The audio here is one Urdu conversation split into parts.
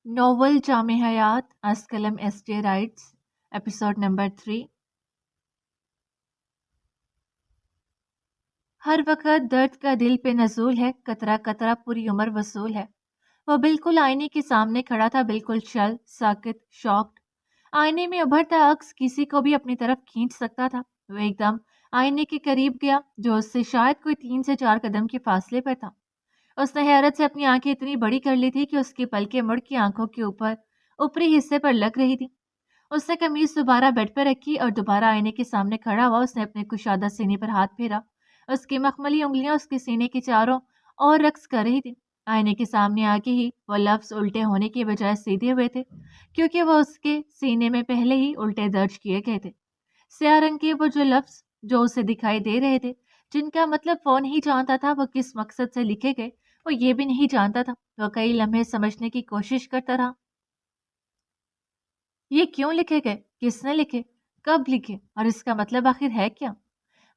ناول جامع حیات از قلم S J rights episode number 3۔ ہر وقت درد کا دل پہ نزول ہے، قطرہ قطرہ پوری عمر وصول ہے۔ وہ بالکل آئینے کے سامنے کھڑا تھا، بالکل چل ساکت شاکڈ۔ آئینے میں ابھرتا عکس کسی کو بھی اپنی طرف کھینچ سکتا تھا۔ وہ ایک دم آئینے کے قریب گیا جو اس سے شاید کوئی 3 سے 4 قدم کے فاصلے پر تھا۔ اس نے حیرت سے اپنی آنکھیں اتنی بڑی کر لی تھی کہ اس کی پلکیں مڑ کی آنکھوں کے اوپر اوپری حصے پر لگ رہی تھی۔ اس نے قمیص دوبارہ بیڈ پر رکھی اور دوبارہ آئینے کے سامنے کھڑا ہوا۔ اس نے اپنے کشادہ سینے پر ہاتھ پھیرا۔ اس کی مخملی انگلیاں اس کے سینے کے چاروں اور رقص کر رہی تھی۔ آئینے کے سامنے آ کے ہی وہ لفظ الٹے ہونے کی بجائے سیدھے ہوئے تھے، کیونکہ وہ اس کے سینے میں پہلے ہی الٹے درج کیے گئے تھے۔ سیاہ رنگ کے وہ جو لفظ جو اسے دکھائی دے رہے تھے، جن کا مطلب وہ نہیں جانتا تھا وہ کس مقصد سے لکھے گئے، وہ یہ بھی نہیں جانتا تھا۔ وہ کئی لمحے سمجھنے کی کوشش کرتا رہا، یہ کیوں لکھے گئے، کس نے لکھے، کب لکھے، اور اس کا مطلب آخر ہے کیا؟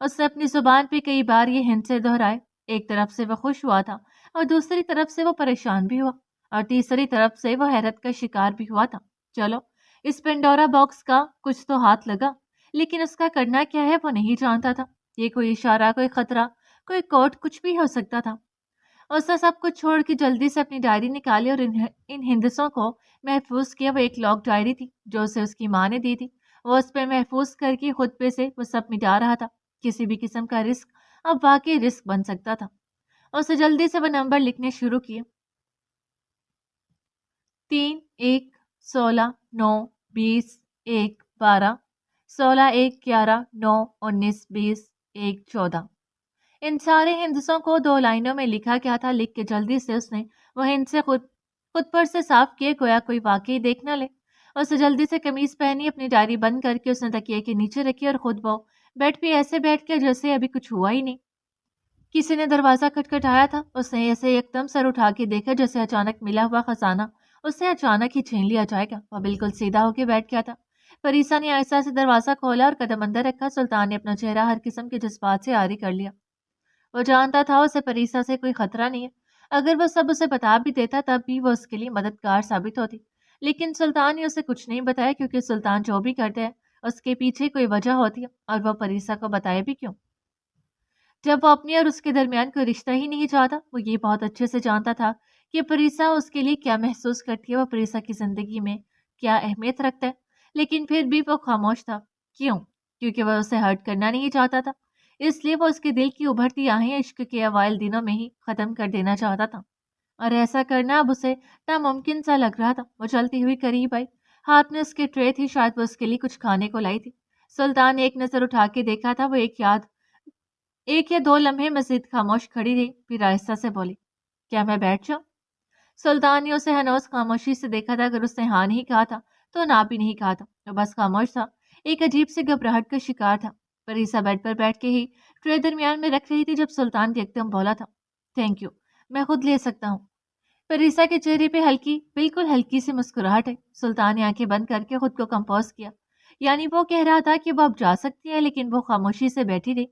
اس نے اپنی زبان پہ کئی بار یہ ہنسے دہرائے۔ ایک طرف سے وہ خوش ہوا تھا اور دوسری طرف سے وہ پریشان بھی ہوا، اور تیسری طرف سے وہ حیرت کا شکار بھی ہوا تھا۔ چلو، اس پینڈورا باکس کا کچھ تو ہاتھ لگا، لیکن اس کا کرنا کیا ہے وہ نہیں جانتا تھا۔ یہ کوئی اشارہ، کوئی خطرہ، کوئی کوڈ، کچھ بھی ہو سکتا تھا۔ اس نے سب کچھ چھوڑ کے جلدی سے اپنی ڈائری نکالی اور ان ہندسوں کو محفوظ کیا۔ وہ ایک لاک ڈائری تھی جو اسے اس کی ماں نے دی تھی۔ وہ اس پہ محفوظ کر کے خود پہ سے وہ سب مٹا رہا تھا۔ کسی بھی قسم کا رسک اب واقعی رسک بن سکتا تھا۔ اسے جلدی سے وہ نمبر لکھنے شروع کیے: 3 1 16 9 20 1 12 16 1 11 9 19 20 1 14۔ ان سارے ہندسوں کو 2 لائنوں میں لکھا گیا تھا۔ لکھ کے جلدی سے اس نے وہ ہندسے خود پر سے صاف کیے، گویا کوئی واقعی دیکھ نہ لے۔ اسے جلدی سے قمیض پہنی، اپنی ڈائری بند کر کے اس نے تکیے کے نیچے رکھی اور خود وہ بیڈ پہ ایسے بیٹھ گیا جیسے ابھی کچھ ہوا ہی نہیں۔ کسی نے دروازہ کھٹکھٹایا تھا۔ اس نے ایسے ایک دم سر اٹھا کے دیکھا جیسے اچانک ملا ہوا خزانہ اسے اچانک ہی چھین لیا جائے گا۔ وہ بالکل سیدھا ہو کے بیٹھ گیا تھا۔ فریسا نے آہستہ سے دروازہ کھولا اور قدم اندر رکھا۔ سلطان نے اپنا چہرہ ہر قسم کے جذبات سے عاری کر لیا۔ وہ جانتا تھا اسے پریسا سے کوئی خطرہ نہیں ہے۔ اگر وہ سب اسے بتا بھی دیتا تب بھی وہ اس کے لیے مددگار ثابت ہوتی، لیکن سلطان نے اسے کچھ نہیں بتایا، کیونکہ سلطان جو بھی کرتے ہیں اس کے پیچھے کوئی وجہ ہوتی ہے، اور وہ پریسا کو بتائے بھی کیوں جب وہ اپنی اور اس کے درمیان کوئی رشتہ ہی نہیں چاہتا۔ وہ یہ بہت اچھے سے جانتا تھا کہ پریسا اس کے لیے کیا محسوس کرتی ہے، وہ پریسا کی زندگی میں کیا اہمیت رکھتا ہے، لیکن پھر بھی وہ خاموش تھا۔ کیوں؟ کیونکہ وہ اسے ہرٹ کرنا نہیں چاہتا تھا، اس لیے وہ اس کے دل کی ابھرتی آہیں عشق کے اوائل دنوں میں ہی ختم کر دینا چاہتا تھا، اور ایسا کرنا اب اسے ناممکن سا لگ رہا تھا۔ وہ چلتی ہوئی قریب آئی، ہاتھ میں اس کے ٹرے تھی، شاید وہ اس کے لیے کچھ کھانے کو لائی تھی۔ سلطان نے ایک نظر اٹھا کے دیکھا تھا۔ وہ ایک یا 2 لمحے مزید خاموش کھڑی رہی، پھر آہستہ سے بولی: کیا میں بیٹھ جاؤں؟ سلطان نے اسے ہنوز خاموشی سے دیکھا تھا۔ اگر اس نے ہاں نہیں کہا تھا تو نہ بھی نہیں کہا تھا، وہ بس خاموش تھا، ایک عجیب سے گھبراہٹ کا شکار تھا۔ پریسا بیڈ پر بیٹھ کے ہی ٹرے درمیان میں رکھ رہی تھی جب سلطان نے ایک دم بولا تھا: تھینک یو، میں خود لے سکتا ہوں۔ پریسا کے چہرے پہ بالکل ہلکی سی مسکراہٹ ہے۔ سلطان نے آنکھیں بند کر کے خود کو کمپوز کیا، یعنی وہ کہہ رہا تھا کہ وہ اب جا سکتی ہے، لیکن وہ خاموشی سے بیٹھی رہی۔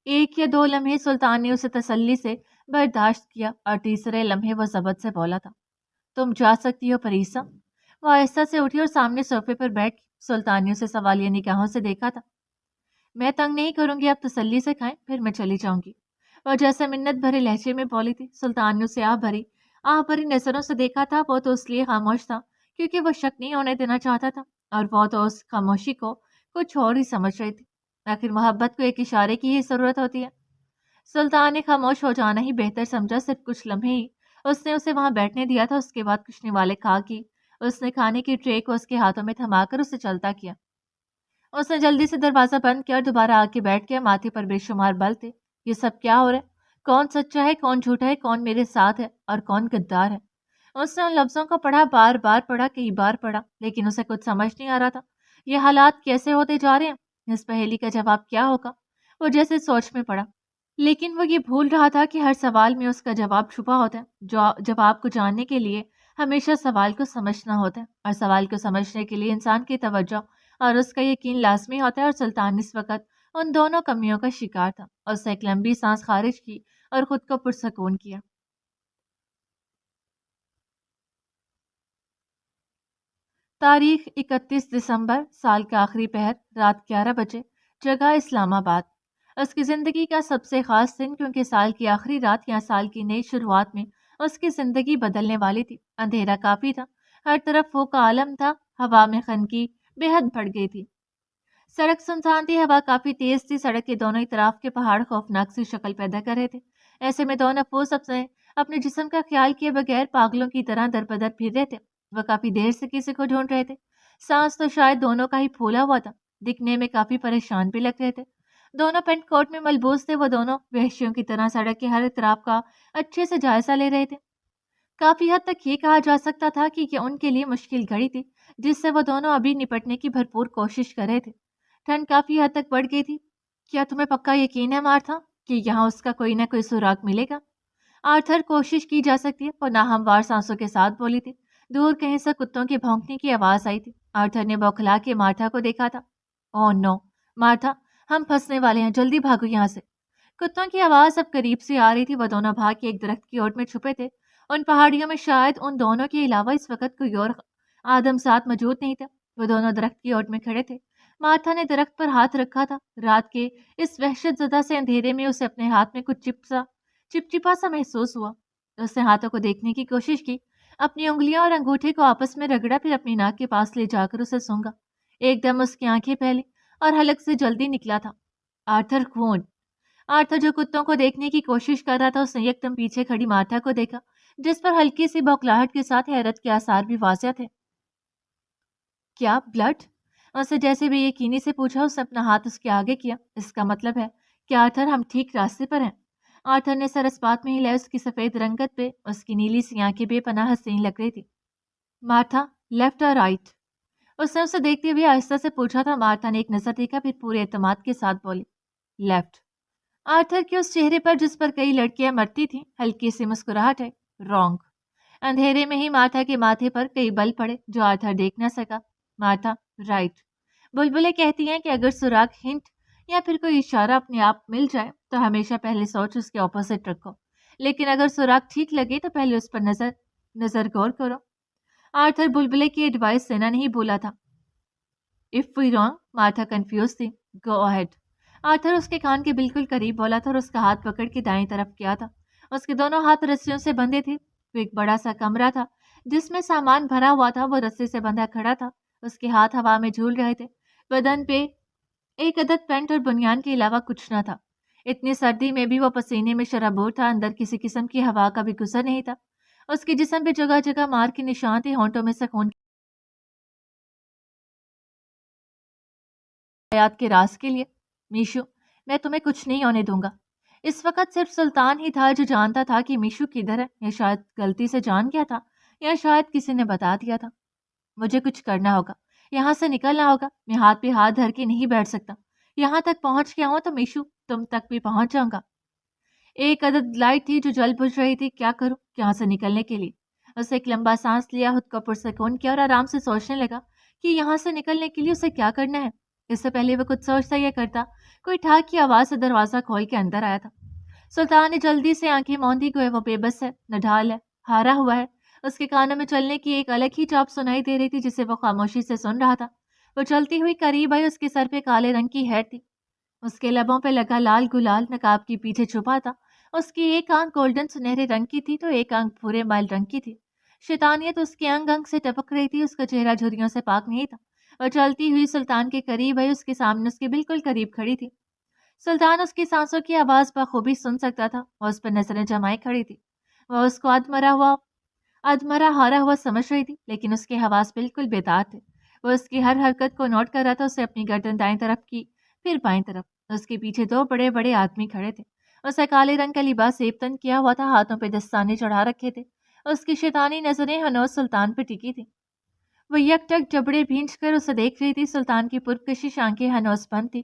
1 یا 2 لمحے سلطان نے اسے تسلی سے برداشت کیا، اور تیسرے لمحے وہ ضبط سے بولا تھا: تم جا سکتی ہو پریسا۔ وہ آہستہ سے اٹھی اور سامنے صوفے پر بیٹھ گئی۔ سلطان نے اسے سوالیہ نگاہوں سے دیکھا تھا۔ میں تنگ نہیں کروں گی، آپ تسلی سے کھائیں، پھر میں چلی جاؤں گی، وہ جیسے منت بھرے لہجے میں بولی تھی۔ سلطان نے اسے آہ بھری نظروں سے دیکھا تھا۔ وہ تو اس لیے خاموش تھا کیونکہ وہ شک نہیں ہونے دینا چاہتا تھا، اور وہ تو اس خاموشی کو کچھ اور ہی سمجھ رہی تھی۔ آخر محبت کو ایک اشارے کی ہی ضرورت ہوتی ہے۔ سلطان نے خاموش ہو جانا ہی بہتر سمجھا۔ صرف کچھ لمحے ہی اس نے اسے وہاں بیٹھنے دیا تھا۔ اس کے بعد کچھ نوالے کھا کی اس نے کھانے کی ٹرے کو اس کے ہاتھوں میں تھما کر اسے چلتا کیا۔ اس نے جلدی سے دروازہ بند کیا اور دوبارہ آ کے بیٹھ گیا۔ ماتھے پر بے شمار بل تھے۔ یہ سب کیا ہو رہا ہے؟ کون سچا ہے، کون جھوٹا ہے، کون میرے ساتھ ہے اور کون غدار ہے؟ اس نے ان لفظوں کو پڑھا، بار بار پڑھا، کئی بار پڑھا، لیکن اسے کچھ سمجھ نہیں آ رہا تھا۔ یہ حالات کیسے ہوتے جا رہے ہیں؟ اس پہیلی کا جواب کیا ہوگا؟ وہ جیسے سوچ میں پڑا، لیکن وہ یہ بھول رہا تھا کہ ہر سوال میں اس کا جواب چھپا ہوتا ہے۔ جواب کو جاننے کے لیے ہمیشہ سوال کو سمجھنا ہوتا ہے، اور سوال کو سمجھنے کے لیے انسان کی توجہ اور اس کا یقین لازمی ہوتا ہے۔ اور سلطان اس وقت ان دونوں کمیوں کا شکار تھا۔ اس نے ایک لمبی سانس خارج کی اور خود کو پرسکون کیا۔ تاریخ 31 دسمبر، سال کا آخری پہر، رات 11 بجے، جگہ اسلام آباد۔ اس کی زندگی کا سب سے خاص دن، کیونکہ سال کی آخری رات یا سال کی نئی شروعات میں اس کی زندگی بدلنے والی تھی۔ اندھیرا کافی تھا، ہر طرف فوق کا عالم تھا، ہوا میں خنکی بے حد بڑھ گئی تھی۔ سڑک سنسان تھی، ہوا کافی تیز تھی، سڑک کے دونوں طرف کے پہاڑ خوفناک سی شکل پیدا کر رہے تھے۔ ایسے میں دو نفوس اپنے جسم کا خیال کیے بغیر پاگلوں کی طرح در بدر پھر رہے تھے۔ وہ کافی دیر سے کسی کو ڈھونڈ رہے تھے، سانس تو شاید دونوں کا ہی پھولا ہوا تھا، دکھنے میں کافی پریشان بھی لگ رہے تھے۔ دونوں پینٹ کوٹ میں ملبوس تھے، وہ دونوں وحشیوں کی طرح سڑک کے ہر اطراف کا اچھے سے جائزہ لے رہے تھے۔ کافی حد تک یہ کہا جا سکتا تھا کہ یہ ان کے لیے مشکل گھڑی تھی، جس سے وہ دونوں ابھی نپٹنے کی بھرپور کوشش کر رہے تھے۔ ٹھنڈ کافی حد تک بڑھ گئی تھی۔ کیا تمہیں پکا یقین ہے مارتھا کہ یہاں اس کا کوئی نہ کوئی سراغ ملے گا؟ آرتھر، کوشش کی جا سکتی ہے، وہ ناہموار سانسوں کے ساتھ بولی تھی۔ دور کہیں سے کتوں کے بھونکنے کی آواز آئی تھی۔ آرتھر نے بوکھلا کے مارتھا کو دیکھا تھا۔ اوہ نو مارتھا، ہم پھنسنے والے ہیں، جلدی بھاگو یہاں سے۔ کتوں کی آواز اب قریب سے آ رہی تھی۔ وہ دونوں بھاگ کے ایک درخت کی اوٹ میں چھپے تھے۔ ان پہاڑیوں میں شاید ان دونوں کے علاوہ اس وقت کوئی اور آدم ساتھ موجود نہیں تھا۔ وہ دونوں درخت کی اوٹ میں کھڑے تھے۔ مارتھا نے درخت پر ہاتھ رکھا تھا۔ رات کے اس وحشت زدہ سے اندھیرے میں اسے اپنے ہاتھ میں کچھ چپچپا سا محسوس ہوا۔ اس نے ہاتھوں کو دیکھنے کی کوشش کی، اپنی انگلیاں اور انگوٹھے کو آپس میں رگڑا، پھر اپنی ناک کے پاس لے جا کر اسے سونگا۔ ایک دم اس کی آنکھیں پھیلی اور حلق سے جلدی نکلا تھا آرتھر خون۔ آرتھر جو کتوں کو دیکھنے کی کوشش کر رہا تھا، اس نے یک دم پیچھے کھڑی مارتھا کو دیکھا، جس پر ہلکی سی بوکھلاہٹ کے ساتھ حیرت کے آثار بھی واضح تھے۔ کیا بلڈ؟ اسے جیسے بھی یقینی سے پوچھا، اس نے اپنا ہاتھ اس کے آگے کیا۔ اس کا مطلب ہے کہ آرتھر، ہم ٹھیک راستے پر ہیں۔ آرتھر نے سر اس بات میں ہلایا، اس کی سفید رنگت پہ اس کی نیلی سی آنکھیں بے پناہ حسین لگ رہی تھی۔ مارتھا، لیفٹ اور رائٹ؟ اس نے اسے دیکھتے ہوئے آہستہ سے پوچھا تھا۔ مارتھا نے ایک نظر دیکھا، پھر پورے اعتماد کے ساتھ بولی، لیفٹ۔ آرتھر کے اس چہرے پر جس پر کئی لڑکیاں مرتی تھیں ہلکی سی مسکراہٹ ہے۔ رانگ۔ اندھیرے میں ہی مارتھا کے ماتھے پر کئی بل پڑے جو آرتھر دیکھ نہ سکا۔ Martha, right. بلبلیں کہتی ہیں کہ اگر سراغ، ہنٹ یا پھر کوئی اشارہ اپنے آپ مل جائے تو ہمیشہ پہلے سوچ اس کے اپوزٹ رکھو، لیکن اگر سراغ ٹھیک لگے تو پہلے اس پر نظر غور کرو۔ آرتھر بلبلے کی ایڈوائس دینا نہیں بولا تھا۔ If we wrong? Martha confused تھی۔ Go ahead. آرتھر اس کے کان کے بالکل قریب بولا تھا اور اس کا ہاتھ پکڑ کے دائیں طرف کیا تھا۔ اس کے دونوں ہاتھ رسیوں سے بندھے تھے۔ وہ ایک بڑا سا کمرہ تھا جس میں سامان بھرا ہوا تھا۔ وہ رسی سے بندھا کھڑا تھا، اس کے ہاتھ ہوا میں جھول رہے تھے۔ بدن پہ ایک عدد پینٹ اور بنیان کے علاوہ کچھ نہ تھا۔ اتنی سردی میں بھی وہ پسینے میں شرابور تھا، اندر کسی قسم کی ہوا کا بھی گزر نہیں تھا۔ اس کے جسم پہ جگہ جگہ مار کے نشان تھے، ہونٹوں میں سے خون حیات کے راز کے لیے۔ میشو، میں تمہیں کچھ نہیں ہونے دوں گا۔ اس وقت صرف سلطان ہی تھا جو جانتا تھا کہ میشو کدھر ہے، یا شاید غلطی سے جان گیا تھا، یا شاید کسی نے بتا دیا تھا۔ مجھے کچھ کرنا ہوگا، یہاں سے نکلنا ہوگا۔ میں ہاتھ پہ ہاتھ دھر کے نہیں بیٹھ سکتا۔ یہاں تک پہنچ گیا ہوں تو میشو تم تک بھی پہنچ جاؤں گا۔ ایک عدد لائٹ تھی جو جل بجھ رہی تھی۔ کیا کروں یہاں سے نکلنے کے لیے؟ اسے ایک لمبا سانس لیا، خود کو پرسکون کیا اور آرام سے سوچنے لگا کہ یہاں سے نکلنے کے لیے اسے کیا کرنا ہے۔ اس سے پہلے وہ کچھ سوچتا یا کرتا، کوئی ٹھاک کی آواز سے دروازہ کھول کے اندر آیا تھا۔ سلطان نے جلدی سے آنکھیں موندی، گویا وہ بے بس ہے، نڈھال ہے، ہارا ہوا ہے۔ اس کے کانوں میں چلنے کی ایک الگ ہی چاپ سنائی دے رہی تھی جسے وہ خاموشی سے سن رہا تھا۔ وہ چلتی ہوئی قریب آئی، اس کے سر پہ کالے رنگ کی ہیٹ تھی، اس کے لبوں پہ لگا لال گلال نقاب کے پیچھے چھپا تھا۔ اس کی ایک آنکھ گولڈن سنہرے رنگ کی تھی تو ایک آنکھ بھورے مائل رنگ کی تھی۔ شیطانیت اس کے انگ انگ سے ٹپک رہی تھی، اس کا چہرہ جھریوں سے پاک نہیں تھا۔ وہ چلتی ہوئی سلطان کے قریب آئی، اس کے سامنے اس کے بالکل قریب کھڑی تھی۔ سلطان اس کی سانسوں کی آواز بخوبی سن سکتا تھا۔ وہ اس پر نظریں جمائے کھڑی تھی۔ وہ اس کو ادمرا ہارا ہوا سمجھ رہی تھی، لیکن اس کے حواس بالکل بیدار تھے۔ وہ اس کی ہر حرکت کو نوٹ کر رہا تھا۔ اسے اپنی گردن دائیں طرف کی، پھر بائیں طرف۔ اس کے پیچھے دو بڑے بڑے آدمی کھڑے تھے۔ اسے کالے رنگ کا لباس ایبتن کیا ہوا تھا، ہاتھوں پہ دستانے چڑھا رکھے تھے۔ اس کی شیطانی نظریں ہنوز سلطان پہ ٹکی تھی۔ وہ یک ٹک جبڑے بھینچ کر اسے دیکھ رہی تھی۔ سلطان کی پرکشش آنکھیں ہنوز بند تھی،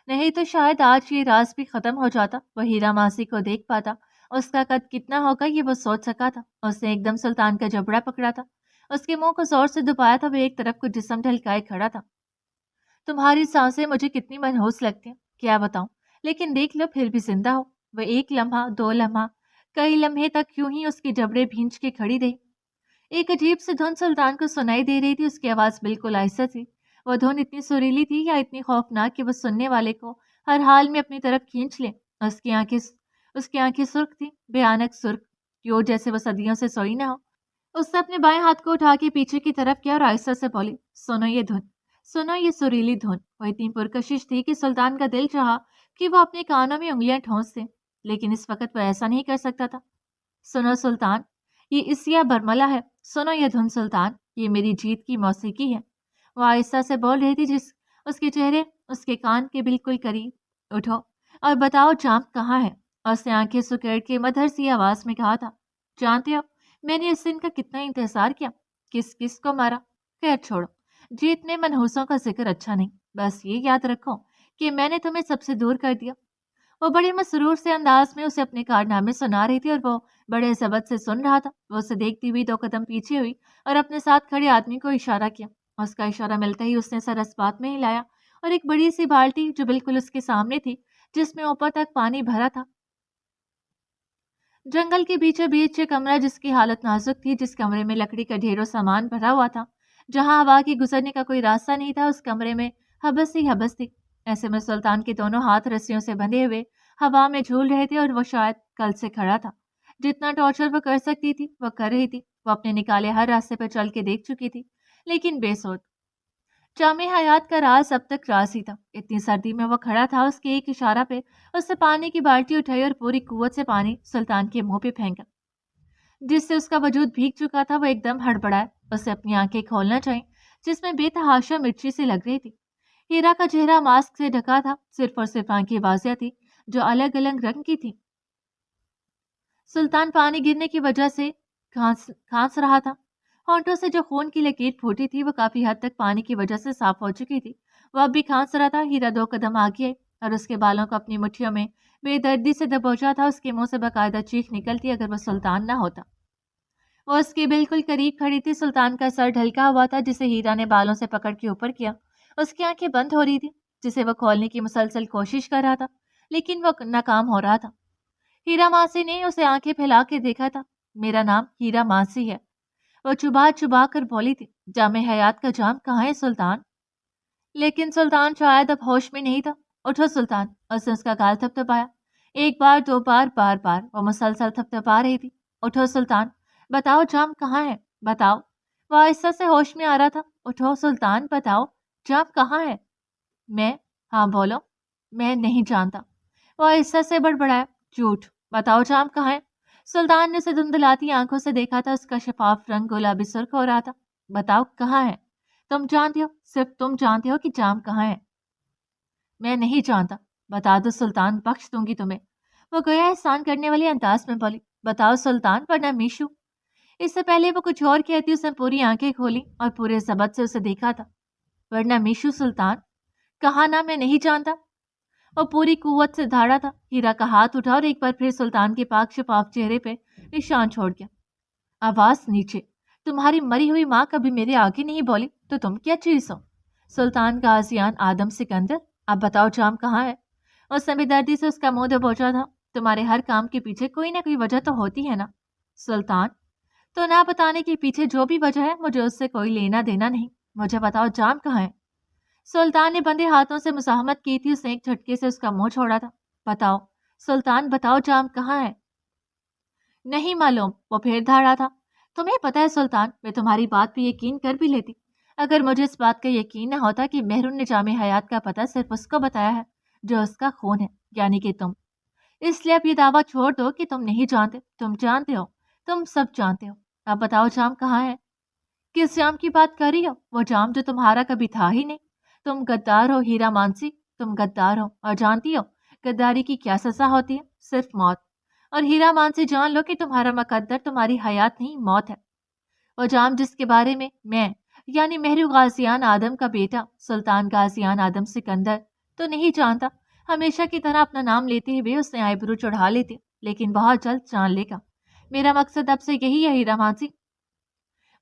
نہیں تو شاید آج یہ راز بھی ختم ہو جاتا۔ وہ ہیرا ماسی کو دیکھ پاتا، اس کا قد کتنا ہوگا یہ وہ سوچ سکا تھا۔ اس نے ایک دم سلطان کا جبڑا پکڑا تھا، اس کے منہ کو زور سے دبایا تھا۔ وہ ایک طرف کو جسم ڈھلکائے کھڑا تھا۔ تمہاری سانسیں مجھے کتنی منحوس لگتی ہیں، کیا بتاؤں، لیکن دیکھ لو پھر بھی زندہ ہو۔ وہ ایک لمحہ، دو لمحہ، کئی لمحے تک یوں ہی اس کے جبڑے بھینچ کے کھڑی رہی۔ ایک عجیب سی دھن سلطان کو سنائی دے رہی تھی. اس کی آواز بالکل آہستہ تھی. وہ دھن اتنی سریلی تھی یا اتنی خوفناک کہ وہ سننے والے کو ہر حال میں اپنی طرف کھینچ لے. اس کی آنکھیں سرخ تھی، بھیانک سرخ، یوں جیسے وہ صدیوں سے سوئی نہ ہو. اس نے اپنے بائیں ہاتھ کو اٹھا کے پیچھے کی طرف کیا اور آہستہ سے بولی، سنو یہ دھن، سنو یہ سریلی دھن. وہ اتنی پرکشش تھی کہ سلطان کا دل چاہا کہ وہ اپنے کانوں میں انگلیاں ٹھونس دے، لیکن اس وقت وہ ایسا نہیں کر سکتا تھا. سنو سلطان، یہ اسیا برملا ہے. سنو یہ دھن سلطان، یہ میری جیت کی موسیقی ہے. وہ آہستہ سے بول رہی تھی، اس کے چہرے اس کے کان کے بالکل قریب. اٹھو اور بتاؤ جام کہاں ہے. اور اس نے آنکھیں سکیڑ کے مدھر سی آواز میں کہا تھا، جانتے ہو میں نے اس دن کا کتنا انتظار کیا، کس کس کو مارا. خیر چھوڑو، جیتنے منحوسوں کا ذکر اچھا نہیں. بس یہ یاد رکھو کہ میں نے تمہیں سب سے دور کر دیا. وہ بڑے مسرور سے انداز میں اسے اپنے کارنامے سنا رہی تھی اور وہ بڑے ضبط سے سن رہا تھا. وہ اسے دیکھتی ہوئی 2 قدم پیچھے ہوئی اور اپنے ساتھ کھڑے آدمی کو اشارہ کیا. اس کا اشارہ ملتے ہی اس نے سر اس بات میں ہلایا اور ایک بڑی سی بالٹی جو بالکل اس کے سامنے تھی، جس میں اوپر تک پانی بھرا تھا. جنگل کے بیچوں بیچ کمرہ جس کی حالت نازک تھی، جس کمرے میں لکڑی کا ڈھیروں سامان بھرا ہوا تھا، جہاں ہوا کی گزرنے کا کوئی راستہ نہیں تھا، اس کمرے میں حبس ہی حبس تھی. ایسے میں سلطان کے دونوں ہاتھ رسیوں سے بندھے ہوئے ہوا میں جھول رہے تھے اور وہ شاید کل سے کھڑا تھا. جتنا ٹارچر وہ کر سکتی تھی وہ کر رہی تھی. وہ اپنے نکالے ہر راستے پر چل کے دیکھ چکی تھی، لیکن بے سود. جامع حیات کا راز اب تک راز ہی تھا. اتنی سردی میں وہ کھڑا تھا. اس کے ایک اشارہ پہ اس نے پانی کی بالٹی اٹھائی اور پوری قوت سے پانی سلطان کے منہ پہ پھینکا، جس سے اس کا وجود بھیگ چکا تھا. وہ ایک دم ہڑبڑایا. اسے اپنی آنکھیں کھولنا چاہیں جس میں بے تحاشا مرچی سے لگ رہی تھی. ہیرا کا چہرہ ماسک سے ڈھکا تھا. صرف اور صرف آنکھیں واضح تھی جو الگ الگ رنگ کی تھی. سلطان پانی گرنے کی وجہ سے کھانس رہا تھا. ہونٹوں سے جو خون کی لکیر پھوٹی تھی وہ کافی حد تک پانی کی وجہ سے صاف ہو چکی تھی. وہ اب بھی کھانس رہا تھا. ہیرا 2 قدم آگے آئی اور اس کے بالوں کو اپنی مٹھیوں میں بے دردی سے دبوچا تھا. اس کے منہ سے باقاعدہ چیخ نکلتی اگر وہ سلطان نہ ہوتا. وہ اس کے بالکل قریب کھڑی تھی. سلطان کا سر ڈھلکا ہوا تھا جسے ہیرا نے بالوں سے پکڑ کے اوپر کیا. اس کی آنکھیں بند ہو رہی تھی جسے وہ کھولنے کی مسلسل کوشش کر رہا تھا، لیکن وہ ناکام ہو رہا تھا. ہیرا مانسی نے اسے آنکھیں پھیلا کے دیکھا تھا. میرا نام ہیرا مانسی ہے. وہ چبا چبا کر بولی تھی. جامع حیات کا جام کہاں ہے سلطان؟ لیکن سلطان شاید اب ہوش میں نہیں تھا. اٹھو سلطان. اس نے اس کا گال تھپتھپایا. 1 بار 2 بار بار بار وہ مسلسل تھپتھپا رہی تھی. اٹھو سلطان، بتاؤ جام کہاں ہے، بتاؤ. وہ آہستہ سے ہوش میں آ رہا تھا. اٹھو سلطان، بتاؤ جام کہاں ہے. میں، ہاں بولو. میں نہیں جانتا. وہ آہستہ سے بڑبڑایا. جھوٹ، بتاؤ جام کہاں ہے. سلطان نے اسے دھندلاتی آنکھوں سے دیکھا تھا. اس کا شفاف رنگ گلابی سرخ ہو رہا تھا. بتاؤ کہاں ہے. تم جانتے ہو، صرف تم جانتے ہو کہ جام کہاں ہے. میں نہیں جانتا. بتا دو سلطان، بخش دوں گی تمہیں. وہ گویا احسان کرنے والے انداز میں بولی. بتاؤ سلطان ورنہ میشو. اس سے پہلے وہ کچھ اور کہتی اس نے پوری آنکھیں کھولی اور پورے ضبط سے اسے دیکھا تھا. ورنہ میشو سلطان. کہا نا میں نہیں جانتا. وہ پوری قوت سے دھاڑا تھا. ہیرا کا ہاتھ اٹھا اور ایک بار پھر سلطان کے پاک شفاف چہرے پہ نشان چھوڑ گیا. آواز نیچے. تمہاری مری ہوئی ماں کبھی میرے آگے نہیں بولی تو تم کیا چیز ہو. سلطان غازیان آدم سکندر. اب بتاؤ جام کہاں ہے. اس نے بے دردی سے اس کا منہ دبوچا تھا. تمہارے ہر کام کے پیچھے کوئی نہ کوئی وجہ تو ہوتی ہے نا سلطان. تو نہ بتانے کے پیچھے جو بھی وجہ ہے مجھے اس سے کوئی لینا دینا نہیں. مجھے بتاؤ جام کہاں ہے. سلطان نے بندے ہاتھوں سے مزاحمت کی تھی. اس نے ایک جھٹکے سے اس کا منہ چھوڑا تھا. بتاؤ سلطان، بتاؤ جام کہاں ہے. نہیں معلوم. وہ پھر دھاڑا تھا. تمہیں پتہ ہے سلطان، میں تمہاری بات پہ یقین کر بھی لیتی اگر مجھے اس بات کا یقین نہ ہوتا کہ مہرون نے جامع حیات کا پتہ صرف اس کو بتایا ہے جو اس کا خون ہے، یعنی کہ تم. اس لیے اب یہ دعویٰ چھوڑ دو کہ تم نہیں جانتے. تم جانتے ہو، تم سب جانتے ہو. اب بتاؤ جام کہاں ہے. کس جام کی بات کر رہی ہو. وہ جام جو تمہارا کبھی تھا ہی نہیں. تم غدار ہو ہیرا مانسی. تم غدار ہو اور جانتی ہو غداری کی کیا سزا ہوتی ہے. صرف موت. اور ہیرا مانسی جان لو کہ تمہارا مقدر تمہاری حیات نہیں، موت ہے. وہ جام جس کے بارے میں یعنی مہرو غازیان آدم کا بیٹا سلطان غازیان آدم سکندر تو نہیں جانتا. ہمیشہ کی طرح اپنا نام لیتے ہوئے اس نے آئیبرو چڑھا لیتے. لیکن بہت جلد جان لے گا. میرا مقصد اب سے یہی ہے ہیرا مانسی.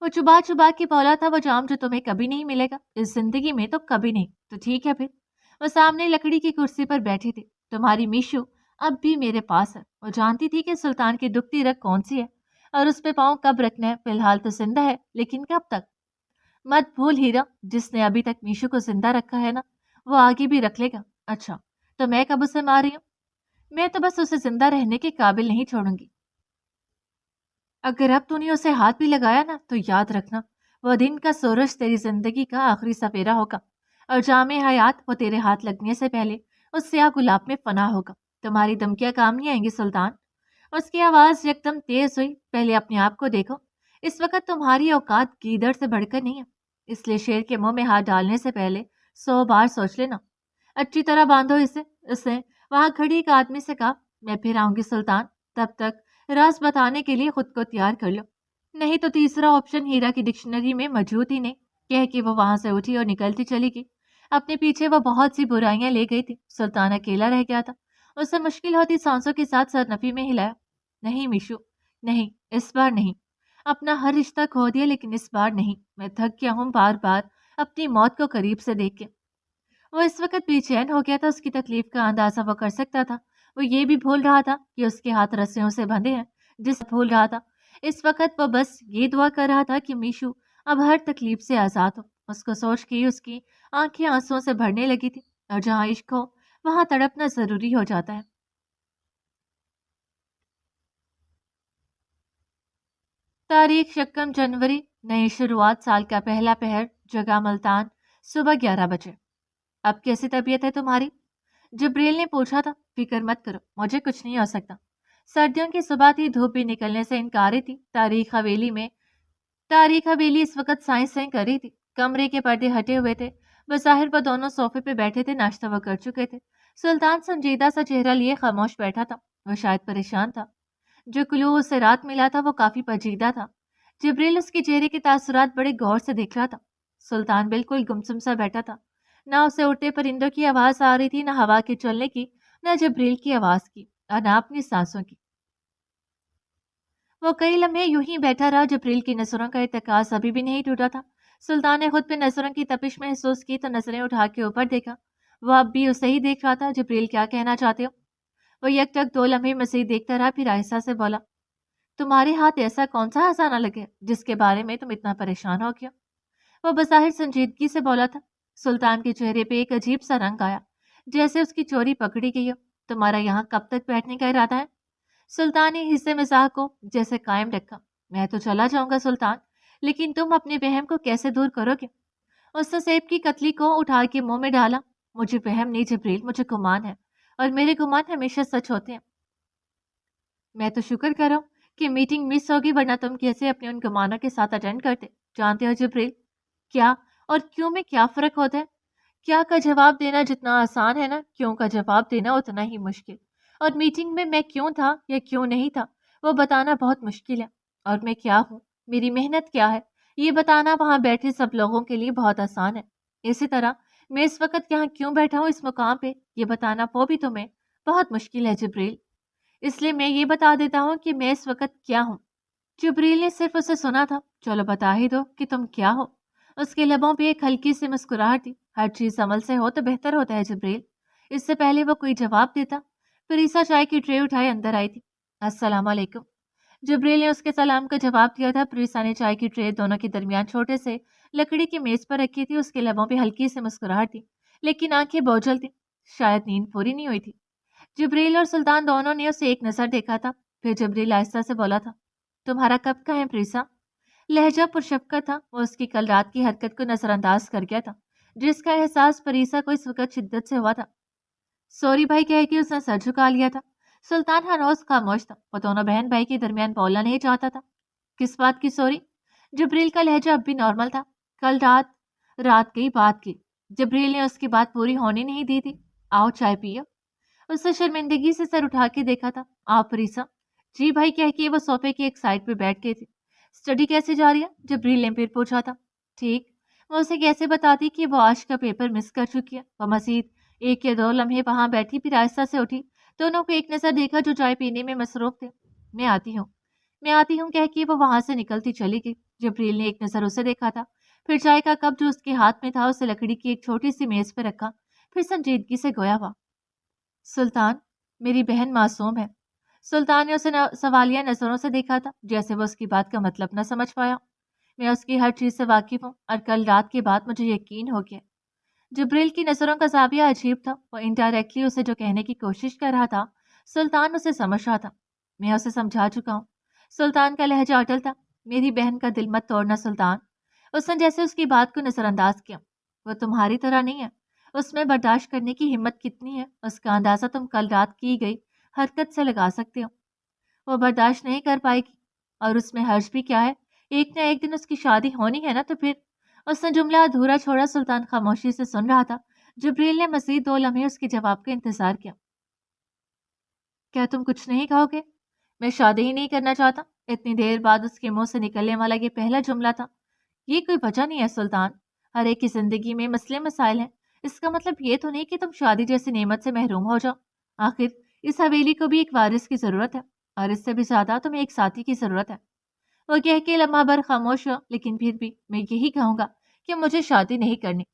وہ چبا چبا کے بولا تھا. وہ جام جو تمہیں کبھی نہیں ملے گا اس زندگی میں تو کبھی نہیں. تو ٹھیک ہے پھر. وہ سامنے لکڑی کی کرسی پر بیٹھی تھی. تمہاری میشو اب بھی میرے پاس ہے. وہ جانتی تھی کہ سلطان کی دکھتی رگ کون سی ہے اور اس پہ پاؤں کب رکھنا ہے؟ فی الحال تو زندہ ہے، لیکن کب تک؟ مت بھول ہیرا، جس نے ابھی تک میشو کو زندہ رکھا ہے نا، وہ آگے بھی رکھ لے گا۔ اچھا، تو میں کب اسے مار رہی ہوں؟ میں تو بس اسے زندہ رہنے کے قابل نہیں چھوڑوں گی۔ اگر اب تو نے اسے ہاتھ بھی لگایا نا، تو یاد رکھنا وہ دن کا سورج تیری زندگی کا آخری سفیرا ہوگا، اور جامع حیات وہ تیرے ہاتھ لگنے سے پہلے اس سیاہ گلاب میں فنا ہوگا۔ تمہاری دھمکیاں کام نہیں آئیں گی سلطان۔ اس کی آواز یکدم تیز ہوئی۔ پہلے اپنے آپ کو دیکھو، اس وقت تمہاری اوقات گیدڑ سے بڑھ کر نہیں ہے، اس لیے شیر کے منہ میں ہاتھ ڈالنے سے پہلے 100 بار سوچ لینا۔ اچھی طرح باندھو اسے۔ اس نے وہاں کھڑی ایک آدمی سے کہا، میں پھر آؤں گی سلطان، تب تک راز بتانے کے لیے خود کو تیار کر لو، نہیں تو تیسرا آپشن ہیرا کی ڈکشنری میں موجود ہی نہیں۔ کہہ کے وہ وہاں سے اٹھی اور نکلتی چلی گئی۔ اپنے پیچھے وہ بہت سی برائیاں لے گئی تھی۔ سلطان اکیلا رہ گیا تھا۔ اسے مشکل ہوتی سانسوں کے ساتھ سرنفی میں ہلایا۔ نہیں میشو، نہیں، اس بار نہیں۔ اپنا ہر رشتہ کھو دیا، لیکن اس بار نہیں۔ میں تھک گیا ہوں بار بار اپنی موت کو قریب سے دیکھ کے۔ وہ اس وقت بے چین ہو گیا تھا۔ اس کی تکلیف کا اندازہ وہ کر سکتا تھا۔ وہ یہ بھی بھول رہا تھا کہ اس کے ہاتھ رسیوں سے بندھے ہیں، بھول رہا تھا۔ اس وقت وہ بس یہ دعا کر رہا تھا کہ میشو اب ہر تکلیف سے آزاد ہو۔ اس کو سوچ کے اس کی آنکھیں آنسوؤں سے بھرنے لگی تھی، اور جہاں عشق ہو وہاں تڑپنا ضروری ہو جاتا ہے۔ تاریخ یکم جنوری، نئی شروعات، سال کا پہلا پہر، جگہ ملتان، صبح 11 بجے۔ اب کیسی طبیعت ہے تمہاری؟ جبریل نے پوچھا تھا۔ فکر مت کرو، مجھے کچھ نہیں ہو سکتا۔ سردیوں کی صبح تھی، دھوپ بھی نکلنے سے انکاری تھی۔ تاریخ حویلی اس وقت سائنس سائیں کر رہی تھی۔ کمرے کے پردے ہٹے ہوئے تھے، بظاہر وہ دونوں صوفے پہ بیٹھے تھے، ناشتہ وہ کر چکے تھے۔ سلطان سنجیدہ سا چہرہ لیے خاموش بیٹھا تھا، وہ شاید پریشان تھا۔ جو کلو اسے رات ملا تھا وہ کافی پیچیدہ تھا۔ جبریل اس کے چہرے کے تاثرات بڑے غور سے دیکھ رہا تھا۔ سلطان بالکل گمسم سا بیٹھا تھا، نہ اسے اڑتے پرندوں کی آواز آ رہی تھی، نہ ہوا کے چلنے کی، نہ جبریل کی آواز کی، اور نہ اپنی سانسوں کی۔ وہ کئی لمحے یوں ہی بیٹھا رہا۔ جبریل کی نظروں کا ارتکاز ابھی بھی نہیں ٹوٹا تھا۔ سلطان نے خود پہ نظروں کی تپش محسوس کی تو نظریں اٹھا کے اوپر دیکھا۔ وہ اب بھی اسے ہی دیکھ رہا تھا۔ جبریل کیا کہنا چاہتے ہو؟ وہ یک ٹک 2 لمحے مزید دیکھتا رہا، پھر آہستہ سے بولا، تمہارے ہاتھ ایسا کون سا خزانہ لگے جس کے بارے میں تم اتنا پریشان ہو گیا؟ وہ بظاہر سنجیدگی سے بولا تھا۔ سلطان کے چہرے پہ ایک عجیب سا رنگ آیا، جیسے اس کی چوری پکڑی گئی ہو۔ تمہارا یہاں کب تک بیٹھنے کا ارادہ ہے؟ سلطان نے حصے مزاح کو جیسے قائم رکھا۔ میں تو چلا جاؤں گا سلطان، لیکن تم اپنے وہم کو کیسے دور کرو گے؟ اس نے سیب کی کتلی کو اٹھا کے منہ میں ڈالا۔ مجھے وہم نہیں جبریل، مجھے گمان ہے، اور میرے گمان ہمیشہ سچ ہوتے ہیں۔ میں تو شکر کر رہا ہوں کہ میٹنگ مس ہوگی، ورنہ تم کیسے اپنے ان گمانوں کے ساتھ اٹینڈ کرتے؟ جانتے ہو جبریل، کیا اور کیوں میں کیا فرق ہوتا ہے؟ کیا کا جواب دینا جتنا آسان ہے نا، کیوں کا جواب دینا اتنا ہی مشکل۔ اور میٹنگ میں کیوں تھا یا کیوں نہیں تھا وہ بتانا بہت مشکل ہے، اور میں کیا ہوں، میری محنت کیا ہے، یہ بتانا وہاں بیٹھے سب لوگوں کے لیے بہت آسان ہے۔ اسی طرح میں اس وقت یہاں کیوں بیٹھا ہوں اس مقام پہ، یہ بتانا وہ بھی تمہیں بہت مشکل ہے جبریل۔ اس لیے میں یہ بتا دیتا ہوں کہ میں اس وقت کیا ہوں۔ جبریل نے صرف اسے سنا تھا۔ چلو بتا ہی دو کہ تم کیا ہو۔ اس کے لبوں پہ ایک ہلکی سی مسکراہٹ تھی۔ ہر چیز عمل سے ہو تو بہتر ہوتا ہے جبریل۔ اس سے پہلے وہ کوئی جواب دیتا، فریسا چائے کی ٹرے اٹھائے اندر آئی تھی۔ السلام علیکم۔ جبریل نے اس کے سلام کا جواب دیا تھا۔ فریسا نے چائے کی ٹرے دونوں کے درمیان چھوٹے سے لکڑی کی میز پر رکھی تھی۔ اس کے لبوں پہ ہلکی سی مسکراہٹ تھی، لیکن آنکھیں بوجھل تھی، شاید نیند پوری نہیں ہوئی تھی۔ جبریل اور سلطان دونوں نے اسے ایک نظر دیکھا تھا، پھر جبریل آہستہ سے بولا تھا، تمہارا کب کا ہے فریسا؟ لہجہ پرشفقت تھا۔ وہ اس کی کل رات کی حرکت کو نظر انداز کر گیا تھا، جس کا احساس فریسا کو اس وقت شدت سے ہوا تھا۔ سوری بھائی کہہ کے اس نے سر جھکا لیا تھا۔ سلطان ہنوز خاموش تھا، وہ دونوں بہن بھائی کے درمیان بولنا نہیں چاہتا تھا۔ کس بات کی سوری؟ جبریل کا لہجہ اب بھی نارمل تھا۔ کل رات کی بات کی۔ جبریل نے اس کی بات پوری ہونے نہیں دی تھی۔ آؤ چائے پیو۔ اس نے شرمندگی سے سر اٹھا کے دیکھا تھا۔ آپ فریسا؟ جی بھائی کہہ کے وہ صوفے کی ایک سائڈ پہ بیٹھ گئی تھی۔ اسٹڈی کیسے جا رہی ہے؟ جبریل نے پھر پوچھا تھا۔ ٹھیک۔ وہ اسے کیسے بتاتی کہ وہ آج کا پیپر مس کر چکی ہے؟ وہ مزید 1 یا 2 لمحے وہاں بیٹھی، پھر آہستہ سے اٹھی، دونوں کو ایک نظر دیکھا جو چائے پینے میں مصروف تھے۔ میں آتی ہوں کہہ کے وہ وہاں سے نکلتی چلی گئی۔ جبریل نے ایک نظر اسے دیکھا تھا، پھر چائے کا کپ جو اس کے ہاتھ میں تھا اسے لکڑی کی ایک چھوٹی سی میز پہ رکھا، پھر سنجیدگی سے گویا ہوا، سلطان، میری بہن معصوم ہے۔ سلطان نے اسے سوالیہ نظروں سے دیکھا تھا، جیسے وہ اس کی بات کا مطلب نہ سمجھ پایا۔ میں اس کی ہر چیز سے واقف ہوں اور کل رات کے بعد مجھے یقین ہو گیا۔ جبریل کی نظروں کا زاویہ عجیب تھا، وہ انڈائریکٹلی اسے جو کہنے کی کوشش کر رہا تھا سلطان اسے سمجھ رہا تھا۔ میں اسے سمجھا چکا ہوں۔ سلطان کا لہجہ اٹل تھا۔ میری بہن کا دل مت توڑنا سلطان۔ اس نے جیسے اس کی بات کو نظر انداز کیا۔ وہ تمہاری طرح نہیں ہے، اس میں برداشت کرنے کی ہمت کتنی ہے، اس کا اندازہ تم کل رات کی گئی حرکت سے لگا سکتے ہو۔ وہ برداشت نہیں کر پائے گی، اور اس میں حرج بھی کیا ہے، ایک نہ ایک دن اس کی شادی ہونی ہے نا، تو پھر۔ اس نے جملہ ادھورا چھوڑا۔ سلطان خاموشی سے سن رہا تھا۔ جبریل نے مزید 2 لمحے اس کے جواب کا انتظار کیا۔ کیا تم کچھ نہیں کہو گے؟ میں شادی ہی نہیں کرنا چاہتا۔ اتنی دیر بعد اس کے منہ سے نکلنے والا یہ پہلا جملہ تھا۔ یہ کوئی وجہ نہیں ہے سلطان، ہر ایک کی زندگی میں مسئلے مسائل ہیں، اس کا مطلب یہ تو نہیں کہ تم شادی جیسی نعمت سے محروم ہو جاؤ۔ آخر اس حویلی کو بھی ایک وارث کی ضرورت ہے، اور اس سے بھی زیادہ تمہیں ایک ساتھی کی ضرورت ہے۔ وہ کہہ کے لمحہ بھر خاموش ہوا، لیکن پھر بھی میں یہی کہوں گا کہ مجھے شادی نہیں کرنی۔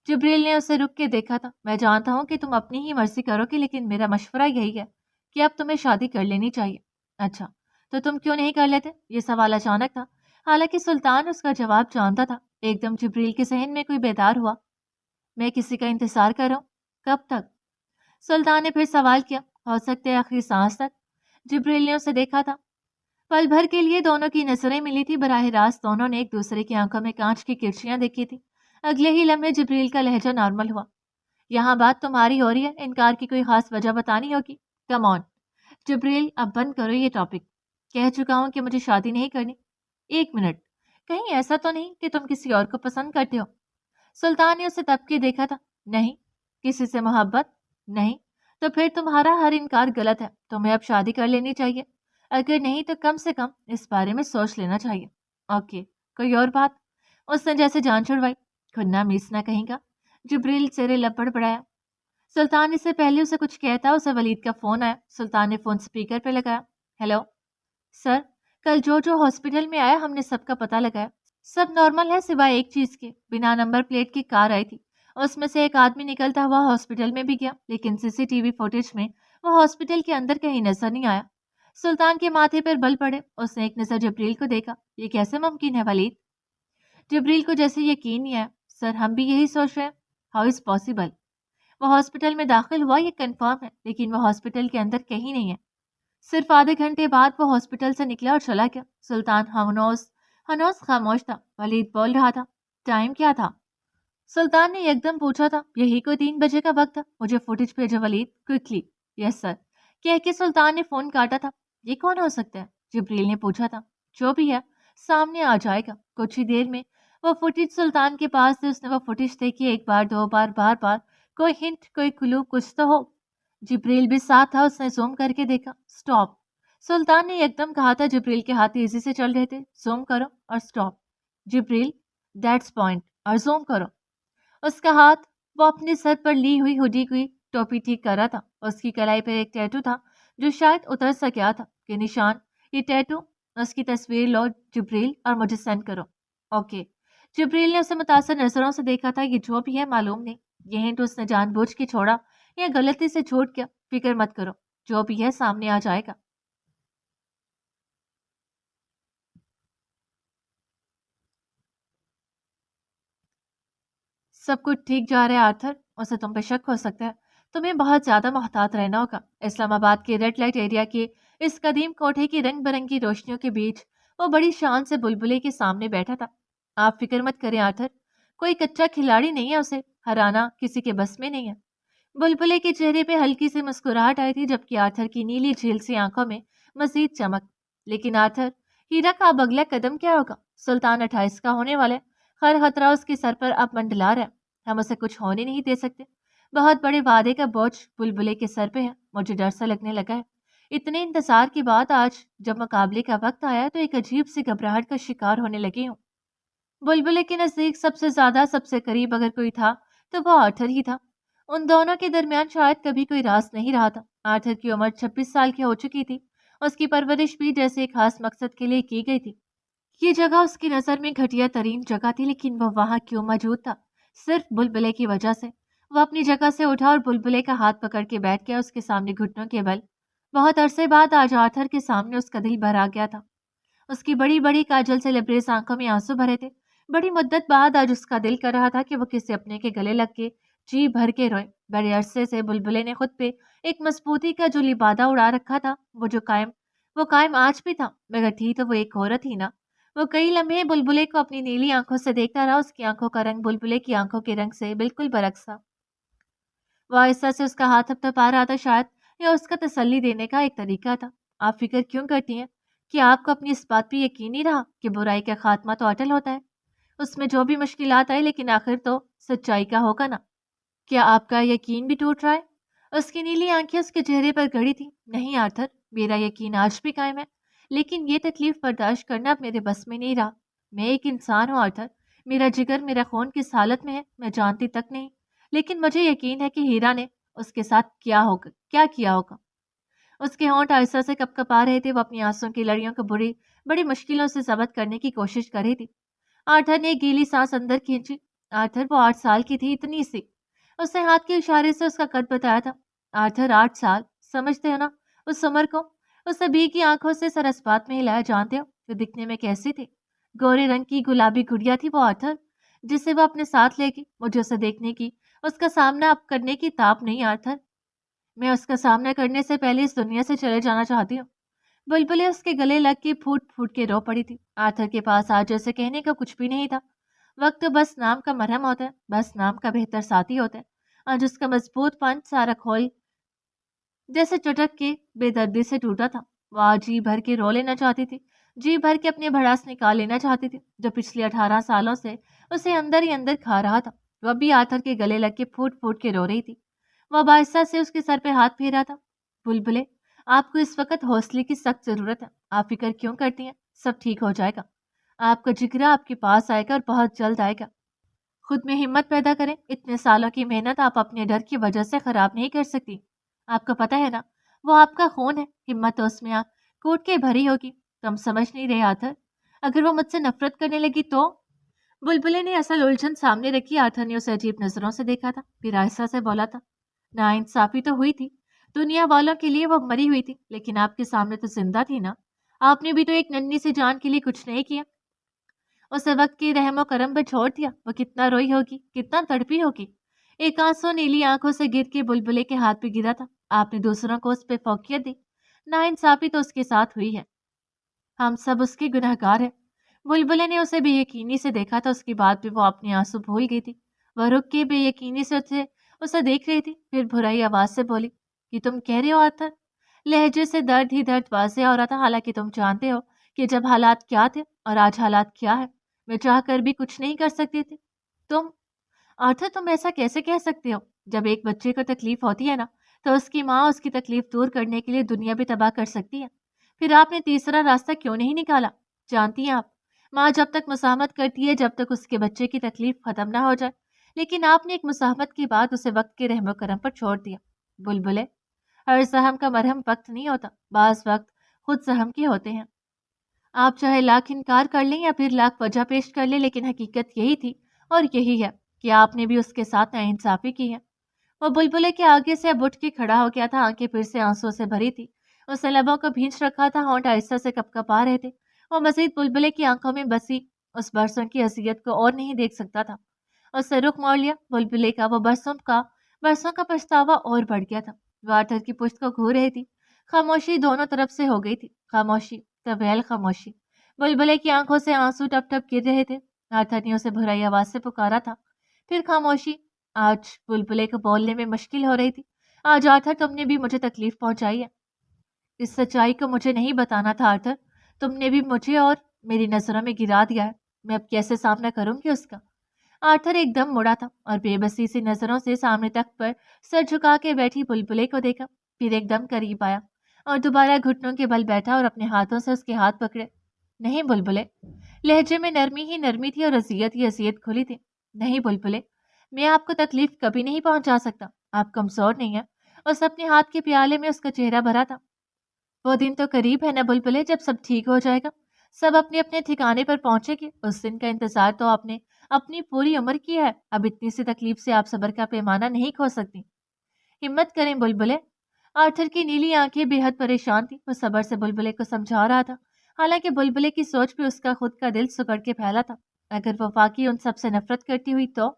جبریل نے اسے رک کے دیکھا تھا۔ میں جانتا ہوں کہ تم اپنی ہی مرضی کرو گے، لیکن میرا مشورہ یہی ہے کہ اب تمہیں شادی کر لینی چاہیے۔ اچھا، تو تم کیوں نہیں کر لیتے؟ یہ سوال اچانک تھا، حالانکہ سلطان اس کا جواب جانتا تھا۔ ایک دم جبریل کے ذہن میں کوئی بیدار ہوا۔ میں کسی کا انتظار کر رہا ہوں۔ کب تک؟ سلطان نے پھر سوال کیا۔ ہو سکتے آخری سانس تک۔ جبریل نے اسے دیکھا تھا۔ پل بھر کے لیے دونوں کی نظریں ملی تھی۔ براہ راست دونوں نے ایک دوسرے کی آنکھوں میں کانچ کی کرچیاں دیکھی تھی۔ اگلے ہی لمحے جبریل کا لہجہ نارمل ہوا۔ یہاں بات تمہاری ہو رہی ہے، انکار کی کوئی خاص وجہ بتانی ہوگی۔ کم آن جبریل، اب بند کرو یہ ٹاپک۔ کہہ چکا ہوں کہ مجھے شادی نہیں کرنی۔ 1 منٹ، کہیں ایسا تو نہیں کہ تم کسی اور کو پسند کرتے ہو؟ سلطان نے اسے تب کے دیکھا تھا۔ نہیں۔ کسی سے محبت؟ نہیں۔ تو پھر تمہارا ہر انکار غلط ہے، تمہیں اب شادی کر لینی چاہیے۔ اگر نہیں تو کم سے کم اس بارے میں سوچ لینا چاہیے۔ اوکے، کوئی اور بات؟ اس نے جیسے جان چھڑوائی۔ کھنا میسنا کہیں گا۔ جبریل زیر لب بڑبڑایا۔ سلطان اس سے پہلے اسے کچھ کہتا اسے ولید کا فون آیا۔ سلطان نے فون اسپیکر پہ لگایا۔ ہیلو سر، کل جو ہاسپٹل میں آیا ہم نے سب کا پتہ لگایا، سب نارمل ہے سوائے ایک چیز کے۔ بنا نمبر پلیٹ کی کار آئی تھی، اس میں سے ایک آدمی نکلتا ہوا ہاسپٹل میں بھی گیا، لیکن CCTV فوٹیج میں وہ ہاسپٹل کے اندر کہیں نظر نہیں آیا۔ سلطان کے ماتھے پر بل پڑے۔ اس نے ایک نظر جبریل کو دیکھا۔ یہ کیسے ممکن ہے ولید؟ جبریل کو جیسے یقین نہیں آیا۔ سر، ہم بھی یہی سوچ رہے ہیں۔ How is possible? وہ ہاسپٹل میں داخل ہوا یہ کنفرم ہے، لیکن وہ ہاسپٹل کے اندر کہیں نہیں ہے۔ صرف آدھے گھنٹے بعد وہ ہاسپٹل سے نکلا اور چلا گیا۔ سلطان ہنوز خاموش تھا۔ ولید بول رہا تھا۔ ٹائم کیا تھا؟ سلطان نے یکدم پوچھا تھا۔ یہی کوئی 3 بجے کا وقت تھا۔ مجھے فوٹیج بھیجو ولید، کوئکلی۔ یس سر، کہہ کے سلطان نے فون کاٹا تھا۔ یہ کون ہو سکتا ہے؟ جبریل نے پوچھا تھا۔ جو بھی ہے سامنے آ جائے گا کچھ ہی دیر میں۔ وہ فوٹیج سلطان کے پاس تھی۔ اس نے وہ فوٹیج دیکھی، ایک بار، 2 بار، بار بار۔ کوئی ہنٹ، کوئی کلو، کچھ تو ہو۔ جبریل بھی ساتھ تھا۔ اس نے زوم کر کے دیکھا۔ سٹاپ، سلطان نے یکدم کہا تھا۔ جبریل کے ہاتھ تیزی سے چل رہے تھے۔ زوم کرو اور سٹاپ۔ جبریل، دیٹس پوائنٹ، اور زوم کرو۔ اس کا ہاتھ، وہ اپنے سر پر لی ہوئی ہوڈی کی ٹوپی ٹھیک کر رہا تھا۔ اس کی کلائی پر ایک ٹیٹو تھا جو شاید اتر سا گیا تھا کہ نشان، یہ ٹیٹو، اس کی تصویر لو جبریل اور مجھے سینڈ کرو۔ اوکے۔ جبریل نے اسے متاثر نظروں سے دیکھا تھا۔ یہ جو بھی ہے معلوم نہیں، یہ ہنٹ اس نے جان بوجھ کے چھوڑا یا غلطی سے چھوٹ گیا۔ فکر مت کرو، جو بھی ہے سامنے آ جائے گا۔ سب کچھ ٹھیک جا رہا ہے آرتھر، اسے تم پہ شک ہو سکتا ہے، تمہیں بہت زیادہ محتاط رہنا ہوگا۔ اسلام آباد کے ریڈ لائٹ ایریا کے اس قدیم کوٹھے کی رنگ برنگی روشنیوں کے بیچ وہ بڑی شان سے بلبلے کے سامنے بیٹھا تھا۔ آپ فکر مت کریں آرتھر، کوئی کچا کھلاڑی نہیں ہے، اسے ہرانا کسی کے بس میں نہیں ہے۔ بلبلے کے چہرے پہ ہلکی سی مسکراہٹ آئی تھی، جبکہ آرتھر کی نیلی جھیل سی آنکھوں میں مزید چمک۔ لیکن آرتھر، ہیرا کا اب اگلا قدم کیا ہوگا؟ سلطان 28 کا ہونے والا ہے، ہر خطرہ اس کے سر پر اب منڈلا رہا ہے، ہم اسے کچھ ہونے نہیں دے سکتے۔ بہت بڑے وعدے کا بوجھ بلبلے کے سر پہ ہے۔ مجھے ڈر سا لگنے لگا ہے۔ اتنے انتظار کے بعد آج جب مقابلے کا وقت آیا تو ایک عجیب سی گھبراہٹ کا شکار ہونے لگی ہوں۔ بلبلے کے نزدیک سب سے زیادہ، سب سے قریب اگر کوئی تھا تو وہ آرتھر ہی تھا۔ ان دونوں کے درمیان شاید کبھی کوئی راز نہیں رہا تھا۔ آرتھر کی عمر 26 سال کی ہو چکی تھی۔ اس کی پرورش بھی جیسے ایک خاص مقصد کے لیے کی گئی تھی۔ یہ جگہ اس کی نظر میں گھٹیا ترین جگہ تھی، لیکن وہ وہاں کیوں موجود تھا؟ صرف بلبلے کی وجہ سے۔ وہ اپنی جگہ سے اٹھا اور بلبلے کا ہاتھ پکڑ کے بیٹھ گیا، اس کے سامنے گھٹنوں کے بل۔ بہت عرصے بعد آج آرتھر کے سامنے اس کا دل بھر آ گیا تھا۔ اس کی بڑی بڑی کاجل سے لبریز آنکھوں میں آنسو بھرے تھے۔ بڑی مدت بعد آج اس کا دل کر رہا تھا کہ وہ کسی اپنے کے گلے لگ کے جی بھر کے روئے۔ بڑے عرصے سے بلبلے نے خود پہ ایک مضبوطی کا جو لبادہ اڑا رکھا تھا وہ قائم آج بھی تھا، مگر تھی تو وہ ایک عورت ہی نا۔ وہ کئی لمحے بلبلے کو اپنی نیلی آنکھوں سے دیکھتا رہا۔ اس کی آنکھوں کا رنگ بلبلے کی آنکھوں کے رنگ سے بالکل برعکس تھا۔ وہ آہستہ سے اس کا ہاتھ تھپتھپا رہا تھا، شاید یہ اس کا تسلی دینے کا ایک طریقہ تھا۔ آپ فکر کیوں کرتی ہیں؟ کیا آپ کو اپنی اس بات پہ یقین نہیں رہا کہ برائی کا خاتمہ تو اٹل ہوتا ہے؟ اس میں جو بھی مشکلات آئے لیکن آخر تو سچائی کا ہوگا نا۔ کیا آپ کا یقین بھی ٹوٹ رہا ہے؟ اس کی نیلی آنکھیں اس کے چہرے پر گڑی تھی۔ نہیں آرتھر، میرا یقین آج بھی قائم ہے، لیکن یہ تکلیف برداشت کرنا اب میرے بس میں نہیں رہا۔ میں ایک انسان ہوں آرتھر، میرا جگر میرا خون کس حالت میں ہے میں جانتی تک نہیں، لیکن مجھے یقین ہے کہ ہیرا نے اس کے ساتھ کیا کیا ہوگا۔ اس کے ہونٹ آہستہ سے کپ کپا رہے تھے۔ وہ اپنی آنسوں کی لڑیوں کو بڑی مشکلوں سے ضبط کرنے کی کوشش کر رہی تھی۔ آرتھر نے ایک گیلی سانس اندر کھینچی۔ آرتھر، وہ 8 سال کی تھی، اتنی سی۔ اس نے ہاتھ کے اشارے سے اس کا قد بتایا تھا۔ آرتھر، 8 سال، سمجھتے ہو نا اس عمر کو؟ اس ابھی کی آنکھوں سے سر اس بات میں ہلایا۔ جانتے ہو وہ دکھنے میں کیسی تھی؟ گورے رنگ کی گلابی گڑیا تھی وہ آرتھر، جسے وہ اپنے ساتھ لے گی۔ مجھے اسے دیکھنے کی، اس کا سامنا اب کرنے کی تاب نہیں آرتھر۔ میں اس کا سامنا کرنے سے پہلے اس دنیا سے چلے جانا چاہتی ہوں۔ بلبلیں اس کے گلے لگ کے پھوٹ پھوٹ کے رو پڑی تھی۔ آرتھر کے پاس آج جیسے کہنے کا کچھ بھی نہیں تھا۔ وقت تو بس نام کا مرہم ہوتا ہے، بس نام کا بہتر ساتھی ہوتا ہے۔ آج اس کا مضبوط پن سارا کھول جیسے چٹک کے بے دردی سے ٹوٹا تھا۔ وہ آج جی بھر کے رو لینا چاہتی تھی، جی بھر کے اپنے بھڑاس نکال لینا چاہتی تھی جو پچھلے 18 سالوں سے اسے اندر ہی اندر کھا رہا تھا۔ وہ بھی آرتھر کے گلے لگ کے پھوٹ پھوٹ کے رو رہی تھی۔ وہ باعثہ سے اس کے سر پہ ہاتھ پھیرا تھا۔ بلبلے، آپ کو اس وقت حوصلے کی سخت ضرورت ہے۔ آپ فکر کیوں کرتی ہیں؟ سب ٹھیک ہو جائے گا۔ آپ کا جگرا آپ کے پاس آئے گا اور بہت جلد آئے گا۔ خود میں ہمت پیدا کریں۔ اتنے سالوں کی محنت آپ اپنے ڈر کی وجہ سے خراب نہیں کر سکتی۔ آپ کو پتہ ہے نا، وہ آپ کا خون ہے، ہمت تو اس میں کوٹ کے بھری ہوگی۔ تم سمجھ نہیں رہے آرتھر، اگر وہ مجھ سے نفرت کرنے لگی تو؟ بلبلے نے اصل الجھن سامنے رکھی۔ آرتھر نے اسے عجیب نظروں سے دیکھا تھا، پھر آہستہ سے بولا تھا، ناانصافی تو ہوئی تھی، دنیا والوں کے لیے وہ مری ہوئی تھی، لیکن آپ کے سامنے تو زندہ تھی نا۔ آپ نے بھی تو ایک ننھی سی جان کے لیے کچھ نہیں کیا، اسے وقت کے رحم و کرم پہ چھوڑ دیا۔ وہ کتنا روئی ہوگی، کتنا تڑپی ہوگی۔ ایک آنسو نیلی آنکھوں سے گر کے بلبلے کے ہاتھ پہ گرا تھا۔ آپ نے دوسروں کو اس پہ فوقیت دی، ناانصافی تو اس کے ساتھ ہوئی ہے، ہم سب اس کے گنہگار ہیں۔ بلبلے نے اسے بے یقینی سے دیکھا تھا، اس کی بات پہ وہ اپنے آنسو بھول گئی تھی۔ وہ رک کے بے یقینی سے اسے دیکھ رہی تھی، پھر بھرائی آواز سے بولی، کہ تم کہہ رہے ہو آرتھر؟ لہجے سے درد ہی درد واضح ہو رہا تھا، حالانکہ تم جانتے ہو کہ جب حالات کیا تھے اور آج حالات کیا ہے، میں چاہ کر بھی کچھ نہیں کر سکتی تھی۔ تم آرتھر، تم ایسا کیسے کہہ سکتے ہو؟ جب ایک بچے کو تکلیف ہوتی ہے نا، تو اس کی ماں اس کی تکلیف دور کرنے کے لیے دنیا بھی تباہ کر سکتی ہے۔ پھر آپ نے تیسرا راستہ کیوں نہیں نکالا؟ جانتی ہیں آپ، ماں جب تک مزاحمت کرتی ہے جب تک اس کے بچے کی تکلیف ختم نہ ہو جائے، لیکن آپ نے ایک مزاحمت کے بعد اسے وقت کے رحم و کرم پر چھوڑ دیا۔ بلبلے، ہر زخم کا مرہم وقت نہیں ہوتا، بعض وقت خود زخم کے ہوتے ہیں۔ آپ چاہے لاکھ انکار کر لیں یا پھر لاکھ وجہ پیش کر لیں، لیکن حقیقت یہی تھی اور یہی ہے کہ آپ نے بھی اس کے ساتھ ناانصافی کی ہے۔ وہ بلبلے کے آگے سے اب اٹھ کے کھڑا ہو گیا تھا، آنکھیں پھر سے آنسوں سے بھری تھی، اس نے لبوں کو بھینچ رکھا تھا، ہونٹ آہستہ سے کپ کپا رہے تھے۔ وہ مزید بلبلے کی آنکھوں میں بسی اس برسوں کی اذیت کو اور نہیں دیکھ سکتا تھا۔ اس سے رخ موڑ لیا۔ بلبلے کا وہ برسوں کا پچھتاوا اور بڑھ گیا تھا۔ وہ آرتھر کی پشت کو گھور رہی تھی۔ خاموشی دونوں طرف سے ہو گئی تھی، خاموشی، طویل خاموشی۔ بلبلے کی آنکھوں سے آنسو ٹپ ٹپ گر رہے تھے۔ آرتھر نے اسے بھرائی آواز سے پکارا تھا، پھر خاموشی۔ آج بلبلے کو بولنے میں مشکل ہو رہی تھی۔ آج آرتھر، تم نے بھی مجھے تکلیف پہنچائی ہے۔ اس سچائی کو مجھے نہیں بتانا تھا آرتھر، تم نے بھی مجھے اور میری نظروں میں گرا دیا ہے، میں اب کیسے سامنا کروں گی اس کا؟ آرتھر ایک دم مڑا تھا اور بے بسی سی نظروں سے سامنے تخت پر سر جھکا کے بیٹھی بلبلے کو دیکھا، پھر ایک دم قریب آیا اور دوبارہ گھٹنوں کے بل بیٹھا اور اپنے ہاتھوں سے اس کے ہاتھ پکڑے۔ نہیں بلبلے، لہجے میں نرمی ہی نرمی تھی اور اذیت ہی اذیت کھلی تھی۔ نہیں بلبلے، میں آپ کو تکلیف کبھی نہیں پہنچا سکتا، آپ کمزور نہیں ہیں۔ اس اپنے ہاتھ کے پیالے میں اس کا چہرہ بھرا تھا۔ وہ دن تو قریب ہے نا بلبلے، جب سب ٹھیک ہو جائے گا، سب اپنے اپنے ٹھکانے پر پہنچے گے۔ اس دن کا انتظار تو آپ نے اپنی پوری عمر کیا ہے، اب اتنی سی تکلیف سے آپ صبر کا پیمانہ نہیں کھو سکتی۔ ہمت کریں بلبلے، آرتھر کی نیلی آنکھیں بے حد پریشان تھی. وہ صبر سے بلبلے کو سمجھا رہا تھا، حالانکہ بلبلے کی سوچ پہ اس کا خود کا دل سکڑ کے پھیلا تھا. اگر وہ واقعی ان سب سے نفرت کرتی ہوئی تو؟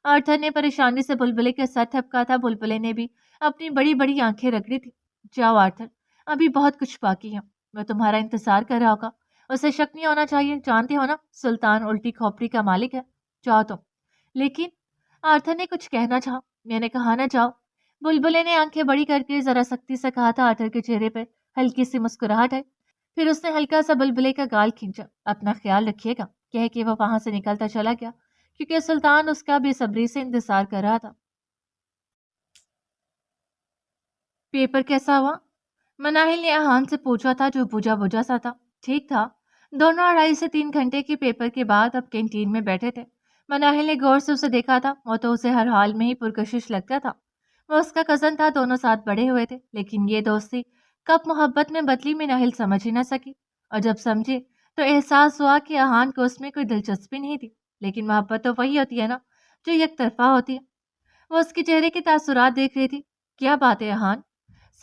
آرتھر نے پریشانی سے بلبلے کے سر تھپکا تھا. بلبلے نے بھی اپنی بڑی بڑی آنکھیں رگڑی تھی. جاؤ آرتھر، ابھی بہت کچھ باقی ہے. وہ تمہارا انتظار کر رہا ہوگا. اسے شک نہیں ہونا چاہیے. جانتے ہو نا، سلطان الٹی کھوپڑی کا مالک ہے. جاؤ تم. لیکن آرتھر نے کچھ کہنا چاہا. میں نے کہا نہ جاؤ. بلبلے نے آنکھیں بڑی کر کے ذرا سختی سے کہا تھا. آرتھر کے چہرے پہ ہلکی سی مسکراہٹ ہے. پھر اس نے ہلکا سا بلبلے کا گال کھینچا. اپنا خیال رکھیے گا کہہ کے وہ وہاں سے نکلتا چلا گیا، کیونکہ سلطان اس کا بے صبری سے انتظار کر رہا تھا. پیپر کیسا ہوا؟ مناہل نے احان سے پوچھا تھا، جو بوجھا بوجھا سا تھا. ٹھیک تھا. دونوں 2.5 سے 3 گھنٹے کے پیپر کے بعد اب کینٹین میں بیٹھے تھے. مناہل نے غور سے اسے دیکھا تھا. وہ تو اسے ہر حال میں ہی پرکشش لگتا تھا. وہ اس کا کزن تھا. دونوں ساتھ بڑے ہوئے تھے. لیکن یہ دوستی کب محبت میں بدلی مناہل سمجھ ہی نہ سکی. اور جب سمجھے تو احساس ہوا کہ احان کو اس میں کوئی دلچسپی نہیں تھی. لیکن محبت تو وہی ہوتی ہے نا جو یک طرفہ ہوتی ہے. وہ اس کے چہرے کے تاثرات دیکھ رہی تھی. کیا بات ہے احان؟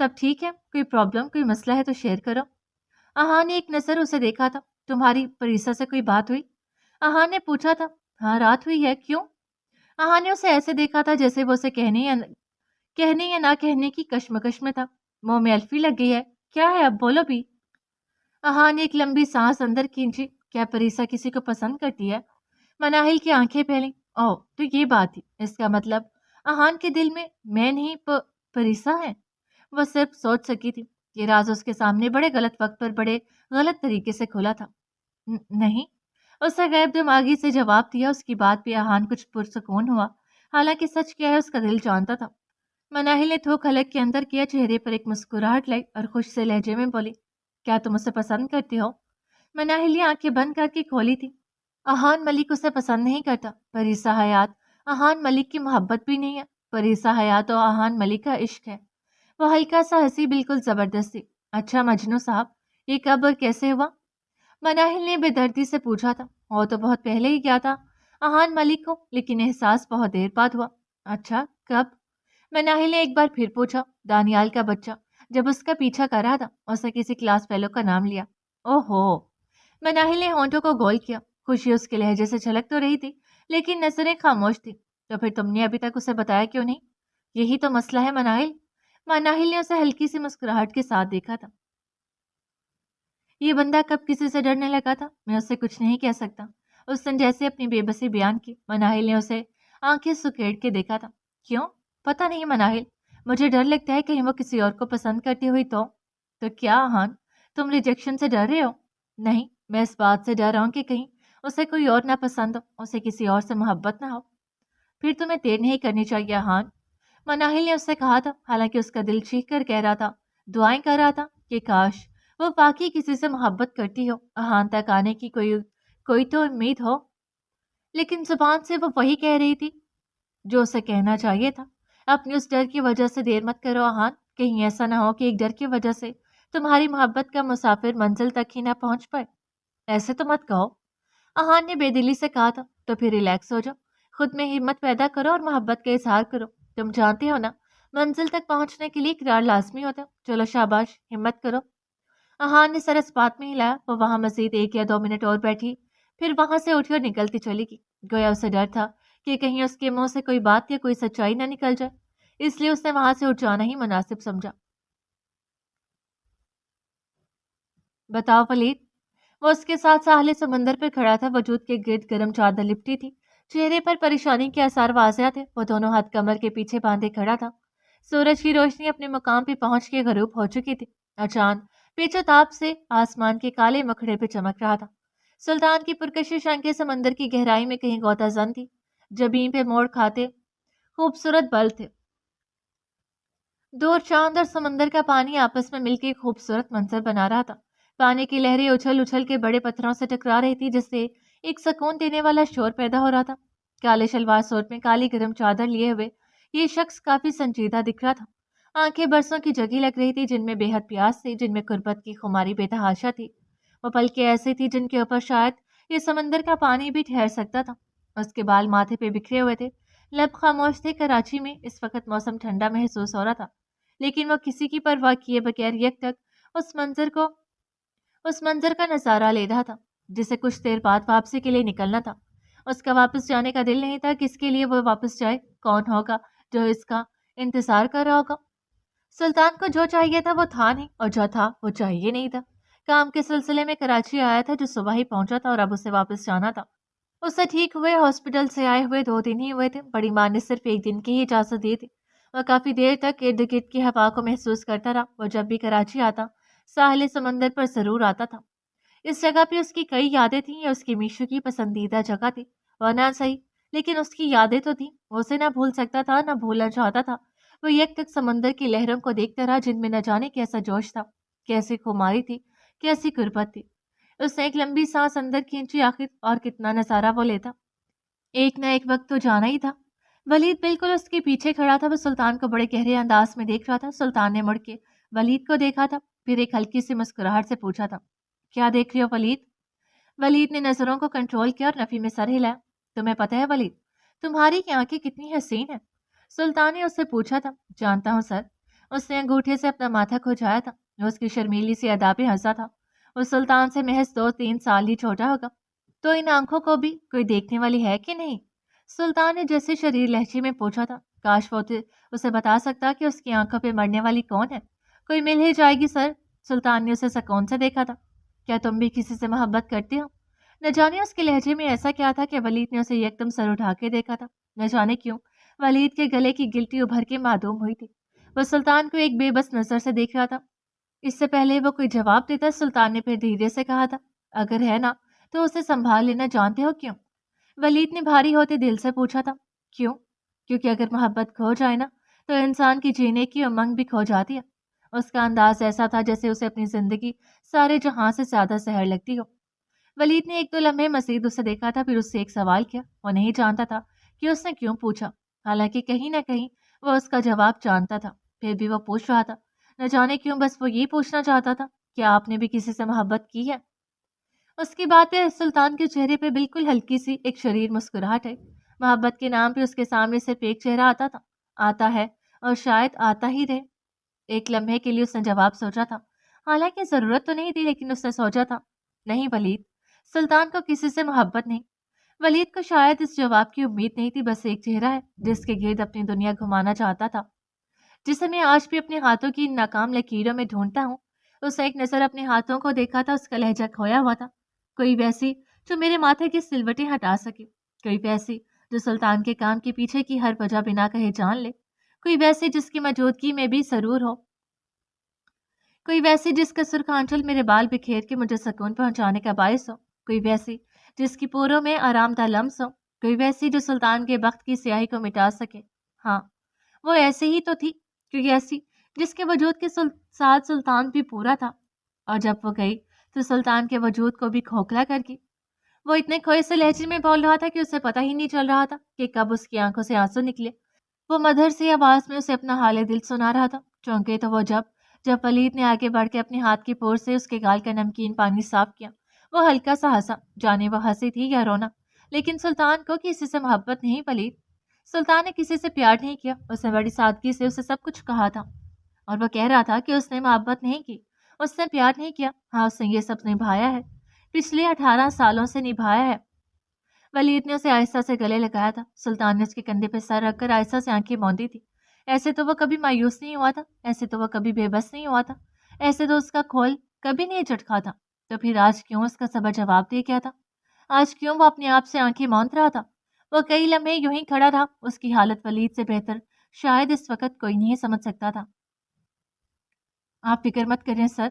سب ٹھیک ہے؟ کوئی پرابلم، کوئی مسئلہ ہے تو شیئر کرو. احان نے ایک نظر اسے دیکھا تھا. تمہاری پریسا سے کوئی بات ہوئی؟ احان نے پوچھا تھا. ہاں رات ہوئی ہے. کیوں؟ احان نے اسے ایسے دیکھا تھا جیسے وہ اسے کہنے یا نہ کہنے کی کشمکش میں تھا. منہ میں الفی لگ گئی ہے. کیا ہے اب بولو بھی. احان نے ایک لمبی سانس اندر کھینچی. کیا پریسا کسی کو پسند کرتی ہے؟ مناہل کی آنکھیں پھیلیں. اوہ تو یہ بات تھی. اس کا مطلب احان کے دل میں نہیں پریسا ہے. وہ صرف سوچ سکی تھی. یہ راز اس کے سامنے بڑے غلط وقت پر بڑے غلط طریقے سے کھولا تھا. نہیں، اسے غیب دماغی سے جواب دیا. اس کی بات پہ احان کچھ پرسکون ہوا. حالانکہ سچ کیا ہے اس کا دل جانتا تھا. مناہل نے تھوک حلق کے اندر کیا. چہرے پر ایک مسکراہٹ لائی اور خوش سے لہجے میں بولی، کیا تم اسے پسند کرتے ہو؟ مناہل نے آنکھیں بند کر کے کھولی تھی. احان ملک اسے پسند نہیں کرتا. پریسا حیات احان ملک کی محبت بھی نہیں ہے. پریسا حیات و احان ملک کا عشق ہے. وہ ہلکا سا ہنسی، بالکل زبردستی. اچھا مجنو صاحب، یہ کب اور کیسے ہوا؟ مناہل نے بے دردی سے پوچھا تھا. وہ تو بہت پہلے ہی کیا تھا احان ملک کو، لیکن احساس بہت دیر بعد ہوا. اچھا کب؟ مناہل نے ایک بار پھر پوچھا. دانیال کا بچہ جب اس کا پیچھا کر رہا تھا. اسے کسی کلاس فیلو کا نام لیا. او ہو. مناہل نے ہونٹوں کو گول کیا. خوشی اس کے لہجے سے چھلک تو رہی تھی، لیکن نظریں خاموش تھی. تو پھر تم نے ابھی تک اسے بتایا کیوں نہیں؟ یہی تو مسئلہ ہے مناہل. مناہل نے اسے ہلکی سی مسکراہٹ کے ساتھ دیکھا تھا. یہ بندہ کب کسی سے ڈرنے لگا تھا؟ میں اسے کچھ نہیں کہہ سکتا. اس نے جیسے اپنی بے بسی بیان کی. مناہل نے اسے آنکھیں سکیڑ کے دیکھا تھا. کیوں؟ پتہ نہیں مناہل، مجھے ڈر لگتا ہے کہیں وہ کسی اور کو پسند کرتی ہوئی تو کیا احان تم ریجیکشن سے ڈر رہے ہو؟ نہیں، میں اس بات سے ڈر رہا ہوں کہ کہیں اسے کوئی اور نہ پسند ہو، اسے کسی اور سے محبت نہ ہو. پھر تمہیں دیر نہیں کرنی چاہیے احان، مناہل نے اس سے کہا تھا. حالانکہ اس کا دل چیخ کر کہہ رہا تھا، دعائیں کر رہا تھا کہ کاش وہ واقعی کسی سے محبت کرتی ہو، احان تک آنے کی کوئی تو امید ہو. لیکن زبان سے وہ وہی کہہ رہی تھی جو اسے کہنا چاہیے تھا. اپنی اس ڈر کی وجہ سے دیر مت کرو احان. کہیں ایسا نہ ہو کہ ایک ڈر کی وجہ سے تمہاری محبت کا مسافر منزل تک ہی نہ پہنچ پائے. ایسے تو مت کہو، احان نے بے دلی سے کہا تھا. تو پھر ریلیکس ہو جاؤ، خود میں ہمت پیدا کرو اور محبت کا اظہار کرو. تم جانتے ہو نا، منزل تک پہنچنے کے لیے اقرار لازمی ہوتا. چلو شاباش، ہمت کرو. احان نے سر اس بات میں ہلایا. وہ وہاں مزید 1 یا 2 منٹ اور بیٹھی، پھر وہاں سے اٹھی اور نکلتی چلی گئی. گویا اسے ڈر تھا کہ کہیں اس کے منہ سے کوئی بات یا کوئی سچائی نہ نکل جائے، اس لیے اس نے وہاں سے اٹھ جانا ہی مناسب سمجھا. بتاؤ ولید. وہ اس کے ساتھ ساحل سمندر پر کھڑا تھا. وجود کے گرد گرم چادر لپٹی تھی. چہرے پر پریشانی کے آثار واضح تھے. وہ دونوں ہاتھ کمر کے پیچھے باندھے کھڑا تھا. سورج کی روشنی اپنے مقام پہ پہنچ کے غروب ہو چکی تھی. چاند پیچو تاپ سے آسمان کے کالے مکھڑے پہ چمک رہا تھا. سلطان کی پرکشش آنکھیں سمندر کی گہرائی میں کہیں غوطہ زن تھی. جبین پہ موڑ کھاتے خوبصورت بل تھے. دور چاند اور سمندر کا پانی آپس میں مل کے ایک خوبصورت منظر بنا رہا تھا. پانی کی لہریں اچھل اچھل کے بڑے پتھروں سے ٹکرا رہی تھی، جس سے ایک سکون دینے والا شور پیدا ہو رہا تھا. کالے شلوار سوٹ میں کالی گرم چادر لیے ہوئے یہ شخص کافی سنجیدہ دکھ رہا تھا. آنکھیں برسوں کی جگی لگ رہی تھی، جن میں بے حد پیاس تھی، جن میں قربت کی خماری بے تحاشا تھی. وہ پلکیں ایسی تھی جن کے اوپر شاید یہ سمندر کا پانی بھی ٹھہر سکتا تھا. اس کے بال ماتھے پہ بکھرے ہوئے تھے، لب خاموش تھے. کراچی میں اس وقت موسم ٹھنڈا محسوس ہو رہا تھا. لیکن وہ کسی کی پرواہ کیے بغیر یک تک اس منظر کا نظارہ لے رہا تھا جسے کچھ دیر بعد واپسی کے لیے نکلنا تھا۔ اس کا واپس جانے کا دل نہیں تھا، کس کے لیے وہ واپس جائے؟ کون ہوگا جو اس کا انتظار کر رہا ہوگا؟ سلطان کو جو چاہیے تھا وہ تھا نہیں، اور جو تھا وہ چاہیے نہیں تھا۔ کام کے سلسلے میں کراچی آیا تھا جو صبح ہی پہنچا تھا، اور اب اسے واپس جانا تھا۔ اسے ٹھیک ہوئے ہاسپٹل سے آئے ہوئے 2 دن ہی ہوئے تھے۔ بڑی ماں نے صرف 1 دن کی ہی اجازت دی تھی۔ وہ کافی دیر تک ارد گرد کی ہوا کو محسوس کرتا رہا۔ وہ جب بھی کراچی آتا ساحل سمندر پر ضرور آتا تھا۔ اس جگہ پہ اس کی کئی یادیں تھیں، یہ اس کی میشو کی پسندیدہ جگہ تھی۔ وہ نہ صحیح لیکن اس کی یادیں تو تھیں، وہ اسے نہ بھول سکتا تھا نہ بھولنا چاہتا تھا۔ وہ یک تک سمندر کی لہروں کو دیکھتا رہا جن میں نہ جانے کیسا جوش تھا، کیسی خماری تھی، کیسی قربت تھی۔ اس نے ایک لمبی سانس اندر کھینچی، آخر اور کتنا نظارہ وہ لیتا، ایک نہ ایک وقت تو جانا ہی تھا۔ ولید بالکل اس کے پیچھے کھڑا تھا، وہ سلطان کو بڑے گہرے انداز میں دیکھ رہا تھا۔ سلطان نے مڑ کے ولید کو دیکھا تھا، پھر ایک ہلکی سی مسکراہٹ سے پوچھا تھا، کیا دیکھ رہے ہو ولید؟ ولید نے نظروں کو کنٹرول کیا اور نفی میں سر ہلایا۔ تمہیں پتہ ہے ولید، تمہاری کی آنکھیں کتنی حسین ہیں؟ سلطان نے اس سے پوچھا تھا۔ جانتا ہوں سر۔ اس نے انگوٹھے سے اپنا ماتھا کھجایا تھا۔ اس کی شرمیلی سی ادا پہ ہنسا تھا۔ وہ سلطان سے محض 2-3 سال ہی چھوٹا ہوگا، تو ان آنکھوں کو بھی کوئی دیکھنے والی ہے کہ نہیں؟ سلطان نے جیسے شریر لہجے میں پوچھا تھا۔ کاش وہ اسے بتا سکتا کہ اس کی آنکھوں پہ مرنے والی کون ہے۔ کوئی مل ہی جائے گی سر۔ سلطان نے اسے سکون سے دیکھا تھا۔ کیا تم بھی کسی سے محبت کرتے ہو؟ نہ جانے اس کے لہجے میں ایسا کیا تھا کہ ولید نے اسے یکدم سر اٹھا کے دیکھا تھا۔ نہ جانے کیوں ولید کے گلے کی گلٹی ابھر کے معدوم ہوئی تھی۔ وہ سلطان کو ایک بے بس نظر سے دیکھ رہا تھا۔ اس سے پہلے وہ کوئی جواب دیتا، سلطان نے پھر دھیرے سے کہا تھا، اگر ہے نا تو اسے سنبھال لینا۔ جانتے ہو کیوں؟ ولید نے بھاری ہوتے دل سے پوچھا تھا۔ کیوں؟ کیونکہ اگر محبت کھو جائے نا تو انسان کی جینے کی امنگ بھی کھو جاتی ہے۔ اس کا انداز ایسا تھا جیسے اسے اپنی زندگی سارے جہاں سے زیادہ سحر لگتی ہو۔ ولید نے 1-2 لمحے مزید اسے دیکھا تھا، پھر اس سے ایک سوال کیا۔ وہ نہیں جانتا تھا کہ اس نے کیوں پوچھا، حالانکہ کہیں نہ کہیں وہ اس کا جواب جانتا تھا، پھر بھی وہ پوچھ رہا تھا۔ نہ جانے کیوں بس وہ یہ پوچھنا چاہتا تھا، کیا آپ نے بھی کسی سے محبت کی ہے؟ اس کی بات پہ سلطان کے چہرے پہ بالکل ہلکی سی ایک شریر مسکراہٹ ہے۔ محبت کے نام پہ اس کے سامنے صرف ایک چہرہ آتا تھا، آتا ہے اور شاید آتا ہی رہے۔ ایک لمحے کے لیے اس نے جواب سوچا تھا، حالانکہ ضرورت تو نہیں تھی، لیکن اس نے سوچا تھا، نہیں ولید، سلطان کو کسی سے محبت نہیں۔ ولید کو شاید اس جواب کی امید نہیں تھی، بس ایک چہرہ ہے جس کے گرد اپنی دنیا گھمانا چاہتا تھا، جسے میں آج بھی اپنے ہاتھوں کی ناکام لکیروں میں ڈھونڈتا ہوں۔ اس نے ایک نظر اپنے ہاتھوں کو دیکھا تھا، اس کا لہجہ کھویا ہوا تھا۔ کوئی ویسی جو میرے ماتھے کی سلوٹیں ہٹا سکے، کوئی ویسی جو سلطان کے کام کے پیچھے کی ہر وجہ بنا کہے جان لے، کوئی ویسی جس کی موجودگی میں بھی سرور ہو، کوئی ویسی جس کا سرخ آنچل میرے بال بکھیر کے مجھے سکون پہنچانے کا باعث ہو، کوئی ویسی جس کی پوروں میں آرام دہ لمس ہو، کوئی ویسی جو سلطان کے وقت کی سیاہی کو مٹا سکے۔ ہاں وہ ایسے ہی تو تھی، کیونکہ ایسی جس کے وجود کے ساتھ سلطان بھی پورا تھا، اور جب وہ گئی تو سلطان کے وجود کو بھی کھوکھلا کر گئی۔ وہ اتنے کھوئے سے لہجے میں بول رہا تھا کہ اسے پتہ ہی نہیں چل رہا تھا کہ کب اس کی آنکھوں سے آنسو نکلے۔ وہ مدھر سی آواز میں اسے اپنا حال دل سنا رہا تھا۔ چونکے تو وہ جب ولید نے آگے بڑھ کے اپنے ہاتھ کی پور سے اس کے گال کا نمکین پانی صاف کیا، وہ ہلکا سا ہنسا، جانے وہ ہنسی تھی یا رونا۔ لیکن سلطان کو کسی سے محبت نہیں ولید، سلطان نے کسی سے پیار نہیں کیا۔ اس نے بڑی سادگی سے اسے سب کچھ کہا تھا، اور وہ کہہ رہا تھا کہ اس نے محبت نہیں کی، اس نے پیار نہیں کیا، ہاں اس نے یہ سب نبھایا ہے، پچھلے 18 سالوں سے نبھایا ہے۔ ولید نے اسے آہستہ سے گلے لگایا تھا۔ سلطان نے اس کے کندھے پہ سر رکھ کر آہستہ سے آنکھیں موندی تھی۔ ایسے تو وہ کبھی مایوس نہیں ہوا تھا، ایسے تو وہ کبھی بے بس نہیں ہوا تھا، ایسے تو اس کا کھول کبھی نہیں چٹکا تھا، تو پھر آج کیوں اس کا صبر جواب دے گیا تھا؟ آج کیوں وہ اپنے آپ سے آنکھیں موند رہا تھا؟ وہ کئی لمحے یوں ہی کھڑا رہا۔ اس کی حالت ولید سے بہتر شاید اس وقت کوئی نہیں سمجھ سکتا تھا۔ آپ فکر مت کریں سر،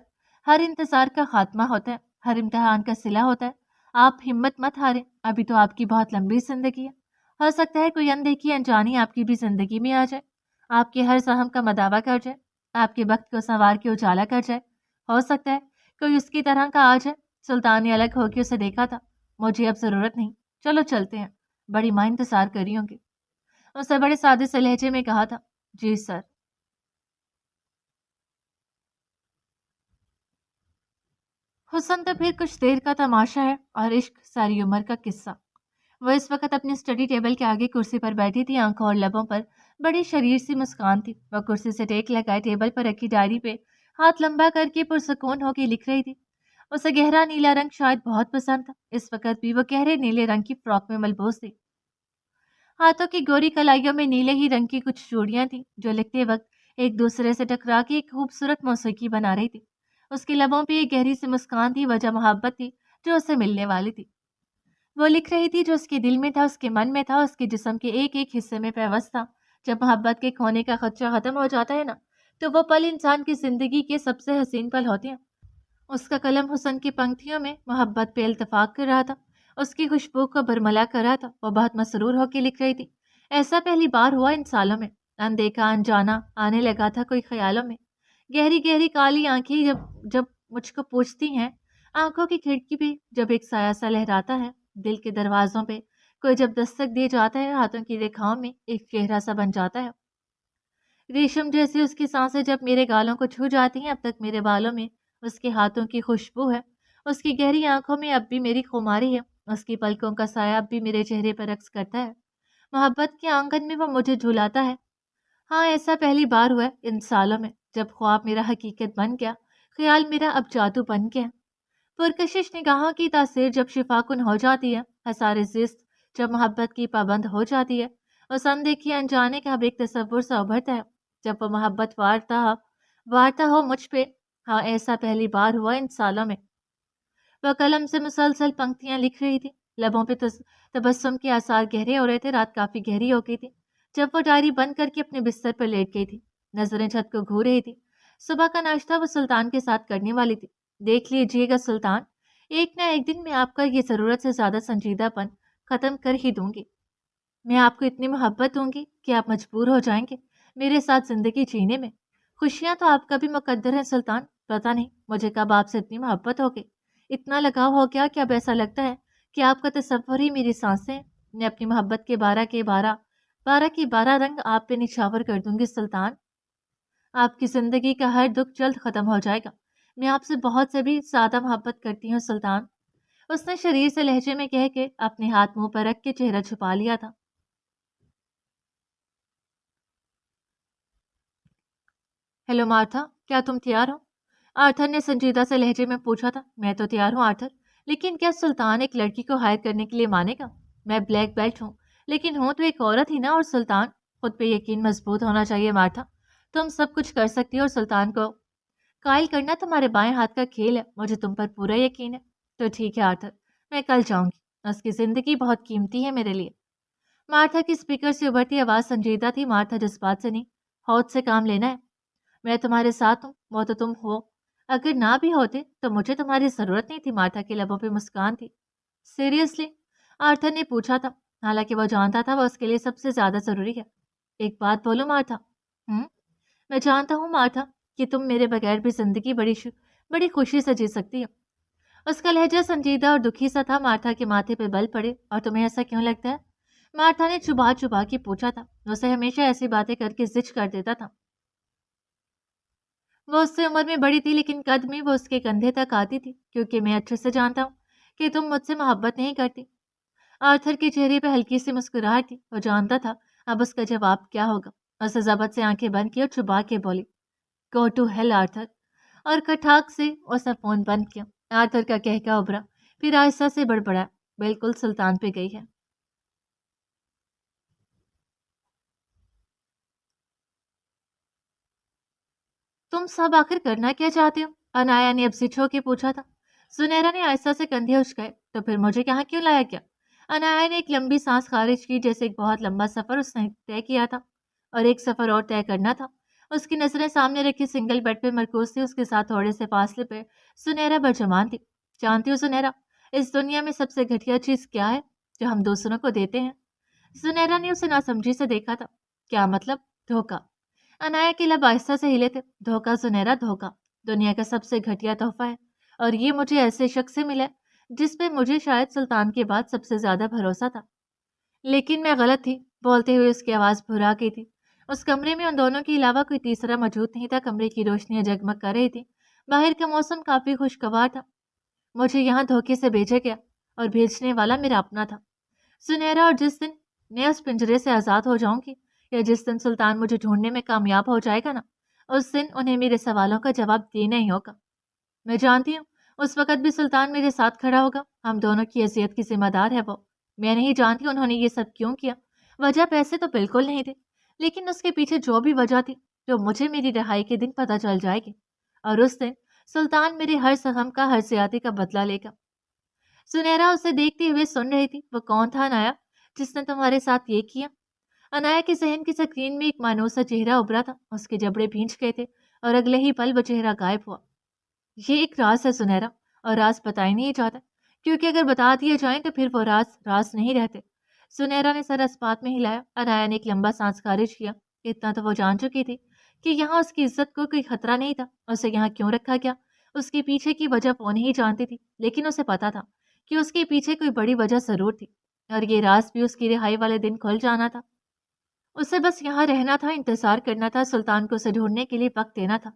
ہر انتظار کا خاتمہ ہوتا ہے، ہر امتحان کا صلہ ہوتا ہے، آپ ہمت مت ہاریں، ابھی تو آپ کی بہت لمبی زندگی ہے، ہو سکتا ہے کوئی اندیکھی انجانی آپ کی بھی زندگی میں آ جائے، آپ کے ہر سہم کا مداوع کر جائے، آپ کے وقت کو سنوار کے اجالا کر جائے، ہو سکتا ہے کوئی اس کی طرح کا آ جائے۔ سلطان نے الگ ہو کے اسے دیکھا تھا۔ مجھے اب ضرورت نہیں، چلو چلتے ہیں، بڑی ماں انتظار کر رہی ہوں گی۔ اسے بڑے سادے سے لہجے میں کہا تھا۔ جی سر۔ حسن تو پھر کچھ دیر کا تماشا ہے، اور عشق ساری عمر کا قصہ۔ وہ اس وقت اپنی اسٹڈی ٹیبل کے آگے کرسی پر بیٹھی تھی، آنکھوں اور لبوں پر بڑی شریر سی مسکان تھی. وہ کرسی سے ٹیک لگائے ٹیبل پر رکھی ڈائری پہ ہاتھ لمبا کر کے پرسکون ہو کے لکھ رہی تھی. اسے گہرا نیلا رنگ شاید بہت پسند تھا. اس وقت بھی وہ گہرے نیلے رنگ کی فراک میں ملبوس تھی. ہاتھوں کی گوری کلائیوں میں نیلے ہی رنگ کی کچھ چوڑیاں تھیں جو لکھتے وقت ایک دوسرے سے ٹکرا کے ایک خوبصورت موسیقی بنا رہی تھی. اس کے لبوں پہ ایک گہری سی مسکان تھی. وجہ محبت تھی جو اسے ملنے والی تھی. وہ لکھ رہی تھی جو اس کے دل میں تھا، اس کے من میں تھا، اس کے جسم کے ایک ایک حصے میں پیوست تھا. جب محبت کے کھونے کا خدشہ ختم ہو جاتا ہے نا، تو وہ پل انسان کی زندگی کے سب سے حسین پل ہوتے ہیں. اس کا قلم حسن کی پنکتیوں میں محبت پہ التفاق کر رہا تھا، اس کی خوشبو کو برملا کر رہا تھا. وہ بہت مسرور ہو کے لکھ رہی تھی. ایسا پہلی بار ہوا ان سالوں میں. اندیکھا انجانا آنے لگا تھا کوئی خیالوں میں. گہری گہری کالی آنکھیں جب جب مجھ کو پوچھتی ہیں، آنکھوں کی کھڑکی پہ جب ایک سایہ سا لہراتا ہے، دل کے دروازوں پہ کوئی جب دستک دے جاتا ہے، ہاتھوں کی ریکھاؤں میں ایک چہرہ سا بن جاتا ہے. ریشم جیسی اس کی سانسیں جب میرے گالوں کو چھو جاتی ہیں، اب تک میرے بالوں میں اس کے ہاتھوں کی خوشبو ہے. اس کی گہری آنکھوں میں اب بھی میری خماری ہے. اس کی پلکوں کا سایہ اب بھی میرے چہرے پر رقص کرتا ہے. محبت کے آنگن میں وہ مجھے جھلاتا ہے. ہاں، ایسا پہلی بار ہوا ہے ان سالوں میں، جب خواب میرا حقیقت بن گیا، خیال میرا اب جادو بن گیا. پرکشش نگاہوں کی تاثیر جب شفا کن ہو جاتی ہے، حصار زیست جب محبت کی پابند ہو جاتی ہے، اس اندیکھی انجانے کا اب ایک تصور سا ابھرتا ہے جب وہ محبت وارتا ہو مجھ پہ. ہاں، ایسا پہلی بار ہوا ان سالوں میں. وہ قلم سے مسلسل پنکتیاں لکھ رہی تھی. لبوں پہ تبسم کے آثار گہرے ہو رہے تھے. رات کافی گہری ہو گئی تھی جب وہ ڈائری بند کر کے اپنے بستر پر لیٹ گئی تھی. نظریں چھت کو گھور رہی تھی. صبح کا ناشتہ وہ سلطان کے ساتھ کرنے والی تھی. دیکھ لیجیے گا سلطان، ایک نہ ایک دن میں آپ کا یہ ضرورت سے زیادہ سنجیدہ پن ختم کر ہی دوں گی. میں آپ کو اتنی محبت دوں گی کہ آپ مجبور ہو جائیں گے میرے ساتھ زندگی جینے میں. خوشیاں تو آپ کا بھی مقدر ہے سلطان. پتہ نہیں مجھے کب آپ سے اتنی محبت ہو گئی، اتنا لگاؤ ہو گیا کہ اب ایسا لگتا ہے کہ آپ کا تصور ہی میری سانسیں ہیں. میں اپنی محبت کے بارہ رنگ آپ پہ نچھاور کر دوں گی سلطان. آپ کی زندگی کا ہر دکھ جلد ختم ہو جائے گا. میں آپ سے بہت سے بھی زیادہ محبت کرتی ہوں سلطان. اس نے شریر سے لہجے میں کہہ کے اپنے ہاتھ منہ پر رکھ کے چہرہ چھپا لیا تھا. ہیلو مارتھا، کیا تم تیار ہو؟ آرتھر نے سنجیدہ سے لہجے میں پوچھا تھا. میں تو تیار ہوں آرتھر، لیکن کیا سلطان ایک لڑکی کو ہائر کرنے کے لیے مانے گا؟ میں بلیک بیلٹ ہوں، لیکن ہوں تو ایک عورت ہی نا. اور سلطان خود پہ یقین مضبوط ہونا چاہیے مارتھا. تم سب کچھ کر سکتی ہو اور سلطان کو قائل کرنا تمہارے بائیں ہاتھ کا کھیل ہے. مجھے تم پر پورا یقین ہے. تو ٹھیک ہے آرتھر، میں کل جاؤں گی. اس کی زندگی بہت قیمتی ہے میرے لیے. مارتھا کی اسپیکر سے ابھرتی آواز سنجیدہ تھی. مارتھا، جذبات سے نہیں، حوص سے کام لینا ہے. میں تمہارے ساتھ ہوں، وہ تو تم ہو. اگر نہ بھی ہوتے تو مجھے تمہاری ضرورت نہیں تھی. مارتھا کے لبوں پہ مسکان تھی. سیریسلی؟ آرتھر نے پوچھا تھا، حالانکہ وہ جانتا تھا وہ اس کے لیے سب سے زیادہ ضروری ہے. ایک بات بولو مارتھا. میں جانتا ہوں مارتھا کہ تم میرے بغیر بھی زندگی بڑی خوشی سے جی سکتی ہو. اس کا لہجہ سنجیدہ اور دکھی سا تھا. مارتھا کے ماتھے پہ بل پڑے. اور تمہیں ایسا کیوں لگتا ہے؟ مارتھا نے چبا چبا کے پوچھا تھا. اسے ہمیشہ ایسی باتیں کر کے زچ کر دیتا تھا. وہ اس سے عمر میں بڑی تھی، لیکن قد میں وہ اس کے کندھے تک آتی تھی. کیونکہ میں اچھے سے جانتا ہوں کہ تم مجھ سے محبت نہیں کرتی. آرتھر کے چہرے پہ ہلکی سی مسکراہٹ تھی. وہ جانتا تھا اب اس کا جواب کیا ہوگا. اسے ضبط سے آنکھیں بند کی اور چبا کے بولی، گو ٹو ہیل آرتھر. اور کٹاخ سے اس نے فون بند کیا. آرتھر کا کہکا ابھرا، پھر آہستہ سے بڑبڑا، بالکل سلطان پہ گئی ہے. تم سب آخر کرنا کیا چاہتے ہو؟ انایا نے اب سچ کے پوچھا تھا. سنیرا نے آہستہ سے کندھے اچکائے. تو پھر مجھے یہاں کیوں لایا گیا؟ انایا نے ایک لمبی سانس خارج کی، جیسے ایک بہت لمبا سفر اس نے طے کیا تھا اور ایک سفر اور طے کرنا تھا. اس کی نظریں سامنے رکھی سنگل بیڈ پہ مرکوز تھی. اس کے ساتھ تھوڑے سے فاصلے پہ سنیرا برجمان تھی. جانتی ہو سنیرا، اس دنیا میں سب سے گھٹیا چیز کیا ہے جو ہم دوسروں کو دیتے ہیں؟ سنیرا نے اسے ناسمجھی سے دیکھا تھا. کیا مطلب؟ دھوکہ. انایا کے لب آہستہ سے ہلے تھے. دھوکہ سنیرا، دھوکہ دنیا کا سب سے گھٹیا تحفہ ہے. اور یہ مجھے ایسے شخص سے ملا جس پہ مجھے شاید سلطان کے بعد سب سے زیادہ بھروسہ تھا. لیکن میں غلط تھی. بولتے ہوئے اس کی آواز بھرا گئی تھی. اس کمرے میں ان دونوں کے علاوہ کوئی تیسرا موجود نہیں تھا. کمرے کی روشنیاں جگمگ کر رہی تھی. باہر کا موسم کافی خوشگوار تھا. مجھے یہاں دھوکے سے بھیجا گیا اور بھیجنے والا میرا اپنا تھا سنیرا. اور جس دن میں اس پنجرے سے آزاد ہو جاؤں گی، یا جس دن سلطان مجھے ڈھونڈنے میں کامیاب ہو جائے گا نا، اس دن انہیں میرے سوالوں کا جواب دینا ہی ہوگا۔ میں جانتی ہوں اس وقت بھی سلطان میرے ساتھ کھڑا ہوگا، ہم دونوں کی اذیت کی ذمہ دار ہے وہ۔ میں نہیں جانتی انہوں نے یہ سب کیوں کیا، وجہ پیسے تو بالکل نہیں تھے، لیکن اس کے پیچھے جو بھی وجہ تھی جو مجھے میری رہائی کے دن پتہ چل جائے گی، اور اس دن سلطان میرے ہر زخم کا، ہر زیادتی کا بدلہ لے گا۔ سنیرا اسے دیکھتے ہوئے سن رہی تھی۔ وہ کون تھا انایا جس نے تمہارے ساتھ یہ کیا؟ انایا کے ذہن کی سکرین میں ایک مانوسا چہرہ ابھرا تھا، اس کے جبڑے بھینچ گئے تھے اور اگلے ہی پل وہ چہرہ غائب ہوا۔ یہ ایک راز ہے سنیرا، اور راز بتا ہی نہیں جاتا، کیونکہ اگر بتا دیے جائیں تو پھر وہ راز راز نہیں رہتے۔ سنیرا نے سر اس بات میں ہلایا۔ انایا نے ایک لمبا سانس خارج کیا۔ اتنا تو وہ جان چکی تھی کہ یہاں اس کی عزت کو کوئی خطرہ نہیں تھا، اسے یہاں کیوں رکھا گیا اس کے پیچھے کی وجہ وہ نہیں جانتی تھی، لیکن اسے پتا تھا کہ اس کے پیچھے کوئی بڑی وجہ ضرور تھی، اور یہ راز بھی اس کی رہائی والے دن کھل جانا تھا۔ اسے بس یہاں رہنا تھا، انتظار کرنا تھا، سلطان کو اسے ڈھونڈنے کے لیے وقت دینا تھا۔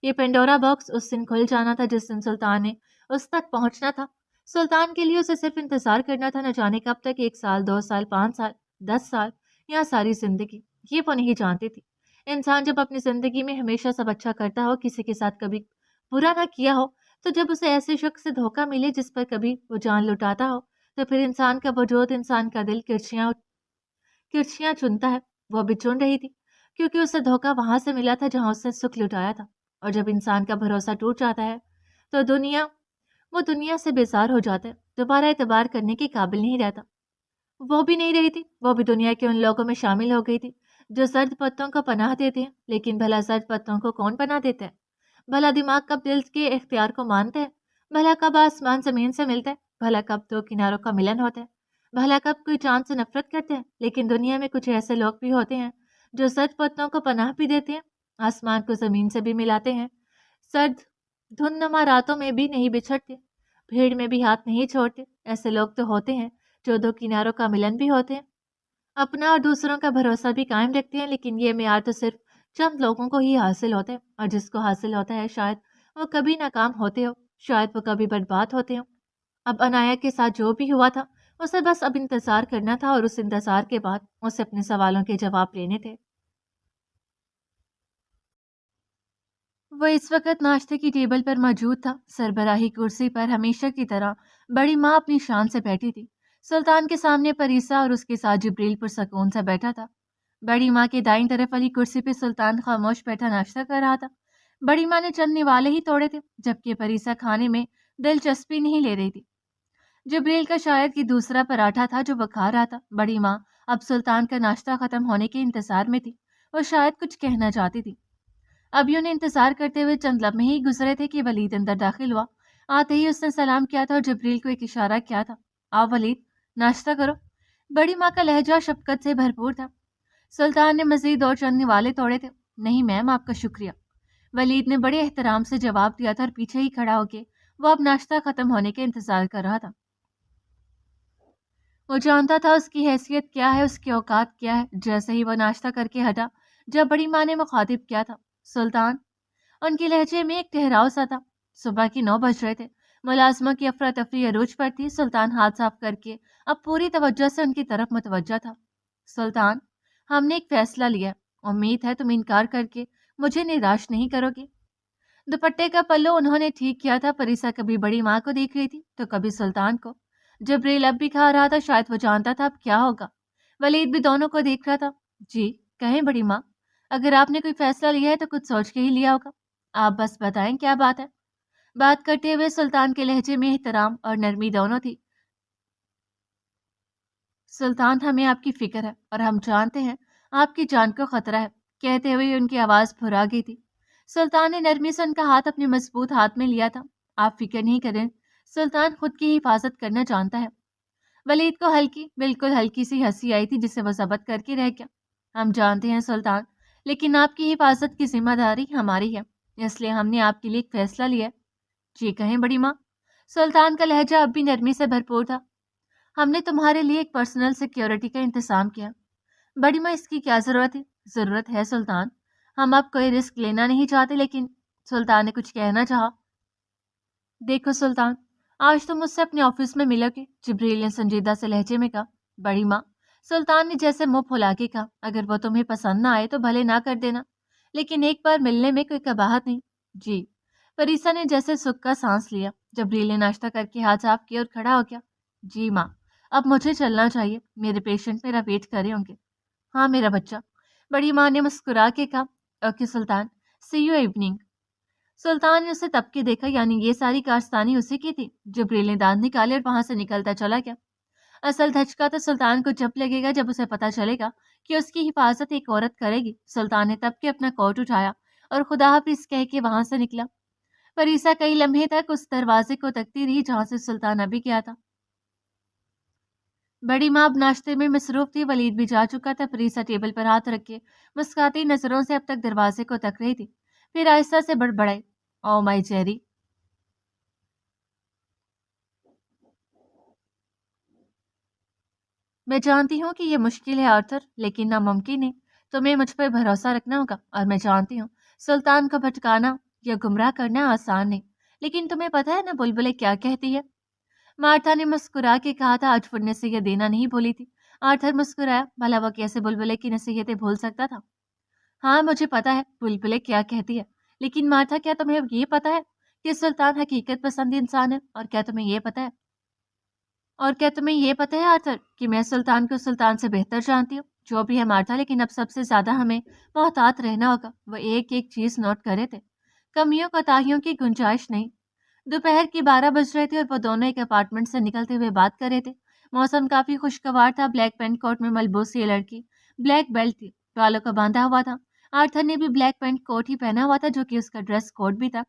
یہ پینڈورا باکس اس دن کھل جانا تھا جس دن سلطان نے اس تک پہنچنا تھا۔ سلطان کے لیے اسے صرف انتظار کرنا تھا، نہ جانے کب تک، 1 سال، 2 سال، 5 سال، 10 سال یا ساری زندگی، یہ وہ نہیں جانتی تھی۔ انسان جب اپنی زندگی میں ہمیشہ سب اچھا کرتا ہو، کسی کے ساتھ کبھی برا نہ کیا ہو، تو جب اسے ایسے شخص سے دھوکہ ملے جس پر کبھی وہ جان لٹاتا ہو، تو پھر انسان کا وجود، انسان کا دل کرچیاں چنتا ہے۔ وہ بھی چن رہی تھی، کیونکہ اسے دھوکہ وہاں سے ملا تھا جہاں اس نے سکھ لٹایا تھا، اور جب انسان کا بھروسہ ٹوٹ جاتا ہے تو وہ دنیا سے بیزار ہو جاتا ہے، دوبارہ اعتبار کرنے کے قابل نہیں رہتا۔ وہ بھی نہیں رہی تھی، وہ بھی دنیا کے ان لوگوں میں شامل ہو گئی تھی جو زرد پتوں کو پناہ دیتے ہیں، لیکن بھلا زرد پتوں کو کون پناہ دیتا ہے؟ بھلا دماغ کب دل کے اختیار کو مانتا ہے؟ بھلا کب آسمان زمین سے ملتا ہے؟ بھلا کب دو کناروں کا ملن ہوتا ہے؟ بھلا کب کوئی چاند سے نفرت کرتے ہیں؟ لیکن دنیا میں کچھ ایسے لوگ بھی ہوتے ہیں جو زرد پتوں کو پناہ بھی دیتے ہیں، آسمان کو زمین سے بھی ملاتے ہیں، سرد دھندنما راتوں میں بھی نہیں بچھڑتے، بھیڑ میں بھی ہاتھ نہیں چھوڑتے۔ ایسے لوگ تو ہوتے ہیں جو دو کناروں کا ملن بھی ہوتے ہیں، اپنا اور دوسروں کا بھروسہ بھی قائم رکھتے ہیں، لیکن یہ معیار تو صرف چند لوگوں کو ہی حاصل ہوتا ہے، اور جس کو حاصل ہوتا ہے شاید وہ کبھی ناکام ہوتے ہو، شاید وہ کبھی برباد ہوتے ہو۔ اب انایا کے ساتھ جو بھی ہوا تھا، اسے بس اب انتظار کرنا تھا، اور اس انتظار کے بعد اسے اپنے سوالوں کے جواب لینے تھے۔ وہ اس وقت ناشتے کی ٹیبل پر موجود تھا، سربراہی کرسی پر ہمیشہ کی طرح بڑی ماں اپنی شان سے بیٹھی تھی۔ سلطان کے سامنے پریسا اور اس کے ساتھ جبریل پرسکون سے بیٹھا تھا۔ بڑی ماں کے دائیں طرف والی کرسی پہ سلطان خاموش بیٹھا ناشتہ کر رہا تھا۔ بڑی ماں نے چند نوالے ہی توڑے تھے، جبکہ پریسا کھانے میں دلچسپی نہیں لے رہی تھی۔ جبریل کا شاید یہ دوسرا پراٹھا تھا جو وہ کھا رہا تھا۔ بڑی ماں اب سلطان کا ناشتہ ختم ہونے کے انتظار میں تھی، وہ شاید کچھ کہنا چاہتی تھی۔ ابھی انہیں انتظار کرتے ہوئے چند لمحے ہی گزرے تھے کہ ولید اندر داخل ہوا۔ آتے ہی اس نے سلام کیا تھا اور جبریل کو ایک اشارہ کیا تھا، آؤ ولید، ناشتہ کرو۔ بڑی ماں کا لہجہ شفقت سے بھرپور تھا۔ سلطان نے مزید اور چند نوالے توڑے تھے۔ نہیں میم، آپ کا شکریہ، ولید نے بڑے احترام سے جواب دیا تھا، اور پیچھے ہی کھڑا ہو کے وہ اب ناشتہ ختم ہونے کے انتظار کر رہا تھا۔ وہ جانتا تھا اس کی حیثیت کیا ہے، اس کی اوقات کیا ہے۔ جیسے ہی وہ ناشتہ کر کے ہٹا، جب بڑی ماں نے مخاطب کیا تھا، سلطان، ان کے لہجے میں ایک ٹھہراؤ سا تھا۔ صبح کے 9 بج رہے تھے، ملازموں کی افراتفری عروج پر تھی۔ سلطان ہاتھ صاف کر کے اب پوری توجہ سے ان کی طرف متوجہ تھا۔ سلطان، ہم نے ایک فیصلہ لیا، امید ہے تم انکار کر کے مجھے نراش نہیں کرو گے۔ دوپٹے کا پلو انہوں نے ٹھیک کیا تھا۔ پریسا کبھی بڑی ماں کو دیکھ رہی تھی تو کبھی سلطان کو۔ جبریل اب بھی کھا رہا تھا، شاید وہ جانتا تھا اب کیا ہوگا۔ ولید بھی دونوں کو دیکھ رہا تھا۔ جی کہیں بڑی ماں، اگر آپ نے کوئی فیصلہ لیا ہے تو کچھ سوچ کے ہی لیا ہوگا، آپ بس بتائیں کیا بات ہے۔ بات کرتے ہوئے سلطان کے لہجے میں احترام اور نرمی دونوں تھی۔ سلطان، ہمیں آپ کی فکر ہے اور ہم جانتے ہیں آپ کی جان کو خطرہ ہے، کہتے ہوئے ان کی آواز پھرا گئی تھی۔ سلطان نے نرمی سے ان کا ہاتھ اپنے مضبوط ہاتھ میں لیا تھا۔ آپ فکر نہیں کریں، سلطان خود کی حفاظت کرنا جانتا ہے۔ ولید کو بالکل ہلکی سی ہنسی آئی تھی جسے وہ ضبط کر کے رہ گیا۔ ہم جانتے ہیں سلطان، لیکن آپ کی حفاظت کی ذمہ داری ہماری ہے، اس لیے ہم نے آپ کے لیے ایک فیصلہ لیا ہے۔ جی کہیں بڑی ماں۔ سلطان کا لہجہ اب بھی نرمی سے بھرپور تھا۔ ہم نے تمہارے لیے ایک پرسنل سیکیورٹی کا انتظام کیا۔ بڑی ماں، اس کی کیا ضرورت ہے؟ ضرورت ہے سلطان، ہم اب کوئی رسک لینا نہیں چاہتے، لیکن سلطان نے کچھ کہنا چاہا۔ دیکھو سلطان، آج تم مجھ سے اپنے آفس میں ملو گے، جبریل نے سنجیدہ سے لہجے میں کہا۔ بڑی ماں، سلطان نے جیسے منہ پھلا کے کہا، اگر وہ تمہیں پسند نہ آئے تو بھلے نہ کر دینا، لیکن ایک بار ملنے میں کوئی قباحت نہیں۔ جی۔ فریسا نے جیسے سکھ کا سانس لیا۔ جبریل نے ناشتہ کر کے ہاتھ صاف کیا اور کھڑا ہو گیا۔ جی ماں، اب مجھے چلنا چاہیے، میرے پیشنٹ میرا ویٹ کر رہے ہوں گے۔ ہاں میرا بچہ، بڑی ماں نے مسکرا کے کہا۔ Okay Sultan, see you evening. Sultan نے اسے تب کے دیکھا، یعنی یہ ساری کارستانی اسی کی تھی۔ جبریل نے دانت نکالے اور وہاں سے نکلتا چلا گیا۔ اصل دھچکا تو سلطان کو جب لگے گا جب اسے پتا چلے گا کہ اس کی حفاظت ایک عورت کرے گی۔ سلطان نے تب کے اپنا کوٹ اٹھایا اور خدا حافظ کہہ کے وہاں سے نکلا۔ فریسا کئی لمحے تک اس دروازے کو تکتی رہی جہاں سے سلطان ابھی گیا تھا۔ بڑی ماں اب ناشتے میں مصروف تھی، ولید بھی جا چکا تھا۔ فریسا ٹیبل پر ہاتھ رکھ کے مسکاتی نظروں سے اب تک دروازے کو تک رہی تھی، پھر آہستہ سے بڑبڑائی، او مائی جیری۔ میں جانتی ہوں کہ یہ مشکل ہے آرتھر، لیکن ناممکن ہے۔ تمہیں مجھ پر بھروسہ رکھنا ہوگا، اور میں جانتی ہوں سلطان کو بھٹکانا یا گمراہ کرنا آسان نہیں، لیکن تمہیں پتہ ہے نا بلبلیں کیا کہتی ہے؟ مارتھا نے مسکرا کے کہا تھا، آج فن نصیحت دینا نہیں بھولی تھی۔ آرتھر مسکرایا، بھلا وہ کیسے بلبلے کی نصیحتیں بھول سکتا تھا؟ ہاں مجھے پتا ہے بلبلے کیا کہتی ہے، لیکن مارتھا کیا تمہیں یہ پتا ہے کہ سلطان حقیقت پسند انسان ہے؟ اور کیا تمہیں یہ پتہ ہے آرتھر کہ میں سلطان کو سلطان سے بہتر جانتی ہوں؟ جو بھی ہے مارتھا، لیکن اب سب سے زیادہ ہمیں محتاط رہنا ہوگا۔ وہ ایک ایک چیز نوٹ کرے تھے، کمیوں کوتاہیوں کی گنجائش نہیں۔ دوپہر کی 12 بج رہے تھے اور وہ دونوں ایک اپارٹمنٹ سے نکلتے ہوئے بات کر رہے تھے۔ موسم کافی خوشگوار تھا۔ بلیک پینٹ کوٹ میں ملبوس یہ لڑکی بلیک بیلٹ تھی، بالوں کو باندھا ہوا تھا۔ آرتھر نے بھی بلیک پینٹ کوٹ ہی پہنا ہوا تھا، جو کہ اس کا ڈریس کوڈ بھی تھا۔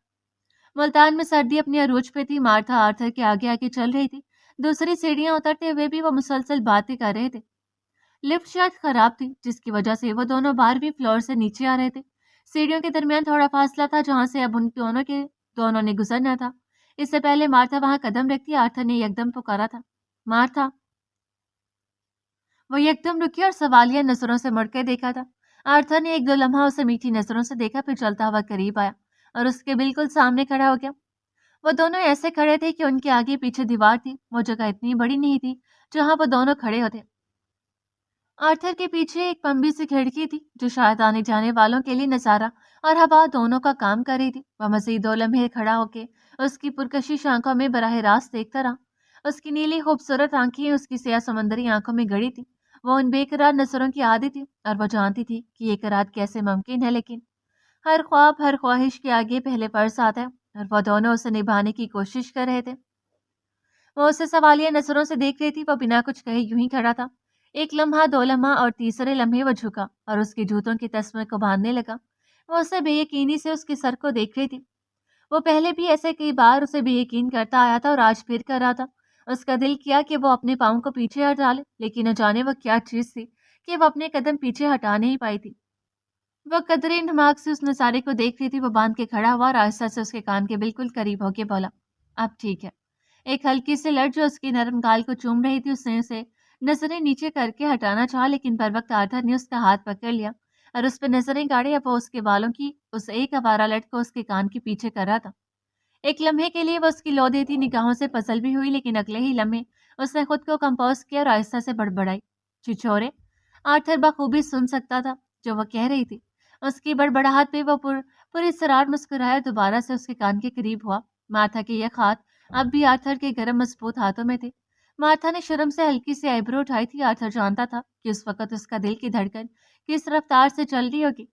ملتان میں سردی اپنی عروج پہ تھی۔ مارتھا آرتھر کے آگے آگے چل رہی تھی، دوسری سیڑھیاں اترتے ہوئے بھی وہ مسلسل باتیں کر رہے تھے۔ لفٹ شاید خراب تھی، جس کی وجہ سے وہ دونوں 12ویں فلور سے نیچے آ رہے تھے۔ سیڑھیوں کے درمیان تھوڑا فاصلہ تھا جہاں سے اب ان دونوں نے گزرنا تھا۔ اس سے پہلے مارتھا وہاں قدم رکھتی، آرتھر نے یکدم پکارا تھا، مارتھا۔ وہ یکدم رکی اور سوالیہ نظروں سے مڑ کے دیکھا تھا۔ آرتھر نے ایک دو لمحہ اسے میٹھی نظروں سے دیکھا، پھر چلتا ہوا قریب آیا اور اس کے بالکل سامنے کھڑا ہو گیا۔ وہ دونوں ایسے کھڑے تھے کہ ان کے آگے پیچھے دیوار تھی۔ وہ جگہ اتنی بڑی نہیں تھی جہاں وہ دونوں کھڑے ہوتے۔ آرتھر کے پیچھے ایک لمبی سی کھڑکی تھی جو شاید آنے جانے والوں کے لیے نظارہ اور ہوا دونوں کا کام کر رہی تھی۔ وہ مزید 2 لمحے کھڑا ہو کے اس کی پرکشش آنکھوں میں براہ راست دیکھتا رہا۔ اس کی نیلی خوبصورت آنکھیں اس کی سیاہ سمندری آنکھوں میں گڑی تھی۔ وہ ان بے قرار نظروں کی عادی تھی اور وہ جانتی تھی کہ یہ قرار کیسے ممکن ہے، لیکن ہر خواب ہر خواہش کے آگے پہلے فرض آتا ہے، اور وہ دونوں اسے نبھانے کی کوشش کر رہے تھے۔ وہ اسے سوالیہ نظروں سے دیکھ رہی تھی۔ وہ بنا کچھ کہے یوں ہی کھڑا تھا۔ ایک لمحہ، 2 لمحہ اور تیسرے لمحے وہ جھکا اور اس کے جوتوں کے تسمے کو باندھنے لگا۔ وہ اسے بے یقینی سے اس کے سر کو دیکھ رہی تھی۔ وہ پہلے بھی ایسے کئی بار اسے بے یقین کرتا آیا تھا اور آج پھر کر رہا تھا۔ اس کا دل کیا کہ وہ اپنے پاؤں کو پیچھے ہٹا ڈالے، لیکن نہ جانے وہ کیا چیز تھی کہ وہ اپنے قدم پیچھے ہٹا نہیں پائی تھی۔ وہ قدرے انہماک سے اس نظارے کو دیکھ رہی تھی۔ وہ باندھ کے کھڑا ہوا اور آہستہ سے اس کے کان کے بالکل قریب ہو کے بولا، اب ٹھیک ہے۔ ایک ہلکی سی لٹ جو اس کی نرم گال کو چوم رہی تھی، اس نے اسے نظریں نیچے کر کے ہٹانا چاہا، لیکن بر وقت آرتھر نے اس کا ہاتھ پکڑ لیا اور اس پہ نظریں گاڑی۔ اب وہ اس کے بالوں کی اس ایک آوارہ لٹ کو اس کے کان کے پیچھے کر رہا تھا۔ ایک لمحے کے لیے وہ اس کی لو دیتی نگاہوں سے پزل بھی ہوئی، لیکن اگلے ہی لمحے اس نے خود کو کمپوز کیا اور آہستہ سے بڑبڑائی، چچورے۔ آرتھر بخوبی سن سکتا تھا جو وہ کہہ رہی تھی۔ اس کی بڑبڑاہٹ پہ وہ پر اصرار مسکرایا، دوبارہ سے اس کے کان کے قریب ہوا۔ مارتھا کے یہ ہاتھ اب بھی آرتھر کے گرم مضبوط ہاتھوں میں تھے۔ مارتھا نے شرم سے ہلکی سی آئی برو اٹھائی تھی۔ آرتھر جانتا تھا کہ اس وقت اس کا دل کی دھڑکن کس رفتار سے چل رہی ہوگی،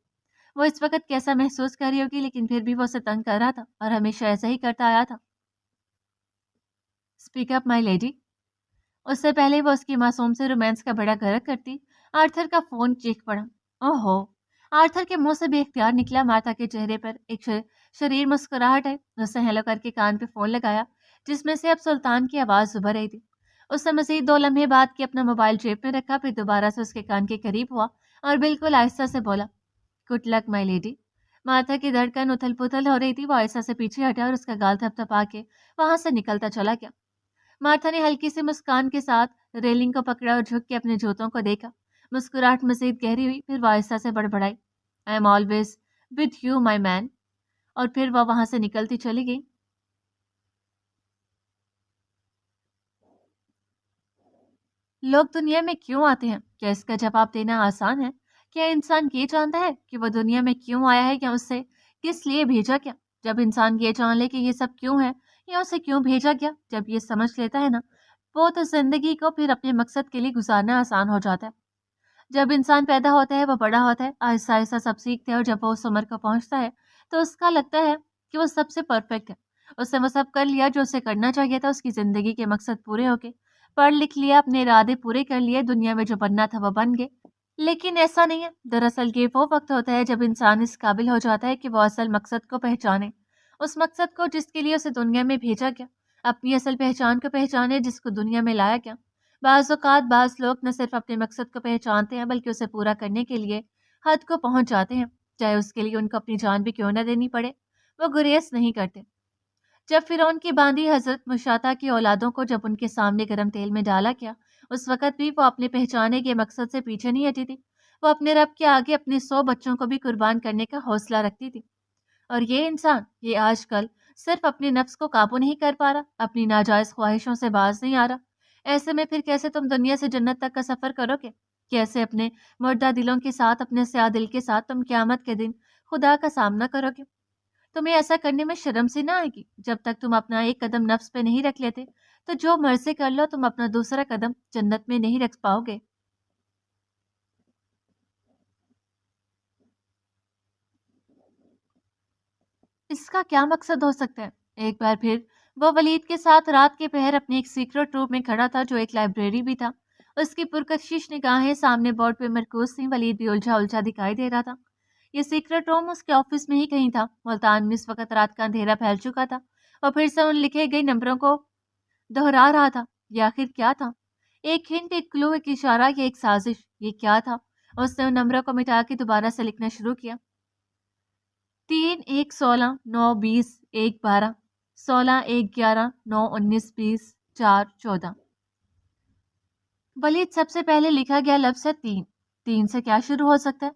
وہ اس وقت کیسا محسوس کر رہی ہوگی، لیکن پھر بھی وہ اسے تنگ کر رہا تھا اور ہمیشہ ایسا ہی کرتا آیا تھا۔ اسپیک اپ مائی لیڈی۔ اس سے پہلے وہ اس کی معصوم سے رومانس کا بڑا گرک کرتی، آرتھر کا فون چیخ پڑا۔ اوہو! آرتھر کے منہ سے بے اختیار نکلا۔ مارتھا کے چہرے پر ایک شریر مسکراہٹ ہے۔ اس نے ہیلو کر کے کان پہ فون لگایا، جس میں سے اب سلطان کی آواز ابھر رہی تھی۔ اس نے مزید 2 لمحے بعد کے اپنا موبائل جیب میں رکھا، پھر دوبارہ سے اس کے کان کے قریب ہوا اور بالکل آہستہ سے بولا، گڈ لک مائی لیڈی۔ مارتھا کی دھڑکن اتھل پتھل ہو رہی تھی۔ وہ آہستہ سے پیچھے ہٹا اور اس کا گال تھپ تھپا کے وہاں سے نکلتا چلا گیا۔ مارتھا نے ہلکی سی مسکان کے ساتھ ریلنگ کو پکڑا اور جھک کے اپنے جوتوں کو دیکھا۔ مسکراہٹ مزید گہری ہوئی، پھر وہ آہستہ سے بڑبڑائی، I am always with you my man, اور پھر وہ وہاں سے نکلتی چلی گئی۔ لوگ دنیا میں کیوں آتے ہیں؟ کیا اس کا جواب دینا آسان ہے؟ کیا انسان یہ جانتا ہے کہ وہ دنیا میں کیوں آیا ہے یا اسے کس لیے بھیجا گیا؟ جب انسان یہ جان لے کہ یہ سب کیوں ہے یا اسے کیوں بھیجا گیا، جب یہ سمجھ لیتا ہے نا، وہ تو زندگی کو پھر اپنے مقصد کے لیے گزارنا آسان ہو جاتا ہے۔ جب انسان پیدا ہوتا ہے، وہ بڑا ہوتا ہے، آہستہ آہستہ سب سیکھتا ہے، اور جب وہ اس عمر کو پہنچتا ہے تو اس کا لگتا ہے کہ وہ سب سے پرفیکٹ ہے، اس نے وہ سب کر لیا جو اسے کرنا چاہیے تھا، اس کی زندگی کے مقصد پورے ہو گئے، پڑھ لکھ لیا، اپنے ارادے پورے کر لیے، دنیا میں جو بننا تھا وہ بن گئے۔ لیکن ایسا نہیں ہے، دراصل یہ وہ وقت ہوتا ہے جب انسان اس قابل ہو جاتا ہے کہ وہ اصل مقصد کو پہچانے، اس مقصد کو جس کے لیے اسے دنیا میں بھیجا گیا، اپنی اصل پہچان کو پہچانے جس کو دنیا میں لایا گیا۔ بعض اوقات بعض لوگ نہ صرف اپنے مقصد کو پہچانتے ہیں بلکہ اسے پورا کرنے کے لیے حد کو پہنچ جاتے ہیں، چاہے اس کے لیے ان کو اپنی جان بھی کیوں نہ دینی پڑے، وہ گریز نہیں کرتے۔ جب فرعون کی باندھی حضرت مشاطہ کی اولادوں کو جب ان کے سامنے گرم تیل میں ڈالا گیا، اس وقت بھی وہ اپنے پہچانے کے مقصد سے پیچھے نہیں ہٹی تھی، وہ اپنے رب کے آگے اپنے 100 بچوں کو بھی قربان کرنے کا حوصلہ رکھتی تھی۔ اور یہ انسان، یہ آج کل صرف اپنے نفس کو قابو نہیں کر پا رہا، اپنی ناجائز خواہشوں سے باز نہیں آ رہا۔ ایسے میں پھر کیسے تم دنیا سے جنت تک کا سفر کرو گے؟ کیسے اپنے مردہ دلوں کے ساتھ، اپنے سیاہ دل کے ساتھ تم قیامت کے دن خدا کا سامنا کرو گے؟ تمہیں ایسا کرنے میں شرم سی نہ آئے گی؟ جب تک تم اپنا ایک قدم نفس پہ نہیں رکھ لیتے تو جو مرضی کر لو، تم اپنا دوسرا قدم جنت میں نہیں رکھ پاؤ گے۔ اس کا کیا مقصد ہو سکتا ہے؟ ایک بار پھر وہ ولید کے ساتھ رات کے پہر اپنے ایک سیکرٹ روم میں کھڑا تھا جو ایک لائبریری بھی تھا۔ اس کی پرکشش نگاہیں سامنے بورڈ پہ مرکوز تھیں، ولید بھی الجھا الجھا دکھائی دے رہا تھا۔ یہ سیکرٹ روم اس کے آفس میں ہی کہیں تھا۔ ملتان میں اس وقت رات کا اندھیرا پھیل چکا تھا اور پھر سے ان لکھے گئے نمبروں کو دہرا رہا تھا۔ یہ آخر کیا تھا؟ ایک ہنٹ، ایک کلو، ایک اشارہ یا ایک سازش؟ یہ کیا تھا؟ اس نے ان نمبروں کو مٹا کے دوبارہ سے لکھنا شروع کیا۔ 3 1 16 9 20 1 12 16 1 11 9 19 20 4 14۔ ولید سب سے پہلے لکھا گیا لفظ ہے تین۔ تین سے کیا شروع ہو سکتا ہے؟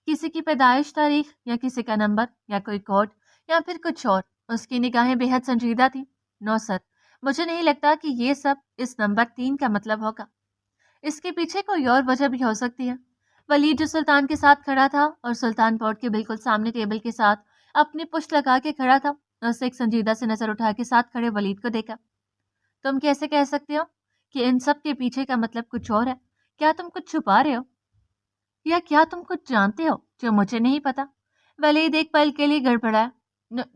کسی کی پیدائش تاریخ، یا کسی کا نمبر، یا کوئی کوڈ، یا پھر کچھ اور؟ اس کی نگاہیں بے حد سنجیدہ تھیں۔ نو سر، مجھے نہیں لگتا کہ یہ سب اس نمبر 3 کا مطلب ہوگا۔ اس کے پیچھے کوئی اور وجہ بھی ہو سکتی ہے۔ ولید جو سلطان کے ساتھ کھڑا تھا اور سلطان بورڈ کے بالکل سامنے ٹیبل کے ساتھ اپنی پشت لگا کے کھڑا تھا، اس نے ایک سنجیدہ سے نظر اٹھا کے ساتھ کھڑے ولید کو دیکھا۔ تم کیسے کہہ سکتے ہو کہ ان سب کے پیچھے کا مطلب کچھ اور ہے؟ کیا تم کچھ چھپا رہے ہو، یا کیا تم کچھ جانتے ہو جو مجھے نہیں پتا؟ ولید ایک پل کے لیے گڑبڑایا۔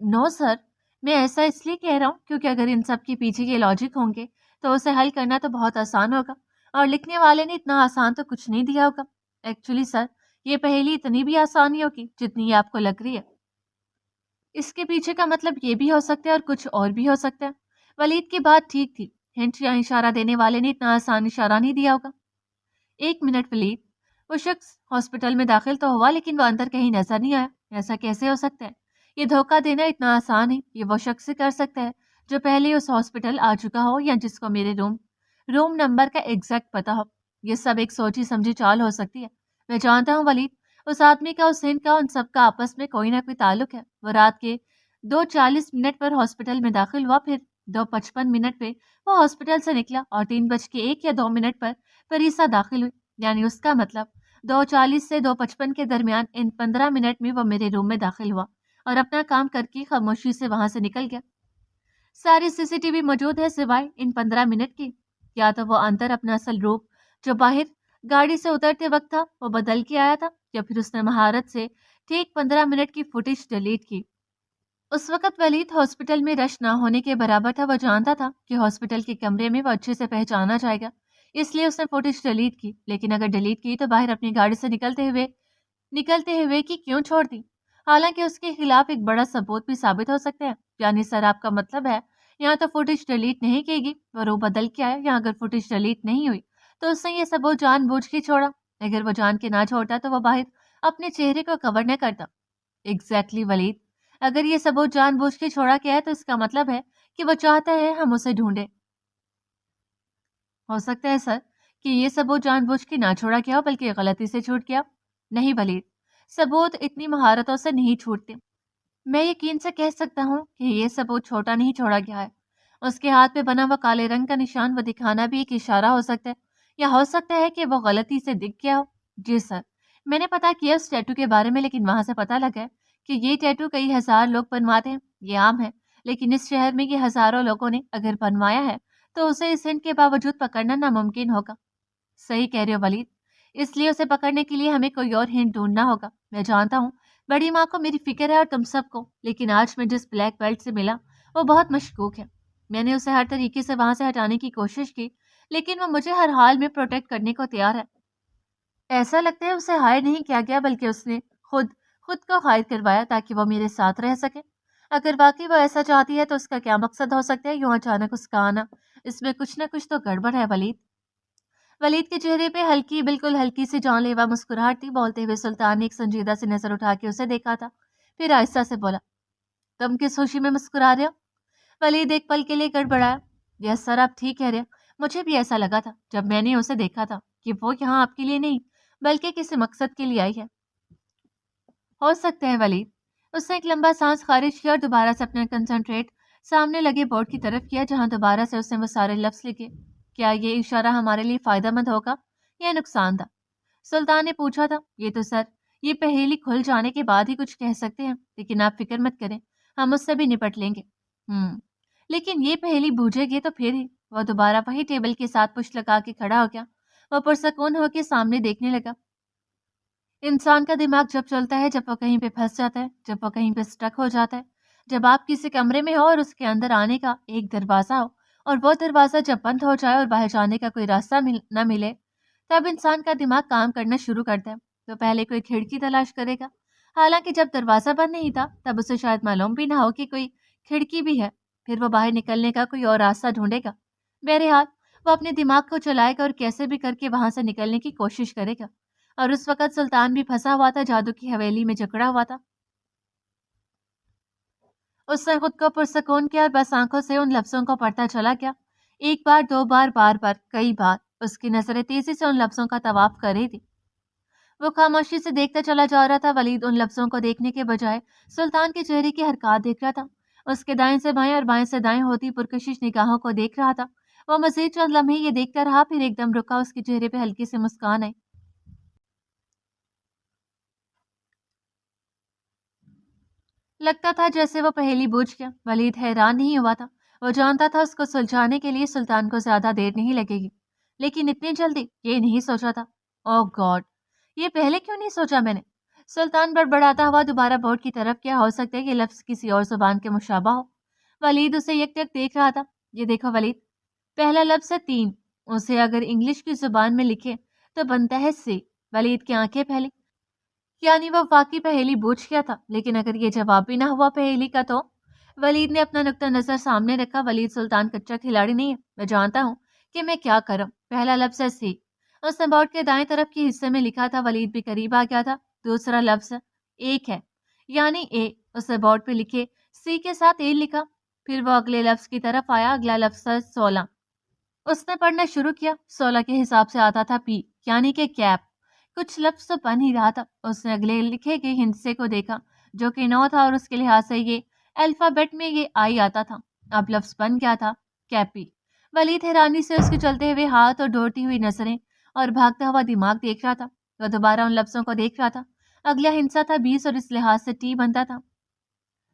نو سر، میں ایسا اس لیے کہہ رہا ہوں کیونکہ اگر ان سب کے پیچھے یہ لاجک ہوں گے تو اسے حل کرنا تو بہت آسان ہوگا، اور لکھنے والے نے اتنا آسان تو کچھ نہیں دیا ہوگا۔ ایکچولی سر، یہ پہلی اتنی بھی آسانی ہوگی جتنی یہ آپ کو لگ رہی ہے۔ اس کے پیچھے کا مطلب یہ بھی ہو سکتا ہے اور کچھ اور بھی ہو سکتا ہے۔ ولید کی بات ٹھیک تھی، ہنٹ یا اشارہ دینے والے نے اتنا آسان اشارہ نہیں دیا ہوگا۔ 1 منٹ ولید، وہ شخص ہاسپٹل میں داخل تو ہوا لیکن وہ اندر کہیں نظر نہیں آیا، ایسا کیسے ہو سکتا ہے؟ یہ دھوکہ دینا اتنا آسان ہے، یہ وہ شخص ہی کر سکتا ہے جو پہلے اس ہاسپٹل آ چکا ہو، یا جس کو میرے روم نمبر کا ایگزیکٹ پتا ہو۔ یہ سب ایک سوچی سمجھی چال ہو سکتی ہے۔ میں جانتا ہوں ولید، اس آدمی کا، اس ہند کا، ان سب کا آپس میں کوئی نہ کوئی تعلق ہے۔ وہ رات کے 2:40 پر ہاسپٹل میں داخل ہوا، پھر 2:55 پہ وہ ہاسپٹل سے نکلا، اور 3:01 یا 2 پر فریسا داخل ہوئی، یعنی اس کا مطلب 2:40 سے 2:55 کے درمیان ان 15 منٹ میں وہ میرے روم میں داخل ہوا اور اپنا کام کر کے خاموشی سے وہاں سے نکل گیا۔ ساری CCTV موجود ہے سوائے ان 15 منٹ کی۔ یا تو وہ اندر اپنا اصل روپ جو باہر گاڑی سے اترتے وقت تھا وہ بدل کے آیا تھا، یا پھر اس نے مہارت سے ٹھیک 15 منٹ کی فوٹیج ڈیلیٹ کی۔ اس وقت ولید ہاسپٹل میں رش نہ ہونے کے برابر تھا، وہ جانتا تھا کہ ہاسپٹل کے کمرے میں وہ اچھے سے پہچانا جائے گا، اس لیے اس نے فوٹیج ڈیلیٹ کی۔ لیکن اگر ڈیلیٹ کی تو باہر اپنی گاڑی سے نکلتے ہوئے کی کیوں چھوڑ دی؟ حالانکہ اس کے خلاف ایک بڑا ثبوت بھی ثابت ہو سکتا ہے۔ یعنی سر، آپ کا مطلب ہے یہاں تو فوٹیج ڈیلیٹ نہیں کی گی، وہ روح بدل کے آیا، یا اگر فوٹیج ڈیلیٹ نہیں ہوئی تو اس نے یہ ثبوت جان بوجھ کے چھوڑا؟ اگر وہ جان کے نہ چھوڑتا تو وہ باہر اپنے چہرے کو کور نہ کرتا۔ ایگزیکٹلی ولید، اگر یہ ثبوت جان بوجھ کے چھوڑا گیا ہے تو اس کا مطلب ہے کہ وہ چاہتا ہے ہم اسے ڈھونڈیں۔ ہو سکتا ہے سر کہ یہ ثبوت جان بوجھ کے نہ چھوڑا گیا ہو بلکہ غلطی سے چھوٹ گیا۔ نہیں ولید، ثبوت اتنی مہارتوں سے نہیں چھوٹتے۔ میں یقین سے کہہ سکتا ہوں کہ یہ ثبوت چھوٹا نہیں چھوڑا گیا ہے۔ اس کے ہاتھ پہ بنا ہوا کالے رنگ کا نشان وہ دکھانا بھی ایک اشارہ ہو سکتا ہے یا ہو سکتا ہے کہ وہ غلطی سے دکھ گیا ہو؟ جی سر، میں نے پتا کیا اس ٹیٹو کے بارے میں، لیکن وہاں سے پتا لگا ہے کہ یہ ٹیٹو کئی ہزار لوگ بنواتے ہیں، یہ عام ہے، لیکن اس شہر میں یہ ہزاروں لوگوں نے اگر بنوایا ہے تو اسے اس ہنٹ کے باوجود پکڑنا ناممکن ہوگا۔ صحیح کہہ رہے ہو ولید، اس لیے اسے پکڑنے کے لیے ہمیں کوئی اور ہنٹ ڈھونڈنا ہوگا۔ میں جانتا ہوں بڑی ماں کو میری فکر ہے اور تم سب کو، لیکن آج میں جس بلیک بیلٹ سے ملا وہ بہت مشکوک ہے۔ میں نے اسے ہر طریقے سے وہاں سے ہٹانے کی کوشش کی، لیکن وہ مجھے ہر حال میں پروٹیکٹ کرنے کو تیار ہے۔ ایسا لگتا ہے اسے ہائر نہیں کیا گیا، بلکہ اس نے خود خود کو ہائر کروایا تاکہ وہ میرے ساتھ رہ سکے۔ اگر واقعی وہ ایسا چاہتی ہے تو اس کا کیا مقصد ہو سکتا ہے؟ یوں اچانک اس کا آنا، اس میں کچھ نہ کچھ تو گڑبڑ ہے ولید۔ ولید کے چہرے پہ ہلکی، بالکل ہلکی سی جان لیوا مسکراہٹ تھی۔ بولتے ہوئے سلطان نے ایک سنجیدہ سی نظر اٹھا کے اسے دیکھا تھا، پھر آہستہ سے بولا، تم کس خوشی میں مسکرا رہے ہو؟ ولید ایک پل کے لیے گڑبڑایا۔ یس سر، آپ ٹھیک کہہ رہے ہو، مجھے بھی ایسا لگا تھا جب میں نے اسے دیکھا تھا کہ وہ یہاں آپ کے لیے نہیں بلکہ کسی مقصد کے لیے آئی ہے۔ ہو سکتا ہے ولید۔ اس نے ایک لمبا سانس خارج کیا اور دوبارہ سے اپنا کنسنٹریٹ سامنے لگے بورڈ کی طرف کیا جہاں دوبارہ سے اس نے وہ سارے لفظ لکھے۔ کیا یہ اشارہ ہمارے لیے فائدہ مند ہوگا یا نقصان دہ؟ سلطان نے پوچھا تھا۔ یہ تو سر، یہ پہیلی کھل جانے کے بعد ہی کچھ کہہ سکتے ہیں، لیکن آپ فکر مت کریں، ہم اس سے بھی نپٹ لیں گے۔ لیکن یہ پہیلی بوجھے گی تو پھر ہی؟ وہ دوبارہ وہی ٹیبل کے ساتھ پشت لگا کے کھڑا ہو گیا۔ وہ پرسکون ہو کے سامنے دیکھنے لگا۔ انسان کا دماغ جب چلتا ہے، جب وہ کہیں پہ پھنس جاتا ہے، جب وہ کہیں پہ سٹک ہو جاتا ہے، جب آپ کسی کمرے میں ہو اور اس کے اندر آنے کا ایک دروازہ ہو اور وہ دروازہ جب بند ہو جائے اور باہر جانے کا کوئی راستہ نہ ملے، تب انسان کا دماغ کام کرنا شروع کرتا ہے۔ تو پہلے کوئی کھڑکی تلاش کرے گا، حالانکہ جب دروازہ بند نہیں تھا تب اسے شاید معلوم بھی نہ ہو کہ کوئی کھڑکی بھی ہے۔ پھر وہ باہر نکلنے کا کوئی اور راستہ ڈھونڈے گا۔ بہرحال وہ اپنے دماغ کو چلائے گا اور کیسے بھی کر کے وہاں سے نکلنے کی کوشش کرے گا۔ اور اس وقت سلطان بھی پھنسا ہوا تھا، جادو کی حویلی میں جکڑا ہوا تھا۔ اس نے خود کو پرسکون کیا اور بس آنکھوں سے ان لفظوں کو پڑھتا چلا گیا۔ ایک بار، دو بار، بار بار، کئی بار اس کی نظریں تیزی سے ان لفظوں کا طواف کر رہی تھی۔ وہ خاموشی سے دیکھتا چلا جا رہا تھا۔ ولید ان لفظوں کو دیکھنے کے بجائے سلطان کے چہرے کی حرکات دیکھ رہا تھا۔ اس کے دائیں سے بائیں اور بائیں سے دائیں ہوتی پرکشش نگاہوں کو دیکھ رہا تھا۔ وہ مزید چند لمحے یہ دیکھتا رہا، پھر ایک دم رکا، اس کے چہرے پہ ہلکی سی مسکان آئی۔ لگتا تھا جیسے وہ پہیلی بوجھ گیا۔ ولید حیران نہیں ہوا تھا، وہ جانتا تھا اس کو سلجھانے کے لیے سلطان کو زیادہ دیر نہیں لگے گی، لیکن اتنی جلدی یہ نہیں سوچا تھا۔ اوہ گاڈ، یہ پہلے کیوں نہیں سوچا میں نے؟ سلطان بڑبڑاتا ہوا دوبارہ بورڈ کی طرف کیا۔ ہو سکتا ہے یہ لفظ کسی اور زبان کے مشابہ ہو۔ ولید اسے یک یک دیکھ رہا تھا۔ یہ دیکھو ولید، پہلا لفظ ہے 3، اسے اگر انگلش کی زبان میں لکھے تو بنتا ہے سی۔ ولید کی آنکھیں پھیلی، یعنی وہ واقعی پہیلی بوجھ گیا تھا، لیکن اگر یہ جواب بھی نہ ہوا پہیلی کا تو؟ ولید نے اپنا نقطہ نظر سامنے رکھا۔ ولید سلطان کچا کھلاڑی نہیں ہے، میں جانتا ہوں کہ میں کیا کروں۔ پہلا لفظ ہے سی، اس نے بورڈ کے دائیں طرف کے حصے میں لکھا تھا۔ ولید بھی قریب آ گیا تھا۔ دوسرا لفظ ایک ہے، یعنی اے، اس نے بورڈ پہ لکھے سی کے ساتھ اے لکھا۔ پھر وہ اگلے لفظ کی طرف آیا۔ اگلا لفظ ہے 16۔ اس نے پڑھنا شروع کیا۔ 16 کے حساب سے آتا تھا پی، یعنی کہ کیپ۔ کچھ لفظ تو بن ہی رہا تھا۔ اس نے اگلے لکھے گئے ہندسے کو دیکھا جو کہ 9 تھا، اور اس کے لحاظ سے یہ الفابیٹ میں یہ آئی آتا تھا۔ اب لفظ بن گیا تھا کیپی۔ ولید حیرانی سے اس کے چلتے ہوئے ہاتھ اور دوڑتی ہوئی نظریں اور بھاگتا ہوا دماغ دیکھ رہا تھا۔ وہ دوبارہ ان لفظوں کو دیکھ رہا تھا۔ اگلا ہندسہ تھا 20 اور اس لحاظ سے ٹی بنتا تھا۔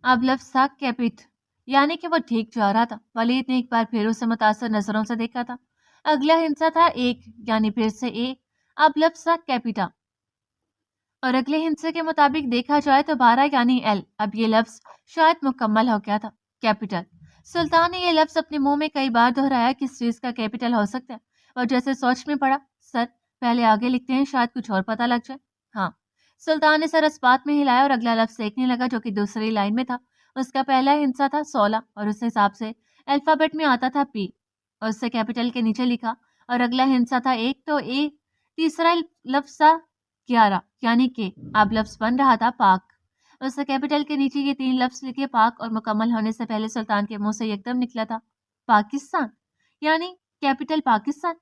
اب لفظ تھا کیپٹ، یعنی کہ وہ ٹھیک جا رہا تھا۔ ولید نے ایک بار پھر اسے متاثر نظروں سے دیکھا تھا۔ اگلا ہندسہ تھا 1، یعنی پھر سے اے۔ اب لفظ تھا کیپیٹا، اور اگلے ہندسے کے مطابق دیکھا جائے تو 12، یعنی ایل۔ اب یہ لفظ شاید مکمل ہو گیا تھا، کیپیٹل۔ سلطان نے یہ لفظ اپنے منہ میں کئی بار دہرایا۔ کس چیز کا کیپیٹل ہو سکتا ہے؟ اور جیسے سوچ میں پڑا، سر پہلے آگے لکھتے ہیں، شاید کچھ اور پتہ لگ جائے۔ ہاں، سلطان نے سر اس بات میں ہلایا اور اگلا لفظ دیکھنے لگا جو کہ دوسری لائن میں تھا۔ اس کا پہلا ہندسہ تھا 16 اور اس حساب سے الفابیٹ میں آتا تھا پی، اور اس سے کیپیٹل کے نیچے لکھا۔ اور اگلا ہندسہ تھا 1 تو اے۔ تیسرا لفظ تھا 11، یعنی کہ اب لفظ بن رہا تھا پاک۔ اس سے کیپیٹل کے نیچے یہ 3 لفظ لکھے پاک، اور مکمل ہونے سے پہلے سلطان کے منہ سے یکدم نکلا تھا پاکستان، یعنی کیپیٹل پاکستان۔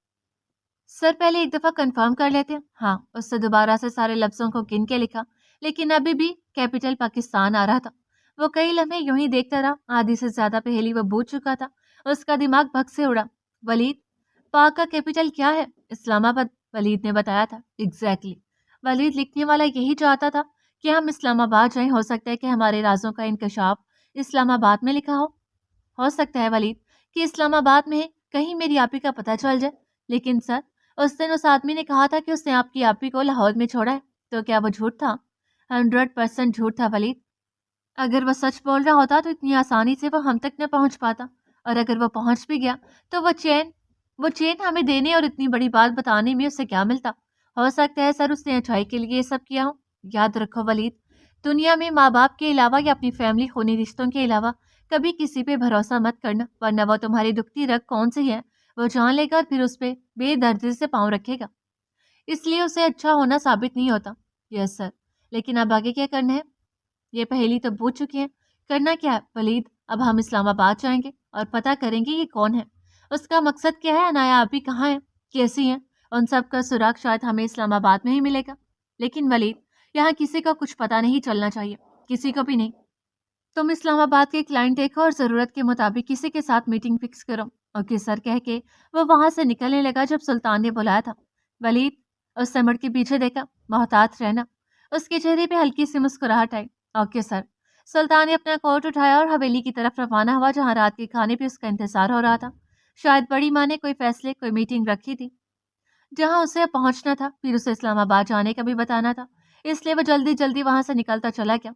سر پہلے ایک دفعہ کنفرم کر لیتے ہیں۔ ہاں، اس سے دوبارہ سے سارے لفظوں کو گن کے لکھا، لیکن ابھی بھی کیپیٹل پاکستان آ رہا تھا۔ وہ کئی لمحے یوں ہی دیکھتا رہا۔ آدھی سے زیادہ پہیلی وہ بوجھ چکا تھا۔ اس کا دماغ بھگ سے اڑا۔ ولید، پاک کا کیپٹل کیا ہے؟ اسلام آباد، ولید نے بتایا تھا۔ ایگزیکٹلی، ولید لکھنے والا یہی چاہتا تھا کہ ہم اسلام آباد جائیں، ہو سکتا ہے کہ ہمارے رازوں کا انکشاف اسلام آباد میں لکھا ہو سکتا ہے ولید کہ اسلام آباد میں کہیں میری آپی کا پتہ چل جائے۔ لیکن سر، اس دن اس آدمی نے کہا تھا کہ اس نے آپ کی آپی کو لاہور میں چھوڑا ہے، تو کیا وہ جھوٹ تھا؟ 100% جھوٹ تھا ولید۔ اگر وہ سچ بول رہا ہوتا تو اتنی آسانی سے وہ ہم تک نہ پہنچ پاتا، اور اگر وہ پہنچ بھی گیا تو وہ چین ہمیں دینے اور اتنی بڑی بات بتانے میں اسے کیا ملتا؟ ہو سکتا ہے سر اس نے اچھائی کے لیے یہ سب کیا ہو۔ یاد رکھو ولید، دنیا میں ماں باپ کے علاوہ یا اپنی فیملی خونی رشتوں کے علاوہ کبھی کسی پہ بھروسہ مت کرنا، ورنہ وہ تمہاری دکھتی رگ کون سی ہے وہ جان لے گا اور پھر اس پہ بے دردی سے پاؤں رکھے گا، اس لیے اسے اچھا ہونا ثابت نہیں ہوتا۔ یس سر، لیکن اب آگے کیا کرنا ہے؟ یہ پہلی تو پوچھ چکے ہیں، کرنا کیا ہے ولید؟ اب ہم اسلام آباد جائیں گے اور پتہ کریں گے یہ کون ہے، اس کا مقصد کیا ہے، انایا آپی کہاں ہے، کیسی ہیں، ان سب کا سراغ شاید ہمیں اسلام آباد میں ہی ملے گا۔ لیکن ولید، یہاں کسی کو کچھ پتہ نہیں چلنا چاہیے، کسی کو بھی نہیں۔ تم اسلام آباد کے کلائنٹ دیکھو اور ضرورت کے مطابق کسی کے ساتھ میٹنگ فکس کرو۔ اوکے سر کہہ کے وہ وہاں سے نکلنے لگا جب سلطان نے بلایا تھا۔ ولید، اس سے مڑ کے پیچھے دیکھا، محتاط رہنا۔ اس کے چہرے پہ ہلکی سی مسکراہٹ آئی۔ Okay sir. سلطان نے اپنا کوٹ اٹھایا اور حویلی کی طرف روانہ ہوا جہاں رات کے کھانے پہ اس کا انتظار ہو رہا تھا۔ شاید بڑی ماں نے کوئی میٹنگ رکھی تھی جہاں اسے پہنچنا تھا، پھر اسے اسلام آباد جانے کا بھی بتانا تھا، اس لیے وہ جلدی جلدی وہاں سے نکلتا چلا گیا۔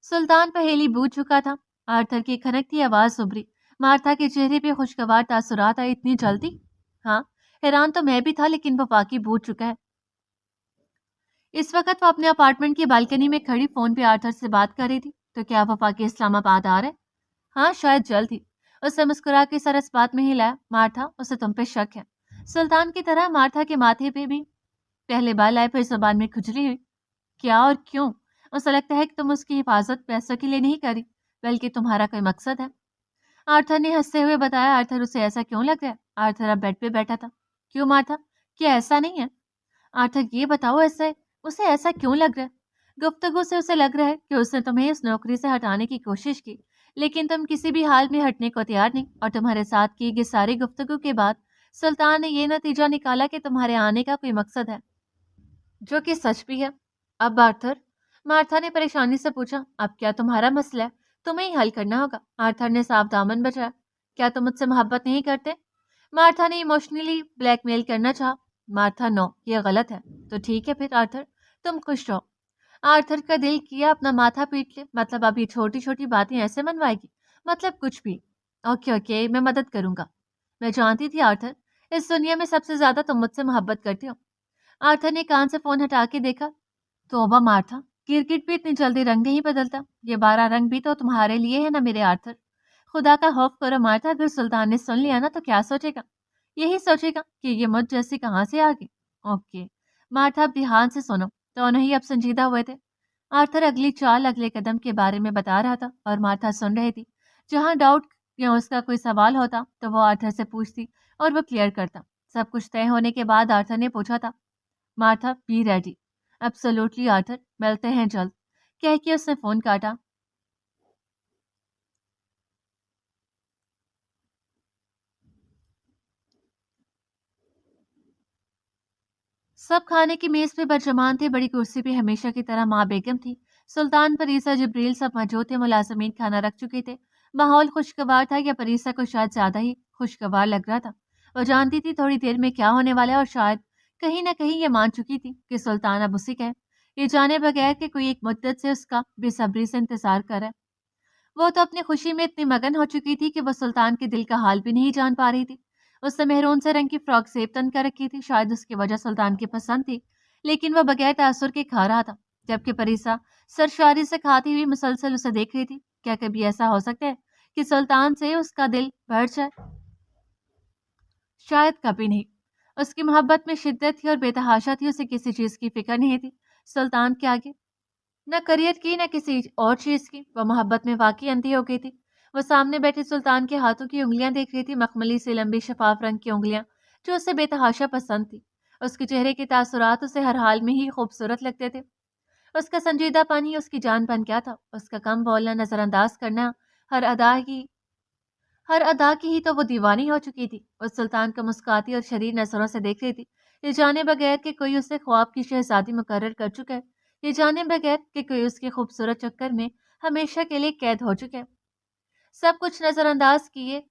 سلطان پہیلی بوجھ چکا تھا۔ آرتھر کی کھنکتی آواز ابھری۔ مارتھا کے چہرے پہ خوشگوار تاثرات آئے۔ اتنی جلدی؟ ہاں، حیران تو میں بھی تھا، لیکن وہ واقعی بوجھ چکا ہے۔ اس وقت وہ اپنے اپارٹمنٹ کی بالکنی میں کھڑی فون پہ آرتھر سے بات کر رہی تھی۔ تو کیا وہ واقعی اسلام آباد آ رہے؟ ہاں، شاید جلد ہی۔ اسے مسکرا کے سر اس بات میں ہی لایا۔ مارتھا، اسے تم پہ شک ہے؟ سلطان کی طرح مارتھا کے ماتھے پہ بھی پہلے بال آئے، پھر زبان میں کھجلی ہوئی۔ کیا اور کیوں؟ اسے لگتا ہے کہ تم اس کی حفاظت پیسوں کے لیے نہیں کری، بلکہ تمہارا کوئی مقصد ہے۔ آرتھر نے ہنستے ہوئے بتایا۔ آرتھر، اسے ایسا کیوں لگ رہا ہے؟ آرتھر اب بیڈ پہ بیٹھا تھا۔ کیوں مارتھا، کیا ایسا نہیں ہے؟ آرتھر، یہ بتاؤ اسے ایسا کیوں لگ رہا ہے؟ گفتگو سے اسے لگ رہا ہے کہ اس نے تمہیں اس نوکری سے ہٹانے کی کوشش کی، لیکن تم کسی بھی حال میں ہٹنے کو تیار نہیں، اور تمہارے ساتھ کی گئی ساری گفتگو کے بعد سلطان نے یہ نتیجہ نکالا کہ تمہارے آنے کا کوئی مقصد ہے، جو کہ سچ بھی ہے۔ اب آرتھر، مارتھا نے پریشانی سے پوچھا، اب کیا تمہارا مسئلہ ہے؟ تمہیں ہی حل کرنا ہوگا۔ آرتھر نے صاف دامن بچایا۔ کیا تم مجھ سے محبت نہیں کرتے؟ مارتھا نے ایموشنلی بلیک میل کرنا چاہا۔ مارتھا، نو، یہ غلط ہے۔ تو ٹھیک ہے پھر آرتھر، تم خوش رہو۔ آرتھر کا دل کیا اپنا ماتھا پیٹ لے۔ مطلب اب یہ چھوٹی چھوٹی باتیں ایسے منوائے گی؟ مطلب کچھ بھی۔ اوکے، میں مدد کروں گا۔ میں جانتی تھی آرتھر، اس دنیا میں سب سے زیادہ تم مجھ سے محبت کرتے ہو۔ آرتھر نے کان سے فون ہٹا کے دیکھا۔ توبہ مارتھا، کرکٹ بھی اتنی جلدی رنگ نہیں بدلتا، یہ 12 رنگ بھی تو تمہارے لیے ہے نا میرے آرتھر۔ خدا کا خوف کرو مارتھا، اگر سلطان نے سن لیا نا تو کیا سوچے گا؟ یہی سوچے گا کہ یہ مجھ جیسی کہاں سے آ گئی۔ اوکے مارتھا، اب دھیان سے سنو۔ دونوں ہی اب سنجیدہ ہوئے تھے۔ آرتھر اگلی چال، اگلے قدم کے بارے میں بتا رہا تھا اور مارتھا سن رہی تھی۔ جہاں ڈاؤٹ یا اس کا کوئی سوال ہوتا تو وہ آرتھر سے پوچھتی اور وہ کلیئر کرتا۔ سب کچھ طے ہونے کے بعد آرتھر نے پوچھا تھا، Martha be ready? Absolutely Arthur, ملتے ہیں جلد، کہہ کے اس نے فون کاٹا۔ سب کھانے کی میز پہ برجمان تھے۔ بڑی کرسی پہ ہمیشہ کی طرح ماں بیگم تھی، سلطان، پریسا، جبریل سب موجود تھے۔ ملازمین کھانا رکھ چکے تھے۔ ماحول خوشگوار تھا، یا پریسا کو شاید زیادہ ہی خوشگوار لگ رہا تھا۔ وہ جانتی تھی تھوڑی دیر میں کیا ہونے والا ہے، اور شاید کہیں نہ کہیں یہ مان چکی تھی کہ سلطان اب اسی کا ہے، یہ جانے بغیر کہ کوئی ایک مدت سے اس کا بے صبری سے انتظار کر ہے۔ وہ تو اپنی خوشی میں اتنی مگن ہو چکی تھی کہ وہ سلطان کے دل کا حال بھی نہیں جان پا رہی تھی۔ اس نے مہرون سے رنگ کی فراک زیب تن کر رکھی تھی، شاید اس کی وجہ سلطان کی پسند تھی، لیکن وہ بغیر تاثر کے کھا رہا تھا، جبکہ پریسا سرشاری سے کھاتی ہوئی مسلسل اسے دیکھ رہی تھی۔ کیا کبھی ایسا ہو سکتا ہے کہ سلطان سے اس کا دل بڑھ جائے؟ شاید کبھی نہیں۔ اس کی محبت میں شدت تھی اور بے تحاشا تھی، اسے کسی چیز کی فکر نہیں تھی سلطان کے آگے، نہ کریئر کی نہ کسی اور چیز کی۔ وہ محبت میں واقعی اندھی ہو گئی تھی۔ وہ سامنے بیٹھے سلطان کے ہاتھوں کی انگلیاں دیکھ رہی تھی، مخملی سے لمبی شفاف رنگ کی انگلیاں جو اسے بے تحاشا پسند تھی۔ اس کے چہرے کے تاثرات اسے ہر حال میں ہی خوبصورت لگتے تھے۔ اس کا سنجیدہ پن ہی اس کی جان بن گیا تھا۔ اس کا کم بولنا، نظر انداز کرنا، ہر ادا کی ہی تو وہ دیوانی ہو چکی تھی۔ اس سلطان کو مسکاتی اور شریر نظروں سے دیکھ رہی تھی، یہ جانے بغیر کہ کوئی اسے خواب کی شہزادی مقرر کر چکا ہے، یہ جانے بغیر کہ کوئی اس کے خوبصورت چکر میں ہمیشہ کے لیے قید ہو چکا ہے۔ سب کچھ نظر انداز کیے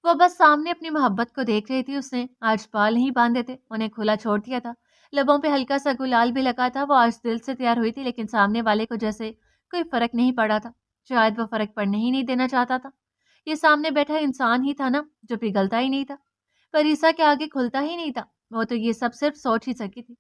وہ بس سامنے اپنی محبت کو دیکھ رہی تھی۔ اس نے آج بال نہیں باندھے تھے، انہیں کھلا چھوڑ دیا تھا، لبوں پہ ہلکا سا گلال بھی لگا تھا۔ وہ آج دل سے تیار ہوئی تھی، لیکن سامنے والے کو جیسے کوئی فرق نہیں پڑا تھا، شاید وہ فرق پڑنے ہی نہیں دینا چاہتا تھا۔ یہ سامنے بیٹھا انسان ہی تھا نا جو پگھلتا ہی نہیں تھا، پریسا کے آگے کھلتا ہی نہیں تھا۔ وہ تو یہ سب صرف سوچ ہی سکی تھی۔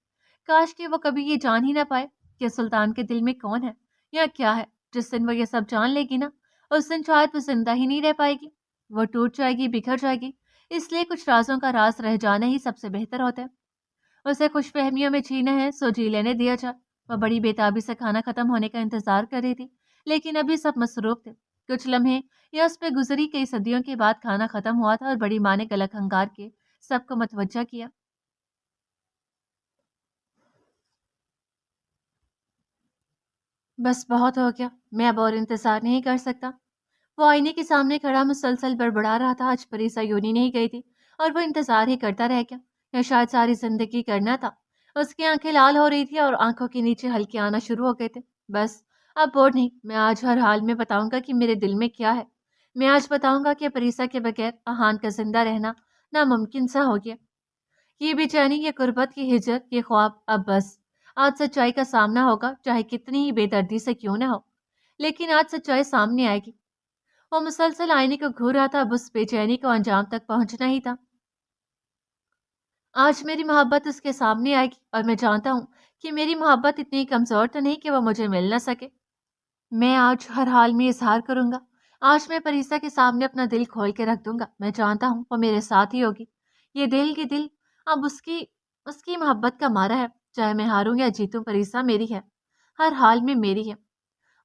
کاش کہ وہ کبھی یہ جان ہی نہ پائے کہ سلطان کے دل میں کون ہے یا کیا ہے۔ جس دن وہ یہ سب جان لے گی نا، اس دن شاید وہ زندہ ہی نہیں رہ پائے گی، وہ ٹوٹ جائے گی، بکھر جائے گی۔ اس لیے کچھ رازوں کا راز رہ جانا ہی سب سے بہتر ہوتا ہے۔ اسے خوش فہمیوں میں جینا ہے، سو جی لینے دیا جائے۔ وہ بڑی بےتابی سے کھانا ختم ہونے کا انتظار کر رہی تھی، لیکن ابھی سب مصروف تھے۔ کچھ لمحے یا اس پہ گزری کئی صدیوں کے بعد کھانا ختم ہوا تھا اور بڑی ماں نے گلا کھنگار کے سب کو متوجہ کیا۔ بس بہت ہو گیا، میں اب اور انتظار نہیں کر سکتا۔ وہ آئینے کے سامنے کھڑا مسلسل بڑبڑا رہا تھا۔ آج پریسا یونی نہیں گئی تھی اور وہ انتظار ہی کرتا رہ گیا، یا شاید ساری زندگی کرنا تھا۔ اس کی آنکھیں لال ہو رہی تھی اور آنکھوں کے نیچے ہلکے آنا شروع ہو گئے تھے۔ بس اب بور نہیں، میں آج ہر حال میں بتاؤں گا کہ میرے دل میں کیا ہے۔ میں آج بتاؤں گا کہ پریسا کے بغیر احان کا زندہ رہنا ناممکن سا ہو گیا۔ یہ بے چینی، یہ غربت، یہ ہجر، یہ خواب، اب بس آج سچائی کا سامنا ہوگا، چاہے کتنی ہی بے دردی سے کیوں نہ ہو، لیکن آج سچائی سامنے آئے گی۔ وہ مسلسل آئینے کو گھور رہا تھا، اب اس بے چینی کو انجام تک پہنچنا ہی تھا۔ آج میری محبت اس کے سامنے آئے گی اور میں جانتا ہوں کہ میری محبت اتنی کمزور تو نہیں کہ وہ مجھے مل نہ سکے۔ میں آج ہر حال میں اظہار کروں گا۔ آج میں پریسا کے سامنے اپنا دل کھول کے رکھ دوں گا۔ میں جانتا ہوں وہ میرے ساتھ ہی ہوگی۔ یہ دل کی دل اب اس کی محبت کا مارا ہے۔ چاہے میں ہاروں یا جیتوں، پریسا میری ہے، ہر حال میں میری ہے۔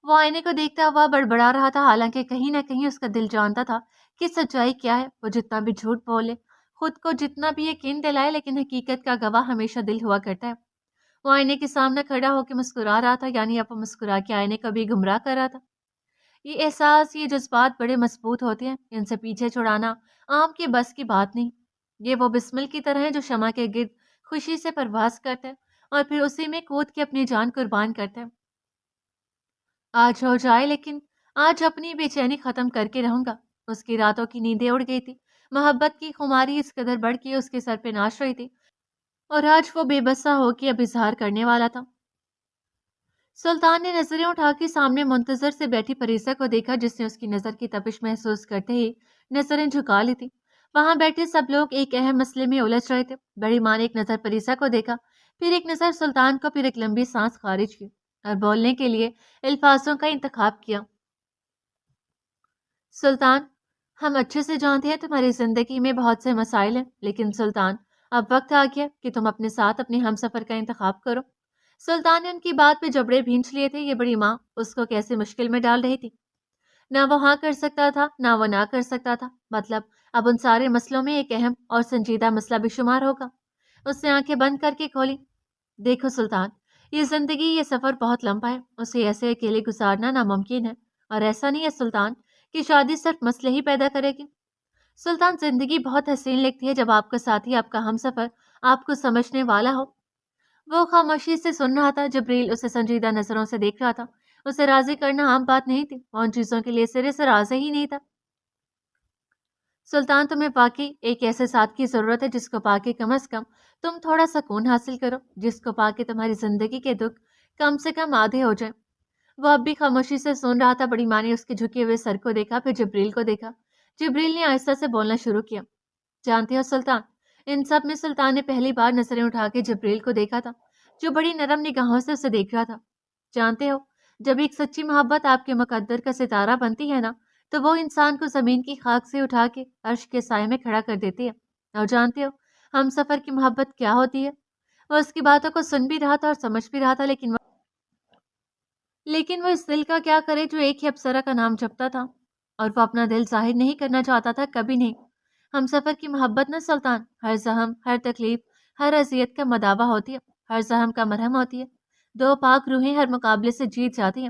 وہ آئینے کو دیکھتا ہوا بڑبڑا رہا تھا، حالانکہ کہیں نہ کہیں اس کا دل جانتا تھا کہ سچائی کیا ہے۔ وہ جتنا بھی جھوٹ بولے، خود کو جتنا بھی یقین دلائے، لیکن حقیقت کا گواہ ہمیشہ دل ہوا کرتا ہے۔ وہ آئینے کے سامنے کھڑا ہو کے مسکرا رہا تھا، یعنی اب وہ مسکرا کے آئینے کو بھی گمراہ کر رہا تھا۔ یہ احساس، یہ جذبات بڑے مضبوط ہوتے ہیں، ان سے پیچھے چھڑانا عام کی بس کی بات نہیں۔ یہ وہ بسمل کی طرح ہے جو شمع کے گرد خوشی سے پرواز کرتا ہے اور پھر اسی میں کود کے اپنی جان قربان کرتا ہے۔ آج ہو جائے، لیکن آج اپنی بے چینی ختم کر کے رہوں گا۔ اس کی راتوں کی نیندیں اڑ گئی تھی، محبت کی خماری اس قدر بڑھ کے اس کے سر پہ ناچ رہی تھی، اور آج وہ بے بسا ہو کے اب اظہار کرنے والا تھا۔ سلطان نے نظریں اٹھا کے سامنے منتظر سے بیٹھی پریسا کو دیکھا، جس نے اس کی نظر کی تپش محسوس کرتے ہی نظریں جھکا لی تھی۔ وہاں بیٹھے سب لوگ ایک اہم مسئلے میں الجھ رہے تھے۔ بڑی ماں نے ایک نظر پریسا کو دیکھا، پھر ایک نظر سلطان کو، پھر ایک لمبی سانس خارج کی اور بولنے کے لیے الفاظوں کا انتخاب کیا۔ سلطان، ہم اچھے سے جانتے ہیں تمہاری زندگی میں بہت سے مسائل ہیں، لیکن سلطان، اب وقت آ گیا کہ تم اپنے ساتھ اپنے ہم سفر کا انتخاب کرو۔ سلطان نے ان کی بات پہ جبڑے بھینچ لیے تھے۔ یہ بڑی ماں اس کو کیسے مشکل میں ڈال رہی تھی۔ نہ وہ ہاں کر سکتا تھا، نہ وہ نہ کر سکتا تھا۔ مطلب اب ان سارے مسئلوں میں ایک اہم اور سنجیدہ مسئلہ بھی شمار ہوگا۔ اس نے آنکھیں بند کر کے کھولی۔ دیکھو سلطان، یہ زندگی، یہ سفر بہت لمبا ہے، اسے ایسے اکیلے گزارنا ناممکن ہے، اور ایسا نہیں ہے سلطان کہ شادی صرف مسئلے ہی پیدا کرے گی۔ سلطان، زندگی بہت حسین لگتی ہے جب آپ کا ساتھی، آپ کا ہم سفر آپ کو سمجھنے والا ہو۔ وہ خاموشی سے سن رہا تھا۔ جبریل اسے سنجیدہ نظروں سے دیکھ رہا تھا۔ اسے راضی کرنا عام بات نہیں تھی، وہ ان چیزوں کے لیے سرے سے راضی ہی نہیں تھا۔ سلطان، تمہیں واقعی ایک ایسے ساتھ کی ضرورت ہے جس کو پا کے کم از کم تم تھوڑا سکون حاصل کرو، جس کو پا کے تمہاری زندگی کے دکھ کم سے کم آدھے ہو جائیں۔ وہ اب بھی خاموشی سے سن رہا تھا۔ بڑی ماں نے اس کے جھکے ہوئے سر کو دیکھا، پھر جبریل کو دیکھا۔ جبریل نے آہستہ سے بولنا شروع کیا۔ جانتے ہو سلطان، ان سب میں سلطان نے پہلی بار نظریں اٹھا کے جبریل کو دیکھا تھا، جو بڑی نرم نگاہوں سے اسے دیکھ رہا تھا۔ جانتے ہو، جب ایک سچی محبت آپ کے مقدر کا ستارہ بنتی ہے نا، تو وہ انسان کو زمین کی خاک سے اٹھا کے عرش کے سائے میں کھڑا کر دیتی ہے۔ اور جانتے ہو ہم سفر کی محبت کیا ہوتی ہے؟ وہ اس کی باتوں کو سن بھی رہا تھا اور سمجھ بھی رہا تھا، لیکن وہ اس دل کا کیا کرے جو ایک ہی اپسرا کا نام جپتا تھا، اور وہ اپنا دل ظاہر نہیں کرنا چاہتا تھا، کبھی نہیں۔ ہم سفر کی محبت نہ سلطان، ہر زخم، ہر تکلیف، ہر اذیت کا مداوع ہوتی ہے، ہر زخم کا مرہم ہوتی ہے۔ دو پاک روحیں ہر مقابلے سے جیت جاتی ہیں۔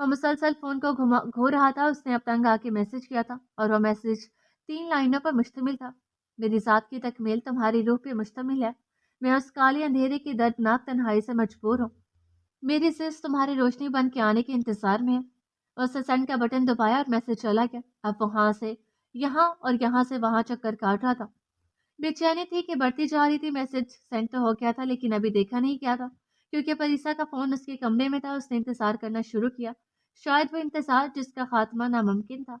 وہ مسلسل فون کو گھو رہا تھا. اس نے اب تنگ آ کے میسج کیا تھا اور وہ میسج 3 لائنوں پر مشتمل تھا. میری ذات کی تکمیل تمہاری روح پہ مشتمل ہے. میں اس کالے اندھیرے کی دردناک تنہائی سے مجبور ہوں. میری زندگی تمہاری روشنی بن کے آنے کے انتظار میں ہے. اس نے سینڈ کا بٹن دبایا اور میسج چلا گیا. اب وہاں سے یہاں اور یہاں سے وہاں چکر کاٹ رہا تھا. بے چینی تھی کہ بڑھتی جا رہی تھی. میسج سینڈ تو ہو گیا تھا لیکن ابھی دیکھا نہیں کیا تھا کیونکہ پریسا کا فون اس کے کمرے میں تھا. اس نے انتظار کرنا شروع کیا. شاید وہ انتظار جس کا خاتمہ ناممکن تھا.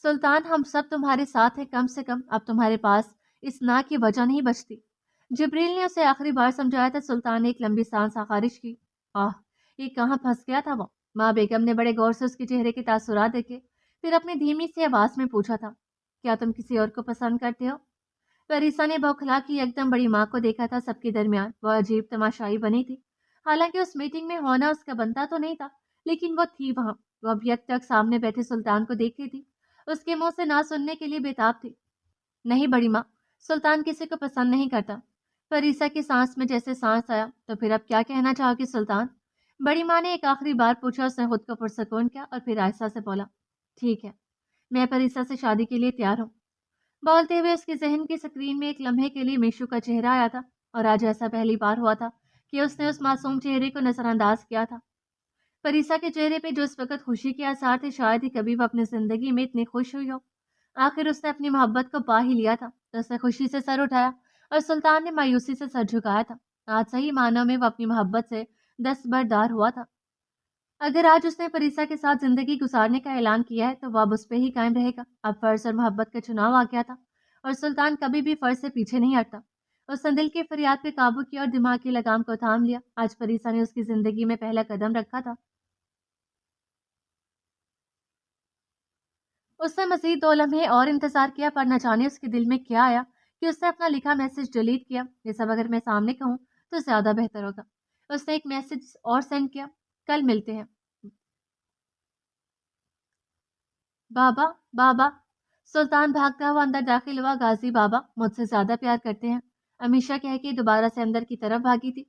سلطان، ہم سب تمہارے ساتھ ہیں. کم سے کم اب تمہارے پاس اس نا کی وجہ نہیں بچتی. جبریل نے اسے آخری بار سمجھایا تھا. سلطان نے ایک لمبی سانس خارج کی. آہ، یہ کہاں پھنس گیا تھا وہ. ماں بیگم نے بڑے غور سے اس کے چہرے کے تاثرات دیکھے، پھر اپنی دھیمی سی آواز میں پوچھا تھا، کیا تم کسی اور کو پسند کرتے ہو؟ پریسا نے بوکھلا کی ایک دم بڑی ماں کو دیکھا تھا. سب کے درمیان وہ عجیب تماشائی بنی تھی. حالانکہ اس میٹنگ میں ہونا اس کا بنتا تو نہیں تھا، لیکن وہ تھی وہاں. وہ اب یک تک سامنے بیٹھے سلطان کو دیکھ رہی تھی. اس کے منہ سے نہ سننے کے لیے بےتاب تھی. نہیں بڑی ماں، سلطان کسی کو پسند نہیں کرتا. پریسا کی سانس میں جیسے سانس آیا. تو پھر اب کیا کہنا چاہو گی سلطان؟ بڑی ماں نے ایک آخری بار پوچھا. اس نے خود کو پرسکون کیا اور پھر آہستہ سے بولا، ٹھیک ہے، میں پریسا سے شادی کے لیے تیار ہوں. بولتے ہوئے اس کے ذہن کی سکرین میں ایک لمحے کے لیے میشو کا چہرہ آیا تھا اور آج ایسا پہلی بار ہوا تھا کہ اس نے اس معصوم چہرے کو نظر انداز کیا تھا. پریسا کے چہرے پہ جو اس وقت خوشی کے آثار تھے، شاید ہی کبھی وہ اپنی زندگی میں اتنی خوش ہوئی ہو. آخر اس نے اپنی محبت کو پا ہی لیا تھا. تو اس نے خوشی سے سر اٹھایا اور سلطان نے مایوسی سے سر جھکایا تھا. آج صحیح معنوں میں وہ اپنی محبت سے دستبردار ہوا تھا. اگر آج اس نے پریسا کے ساتھ زندگی گزارنے کا اعلان کیا ہے تو وہ اب اس پہ ہی قائم رہے گا. اب فرض اور محبت کا چناؤ آ گیا تھا اور سلطان کبھی بھی فرض سے پیچھے نہیں ہٹتا. اس نے دل کی فریاد پہ قابو کیا اور دماغ کی لگام کو تھام لیا. آج پریسا نے اس کی زندگی میں پہلا قدم رکھا تھا. اس نے مزید 2 لمحے اور انتظار کیا، پر نہ جانے اس کے دل میں کیا آیا کہ اس نے اپنا لکھا میسج ڈیلیٹ کیا. یہ سب اگر میں سامنے کہوں تو زیادہ بہتر ہوگا. اس نے ایک میسج اور سینڈ کیا، کل ملتے ہیں. بابا، بابا. سلطان بھاگتا ہوا اندر داخل ہوا. غازی بابا مجھ سے زیادہ پیار کرتے ہیں، امیشا کہہ کے دوبارہ سے اندر کی طرف بھاگی تھی.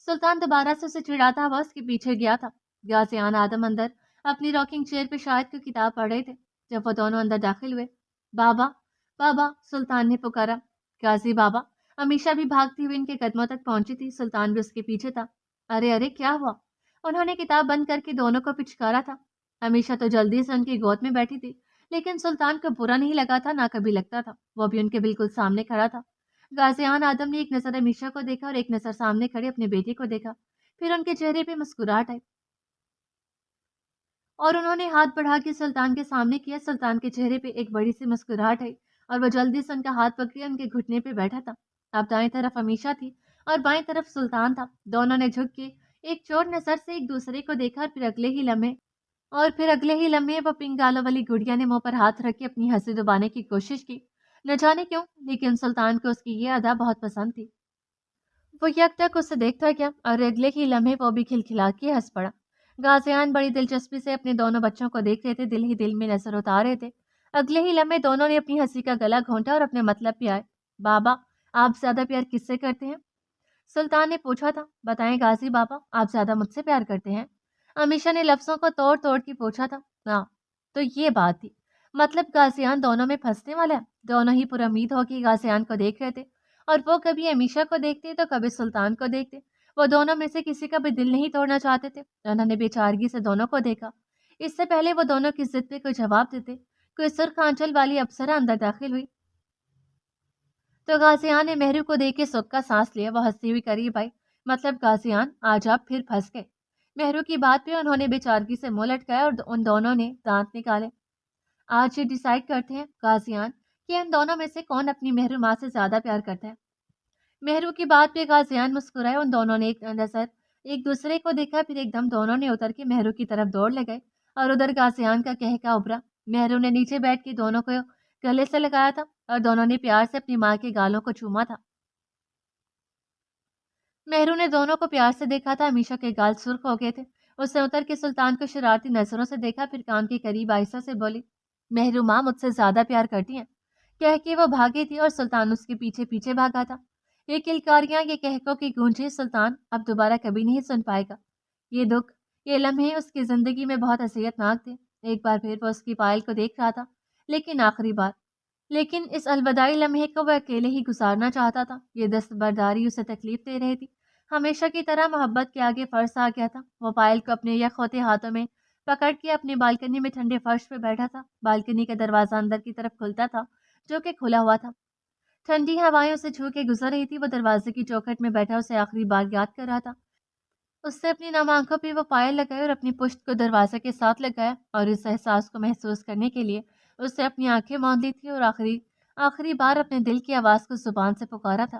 سلطان دوبارہ سے اسے چڑھاتا ہوا اس کے پیچھے گیا تھا. غازی آن آدم اندر اپنی راکنگ چیئر پہ شاید کوئی کتاب پڑھ رہے تھے جب وہ دونوں اندر داخل ہوئے. بابا، بابا. سلطان نے پکارا. غازی بابا. امیشا بھی بھاگتی ہوئی ان کے قدموں تک پہنچی تھی. سلطان بھی اس کے پیچھے تھا. ارے ارے، کیا ہوا؟ انہوں نے کتاب بند کر کے دونوں کو پچکارا تھا. امیشا تو جلدی سے ان کی گود میں بیٹھی تھی، لیکن سلطان کو برا نہیں لگا تھا، نہ کبھی لگتا تھا. وہ بھی ان کے بالکل سامنے کھڑا تھا. غازیان آدم نے ایک نظر امیشا کو دیکھا اور ایک نظر سامنے کھڑے اپنے بیٹے کو دیکھا. پھر ان کے چہرے پہ مسکراہٹ آئی اور انہوں نے ہاتھ بڑھا کے سلطان کے سامنے کیا. سلطان کے چہرے پہ ایک بڑی سی مسکراہٹ آئی اور وہ جلدی سے ان کا ہاتھ پکڑے ان کے گھٹنے پہ بیٹھا تھا. اب دائیں طرف امیشا تھی اور بائیں طرف سلطان تھا. دونوں نے جھک کے ایک چور نظر سے ایک دوسرے کو دیکھا اور پھر اگلے ہی لمحے وہ پنک گالوں والی گڑیا نے منہ پر ہاتھ رکھ کے اپنی ہنسی دبانے کی کوشش کی. نہ جانے کیوں، لیکن سلطان کو اس کی یہ ادا بہت پسند تھی. وہ یک تک اسے دیکھتا گیا اور اگلے ہی لمحے وہ بھی کھلکھلا کے ہنس پڑا. غازیان بڑی دلچسپی سے اپنے دونوں بچوں کو دیکھ رہے تھے، دل ہی دل میں نظر اتار رہے تھے. اگلے ہی لمحے دونوں نے اپنی ہنسی کا گلا گھونٹا اور اپنے مطلب پہ آئے. بابا، آپ زیادہ پیار کس سے کرتے ہیں؟ سلطان نے پوچھا تھا. بتائیں غازی بابا، آپ زیادہ مجھ سے پیار کرتے ہیں؟ امیشا نے لفظوں کو توڑ توڑ کے پوچھا تھا. ہاں، تو یہ بات تھی. مطلب غازیان دونوں میں پھنسنے والا ہے. دونوں ہی پر امید ہو کے غازیان کو دیکھ رہے تھے اور وہ کبھی امیشا کو دیکھتے تو کبھی سلطان کو دیکھتے. وہ دونوں میں سے کسی کا بھی دل نہیں توڑنا چاہتے تھے. انہوں نے بے چارگی سے دونوں کو دیکھا. اس سے پہلے وہ دونوں کی ضد پہ کوئی جواب دیتے، کوئی سرخ آنچل والی افسرہ اندر داخل ہوئی تو غازیان نے مہرو کو دیکھ کے سکھ کا سانس لیا. وہ ہنستی ہوئی قریب آئی. مطلب غازیان، آج آپ پھر پھنس گئے. مہرو کی بات پہ انہوں نے بے چارگی سے منہ لٹکایا اور ان دونوں نے دانت نکالے. آج یہ ڈیسائیڈ کرتے ہیں غازیان کہ ان دونوں میں سے کون اپنی مہرو ماں سے زیادہ پیار کرتا ہے. مہرو کی بات پہ غازیان مسکرائے. ان دونوں نے ایک نظر ایک دوسرے کو دیکھا، پھر ایک دم دونوں نے اتر کے مہرو کی طرف دوڑ لگائے اور ادھر غازیان کا کہکا ابھرا. مہرو نے نیچے بیٹھ کے دونوں کو گلے سے لگایا تھا اور دونوں نے پیار سے اپنی ماں کے گالوں کو چوما تھا. مہرو نے دونوں کو پیار سے دیکھا تھا. امیشا کے گال سرخ ہو گئے تھے. اس نے اتر کے سلطان کو شرارتی نظروں سے دیکھا، پھر کان کے قریب آہستہ سے بولی، مہرو ماں مجھ سے زیادہ پیار کرتی ہیں. کہہ کے وہ بھاگی تھی اور سلطان اس کے پیچھے پیچھے بھاگا تھا. یہ کلکاریاں، یہ کہکوں کی گونجیں سلطان اب دوبارہ کبھی نہیں سن پائے گا۔ یہ دکھ، یہ لمحے اس کی زندگی میں بہت اذیت ناک تھے۔ ایک بار پھر وہ اس کی پائل کو دیکھ رہا تھا، لیکن آخری بار۔ لیکن اس الوداعی لمحے کو وہ اکیلے ہی گزارنا چاہتا تھا۔ یہ دستبرداری اسے تکلیف دے رہی تھی۔ ہمیشہ کی طرح محبت کے آگے فرض آ گیا تھا۔ وہ پائل کو اپنے یک ہوتے ہاتھوں میں پکڑ کے اپنی بالکنی میں ٹھنڈے فرش پہ بیٹھا تھا۔ بالکنی کا دروازہ اندر کی طرف کھلتا تھا، جو کہ کھلا ہوا تھا۔ ٹھنڈی ہوائیں اسے چھو کے گزر رہی تھی۔ وہ دروازے کی چوکھٹ میں بیٹھا اسے آخری بار یاد کر رہا تھا۔ اس نے اپنی نم آنکھوں پہ وہ پائل لگائے اور اپنی پشت کو دروازے کے ساتھ لگایا، اور اس احساس کو محسوس کرنے کے لیے اس نے اپنی آنکھیں موند لی تھی اور آخری بار اپنے دل کی آواز کو زبان سے پکارا تھا۔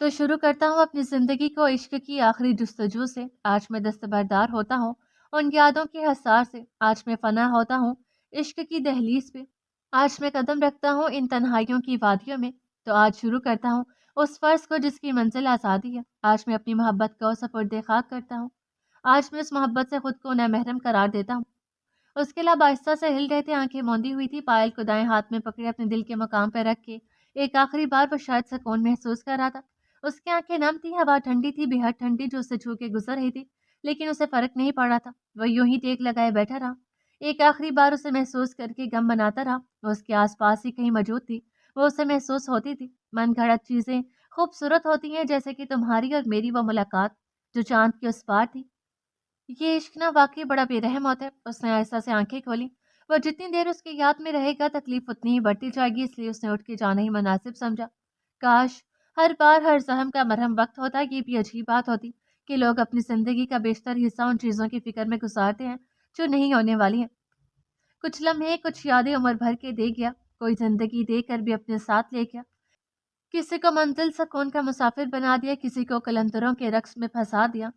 تو شروع کرتا ہوں اپنی زندگی کو عشق کی آخری جستجو سے۔ آج میں دستبردار ہوتا ہوں ان یادوں کے حصار سے۔ آج میں فنا ہوتا ہوں عشق کی دہلیز پہ۔ آج میں قدم رکھتا ہوں ان تنہائیوں کی وادیوں میں۔ تو آج شروع کرتا ہوں اس فرض کو جس کی منزل آزادی ہے۔ آج میں اپنی محبت کو سپرد خاک کرتا ہوں۔ آج میں اس محبت سے خود کو نامحرم قرار دیتا ہوں۔ اس کے لب آہستہ سے ہل رہے تھے، آنکھیں موندی ہوئی تھی۔ پائل کو دائیں ہاتھ میں پکڑے اپنے دل کے مقام پہ رکھ کے ایک آخری بار وہ شاید سکون محسوس کر رہا تھا۔ اس کی آنکھیں نم تھی، ہوا ٹھنڈی تھی، بے حد ٹھنڈی، جو اسے چھو کے گزر رہی تھی، لیکن اسے فرق نہیں پڑ رہا تھا۔ وہ یوں ہی ٹیک لگائے بیٹھا رہا، ایک آخری بار اسے محسوس کر کے غم بناتا رہا۔ وہ اس کے آس پاس ہی کہیں موجود تھی، وہ اسے محسوس ہوتی تھی۔ من گھڑت چیزیں خوبصورت ہوتی ہیں، جیسے کہ تمہاری اور میری وہ ملاقات جو چاند کے اس پار تھی۔ یہ عشق نہ واقعی بڑا بے رحم ہوتا ہے۔ اس نے آہستہ سے آنکھیں کھولی۔ وہ جتنی دیر اس کی یاد میں رہے گا تکلیف اتنی ہی بڑھتی جائے گی، اس لیے اس نے اٹھ کے جانا ہی مناسب سمجھا۔ کاش ہر بار ہر زخم کا مرہم وقت ہوتا۔ یہ بھی عجیب بات ہوتی کہ لوگ اپنی زندگی کا بیشتر حصہ ان چیزوں کی فکر میں گزارتے ہیں جو نہیں ہونے والی ہیں۔ کچھ لمحے، کچھ یادیں عمر بھر کے دے گیا، کوئی زندگی دے کر بھی اپنے ساتھ لے گیا۔ کسی کو منزل سکون کا مسافر بنا دیا، کسی کو قلندروں کے رقص میں پھنسا دیا۔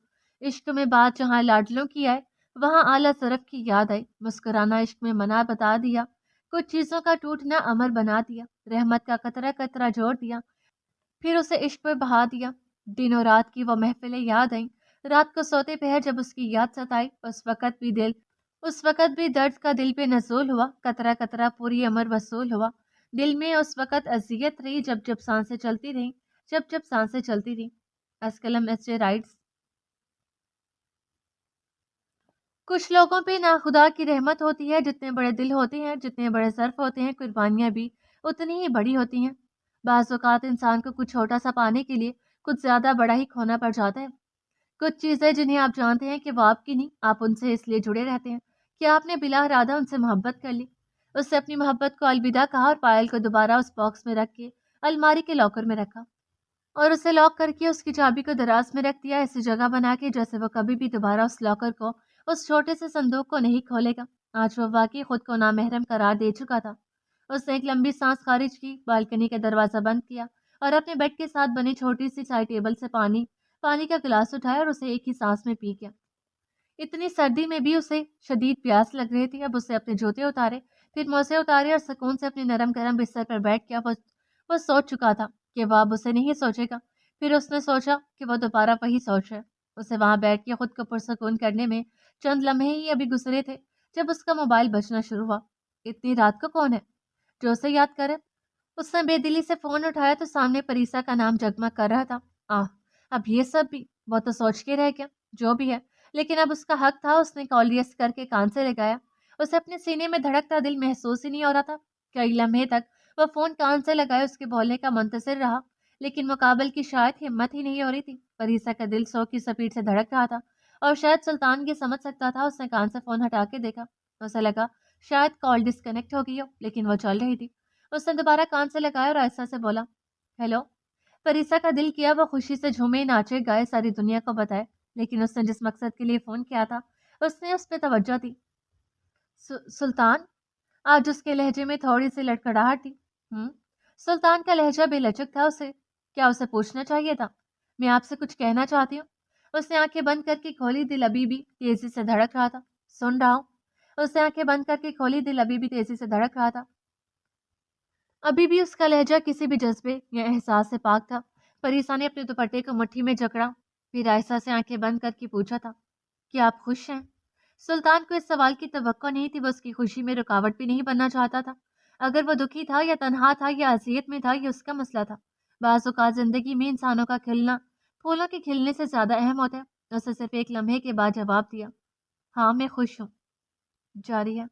عشق میں بات جہاں لاڈلوں کی آئے، وہاں اعلیٰ ضرب کی یاد آئی۔ مسکرانا عشق میں منع بتا دیا، کچھ چیزوں کا ٹوٹنا امر بنا دیا۔ رحمت کا قطرہ قطرہ جوڑ دیا، پھر اسے عشق پہ بہا دیا۔ دن و رات کی وہ محفلیں یاد آئیں، رات کو سوتے پہر جب اس کی یاد ستائی، اس وقت بھی درد کا دل پہ نزول ہوا، قطرہ قطرہ پوری عمر وصول ہوا۔ دل میں اس وقت اذیت رہی جب سانسیں چلتی رہیں، جب سانسیں چلتی رہیں۔ از قلم ایس جے رائٹس۔ کچھ لوگوں پہ ناخدا کی رحمت ہوتی ہے، جتنے بڑے دل ہوتے ہیں، جتنے بڑے ظرف ہوتے ہیں، قربانیاں بھی اتنی ہی بڑی ہوتی ہیں۔ بعض اوقات انسان کو کچھ چھوٹا سا پانے کے لیے کچھ زیادہ بڑا ہی کھونا پڑ جاتا ہے۔ کچھ چیزیں جنہیں آپ جانتے ہیں کہ وہ آپ کی نہیں، آپ ان سے اس لیے جڑے رہتے ہیں کہ آپ نے بلا ارادہ ان سے محبت کر لی، اس سے اپنی محبت کو الوداع کہا اور پائل کو دوبارہ اس باکس میں رکھ کے الماری کے لاکر میں رکھا اور اسے لاک کر کے اس کی چابی کو دراز میں رکھ دیا، ایسی جگہ بنا کے جیسے وہ کبھی بھی دوبارہ اس لاکر کو، اس چھوٹے سے صندوق کو نہیں کھولے گا۔ آج وہ واقعی خود کو نامحرم قرار دے چکا تھا۔ اس نے ایک لمبی سانس خارج کی، بالکنی کا دروازہ بند کیا اور اپنے بیڈ کے ساتھ بنی چھوٹی سی چائے ٹیبل سے پانی کا گلاس اٹھایا اور اسے ایک ہی سانس میں پی گیا۔ اتنی سردی میں بھی اسے شدید پیاس لگ رہی تھی۔ اب اسے اپنے جوتے اتارے، پھر موزے اتارے اور سکون سے اپنے نرم گرم بستر پر بیٹھ گیا۔ وہ سوچ چکا تھا کہ وہ اب اسے نہیں سوچے گا۔ پھر اس نے سوچا کہ وہ دوبارہ وہی سوچ ہے۔ اسے وہاں بیٹھ کے خود کو پرسکون کرنے میں چند لمحے ہی ابھی گزرے تھے جب اس کا موبائل بجنا شروع ہوا۔ اتنی رات کو کون ہے جو اسے یاد کرے؟ اس نے بے دلی سے فون اٹھایا تو سامنے پریسا کا نام جگمگ کر رہا تھا۔ اب یہ سب بھی وہ تو سوچ کے رہ گیا، جو بھی ہے، لیکن اب اس کا حق تھا۔ اس نے کال یس کر کے کان سے لگایا۔ اسے اپنے سینے میں دھڑکتا دل محسوس ہی نہیں ہو رہا تھا۔ کئی لمحے تک وہ فون کان سے لگائے اس کے بولنے کا منتظر رہا، لیکن مقابل کی شاید ہمت ہی نہیں ہو رہی تھی۔ پریسا کا دل 100 کی سپیڈ سے دھڑک رہا تھا اور شاید سلطان یہ سمجھ سکتا تھا۔ اس نے کان سے فون ہٹا کے دیکھا، اسے لگا شاید کال ڈسکنیکٹ ہو گئی ہو، لیکن وہ چل رہی تھی۔ اس نے دوبارہ کان سے لگایا اور آہستہ سے بولا، ہیلو۔ پریسا کا دل کیا وہ خوشی سے جھومے، ناچے، گائے، ساری دنیا کو بتائے، لیکن اس نے جس مقصد کے لیے فون کیا تھا اس نے اس پہ توجہ دی۔ سلطان؟ آج اس کے لہجے میں تھوڑی سی لڑکڑاہٹ تھی۔ سلطان کا لہجہ بے لچک تھا۔ اسے پوچھنا چاہیے تھا؟ میں آپ سے کچھ کہنا چاہتی ہوں۔ اس نے آنکھیں بند کر کے کھولی، دل ابھی بھی تیزی سے دھڑک رہا تھا۔ سن رہا ہوں۔ اس نے آنکھیں بند کر کے کھولی، دل ابھی بھی تیزی سے دھڑک رہا تھا۔ ابھی بھی اس کا لہجہ کسی بھی جذبے یا احساس سے پاک تھا۔ پریسا نے اپنے دوپٹے کو مٹھی میں جکڑا، پھر آہستہ سے آنکھیں بند کر کے پوچھا تھا، کیا آپ خوش ہیں؟ سلطان کو اس سوال کی توقع نہیں تھی، وہ اس کی خوشی میں رکاوٹ بھی نہیں بننا چاہتا تھا۔ اگر وہ دکھی تھا یا تنہا تھا یا اذیت میں تھا، یہ اس کا مسئلہ تھا۔ بعض اوقات زندگی میں انسانوں کا کھلنا پھولوں کے کھلنے سے زیادہ اہم ہوتا ہے۔ اسے صرف ایک لمحے کے بعد جواب دیا، ہاں میں خوش ہوں۔ جاری ہے۔